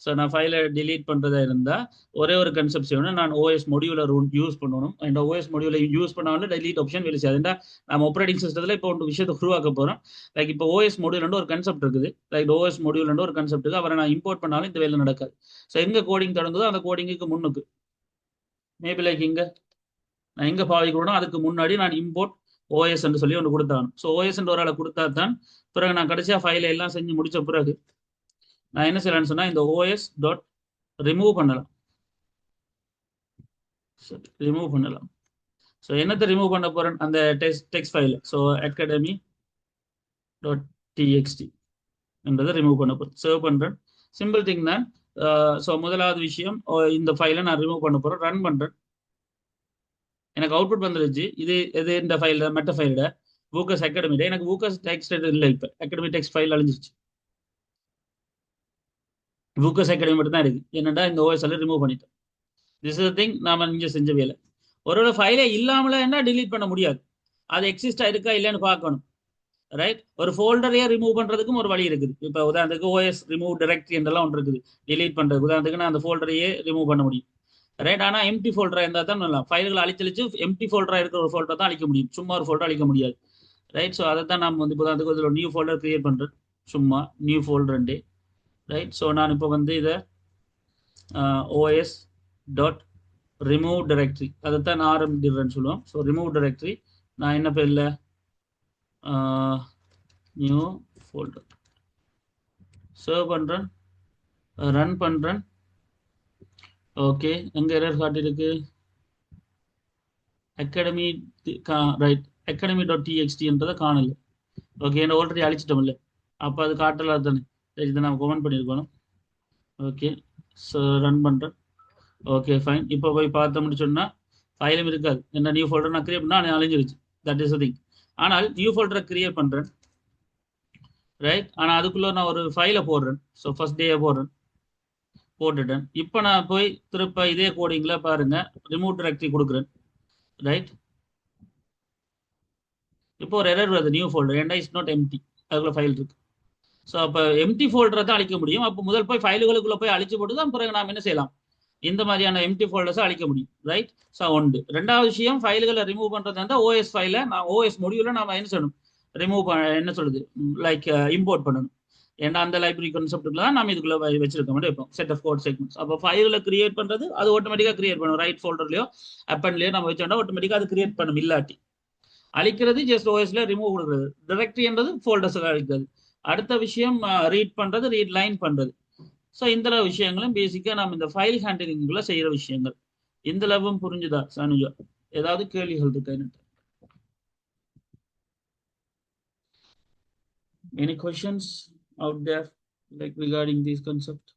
ஸோ நான் ஃபைலை டிலீட் பண்றதா இருந்தா ஒரே ஒரு கன்செப்ட் செய்யணும். நான் ஓஎஸ் மொடியூலை யூஸ் பண்ணணும். அண்ட் ஓஎஸ் மொடியூலை யூஸ் பண்ணாலும் டெலீட் ஆப்ஷன் வேலை செய்யாது. நம்ம ஆப்ரேட்டிங் சிஸ்டத்தில் இப்போ ஒரு விஷயத்தை உருவாக்க போறோம். லைக் இப்போ ஓஎஸ் மொடியூல் ஒரு கன்செப்ட் இருக்குது. லைக் ஓஎஸ் மொடியூல் ஒரு கன்செப்ட் இருக்கு. அவரை நான் இம்போர்ட் பண்ணாலும் இந்த வேலை நடக்காது. ஸோ எங்க கோடிங் தொடங்குதோ அந்த கோடிங்குக்கு முன்னுக்கு, மேபி லைக் இங்க நான் எங்க பாவிக்கணும் அதுக்கு முன்னாடி நான் இம்போர்ட் ஓஎஸ் சொல்லி ஒன்று கொடுத்தாங்க. ஸோ ஓஎஸ் ஒரு ஆளை கொடுத்தா தான் பிறகு நான் கடைசியா ஃபைலை எல்லாம் செஞ்சு முடிச்ச பிறகு நான் என்ன செய்யலாம்னு சொன்னா இந்த ஓஎஸ் டாட் ரிமூவ் பண்ணலாம். ரிமூவ் பண்ணலாம். ஸோ என்னத்தை ரிமூவ் பண்ண போறேன், அந்த டெக்ஸ்ட் ஃபைல். ஸோ academy.txt என்றதை ரிமூவ் பண்ண போறேன். சேவ் பண்றேன். சிம்பிள் திங் தான். ஸோ முதலாவது விஷயம், இந்த ஃபைலை நான் ரிமூவ் பண்ண போறேன். ரன் பண்றேன். எனக்கு அவுட்புட் வந்துருச்சு. இது இந்த ஃபைல் மெட்ட ஃபைலோட வூக்கஸ் அகாடமி. எனக்கு வூக்கஸ் டெக்ஸ்ட் இல்லை. இப்போ அகாடமி டெக்ஸ்ட் ஃபைல் அழிஞ்சிருச்சு. வூக்கஸ் அகாடமி மட்டும் தான் இருக்கு. என்னடா இந்த ஓஎஸ் எல்லாம் ரிமூவ் பண்ணிட்டேன். திஸ் இஸ் திங் நாம இங்க செஞ்ச வேலை. ஒரு ஃபைலே இல்லாமல என்ன டிலீட் பண்ண முடியாது. அது எக்ஸிஸ்ட் ஆயிருக்கா இல்லையான்னு பார்க்கணும். ரைட். ஒரு ஃபோல்டரையே ரிமூவ் பண்றதுக்கும் ஒரு வழி இருக்குது. இப்போ உதாரணத்துக்கு ஓஎஸ் ரிமூவ் டைரக்டரி என்றெல்லாம் ஒன்று இருக்குது டிலீட் பண்றது. உதாரணத்துக்கு நான் அந்த ஃபோல்டரையே ரிமூவ் பண்ண முடியும். ரைட். ஆனா எம்டி ஃபோல்டரா இருந்தால் தான் நல்லா ஃபைல்களை அழிச்சழிச்சு எம்டி ஃபோல்டரா இருக்கிற ஒரு ஃபோல்டர் தான் அழிக்க முடியும். சும்மா ஒரு ஃபோல்டர் அழிக்க முடியாது. ரைட். ஸோ அதை தான் நம்ம வந்து உதாரணத்துக்கு ஒரு நியூ ஃபோல்டர் கிரியேட் பண்றேன். சும்மா நியூ ஃபோல்டர். ரைட். ஸோ நான் இப்போ வந்து இதை ஓஎஸ் டாட் ரிமூவ் டைரக்டரி அதைத்தான் நான் ஆரம்பிக்கிறேன்னு சொல்லுவோம். ஸோ ரிமூவ் டைரக்டரி நான் என்ன பேர்ல நியூ ஃபோல்டர் சேவ் பண்றேன், ரன் பண்றேன். ஓகே, எங்க எரர் காட்டியிருக்கு, அகாடமி ரைட் academy.txt என்றதை காணல. ஓகே, என்ன ஆல்ரெடி அழிச்சிட்டோம் இல்லை, அப்போ அது காட்டல தானே. இதை நான் கமெண்ட் பண்ணியிருக்கணும். ஓகே, ஸோ ரன் பண்றேன். Okay fine. இப்போ போய் பார்த்தோம்னு சொன்னா ஃபைலும் இருக்காது. என்ன நியூ ஃபோல்டர் நான் கிரியேட் பண்ணா அழிஞ்சிருச்சு. That is thing. ஆனால் நியூ ஃபோல்டரை கிரியேட் பண்றேன். ரைட். ஆனா அதுக்குள்ள நான் ஒரு ஃபைலை போடுறேன். ஸோ ஃபர்ஸ்ட் டே போடுறேன், போட்டுட்டேன். இப்போ நான் போய் திருப்ப இதே கோடிங்ல பாருங்க ரிமூவ் டைரக்டரி கொடுக்குறேன். ரைட். இப்போ ஒரு எரர் வருது, நியூ ஃபோல்டர் ஏண்டா இஸ் நாட் எம்டி, அதுக்குள்ள ஃபைல் இருக்கு. ஸோ அப்போ எம்டி ஃபோல்டரை தான் அழிக்க முடியும். அப்போ முதல் போய் ஃபைலுகளுக்குள்ள போய் அழிச்சு போட்டு தான் பிறகு நாம் என்ன செய்யலாம், இந்த மாதிரியான எம்டி ஃபோல்டர்ஸை அழிக்க முடியும். ரைட். ஸோ ஒன்று. ரெண்டாவது விஷயம், ஃபைல்களை ரிமூவ் பண்றது இருந்தால் ஓஎஸ் ஃபைலை நான் ஓஎஸ் மொடியூல நாம என்ன செய்யணும், ரிமூவ் என்ன சொல்லுது, லைக் இம்போர்ட் பண்ணணும். ஏன்னா அந்த லைப்ரரி கான்செப்ட்டுக்குள்ள தான் நம்ம இதுக்குள்ள வச்சிருக்க மாதிரி வைப்போம் செட் ஆஃப் கோட் செக்மெண்ட்ஸ். அப்போ ஃபைலில் கிரியேட் பண்றது அது ஆட்டோமேட்டிக்காக கிரியேட் பண்ணும். ரைட் ஃபோல்டர்லயோ அப்பன்லயோ நம்ம வச்சோம்னா ஆட்டோமேட்டிக்காக அது கிரியேட் பண்ணும். இல்லாட்டி அழிக்கிறது ஜஸ்ட் ஓஎஸ்ல ரிமூவ் கொடுக்குறது. டைரக்டரி என்றது ஃபோல்டர்ஸ் அழிக்கிறது. அடுத்த விஷயம் ரீட் பண்றது, ரீட் லைன் பண்றது. ஸோ இந்த விஷயங்களும் பேசிக்கா நம்ம இந்த ஃபைல் ஹேண்டலிங்குள்ள செய்யற விஷயங்கள். இந்த லெவலும் புரிஞ்சுதா சானுஜா? ஏதாவது கேள்விகள் இருக்கா? Any questions out there like regarding these concepts?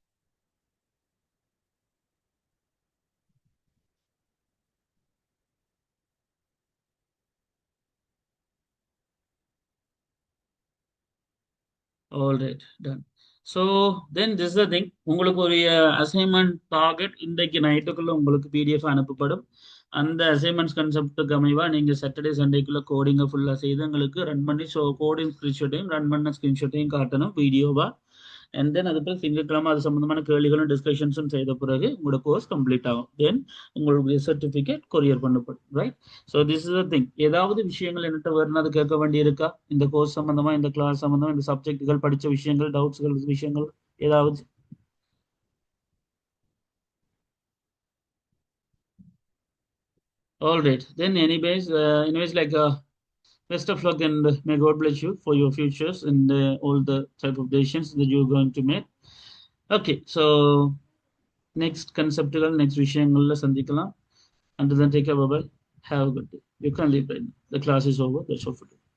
All right, done. So then this is the thing. உங்களுக்கு ஒரு அசைன்மெண்ட் டார்கெட் இன்றைக்கு நைட்டுக்குள்ள உங்களுக்கு பிடிஎஃப் அனுப்பப்படும். அந்த அசைன்மெண்ட்ஸ் கான்செப்ட்டுக்கு அமைவா நீங்க சாட்டர்டே சண்டேக்குள்ள கோடிங்கை ஃபுல்லா செய்து எங்களுக்கு ரன் பண்ணி ஸோ கோடிங் ஸ்கிரீன்ஷாட்டையும் ரன் பண்ண ஸ்கிரீன்ஷாட்டையும் காட்டணும் வீடியோவா. அண்ட் தென் அதுக்கப்புறம் திங்கட்கிழமை அது சம்பந்தமான கேள்விகளும் டிஸ்கஷன்ஸும் செய்த பிறகு உங்களோட கோர்ஸ் கம்ப்ளீட் ஆகும். தென் உங்களுடைய சர்டிஃபிகேட் கொரியர் பண்ணப்படும். Right. So this is the thing. ஏதாவது விஷயங்கள் என்கிட்ட வேணும் அது கேட்க வேண்டியிருக்கா? இந்த கோர்ஸ் சம்பந்தமா, இந்த கிளாஸ் சம்பந்தமா, இந்த சப்ஜெக்டுகள் படிச்ச விஷயங்கள், டவுட்ஸ்கள் விஷயங்கள் ஏதாவது? All right. Then, anyways, like best of luck and may God bless you for your futures and all the type of decisions that you're going to make. Okay, so next conceptual, next விஷயங்கள்ல சந்திக்கலாம். Until then, take care. Bye bye. Have a good day. You can leave right now. The class is over. That's all for today.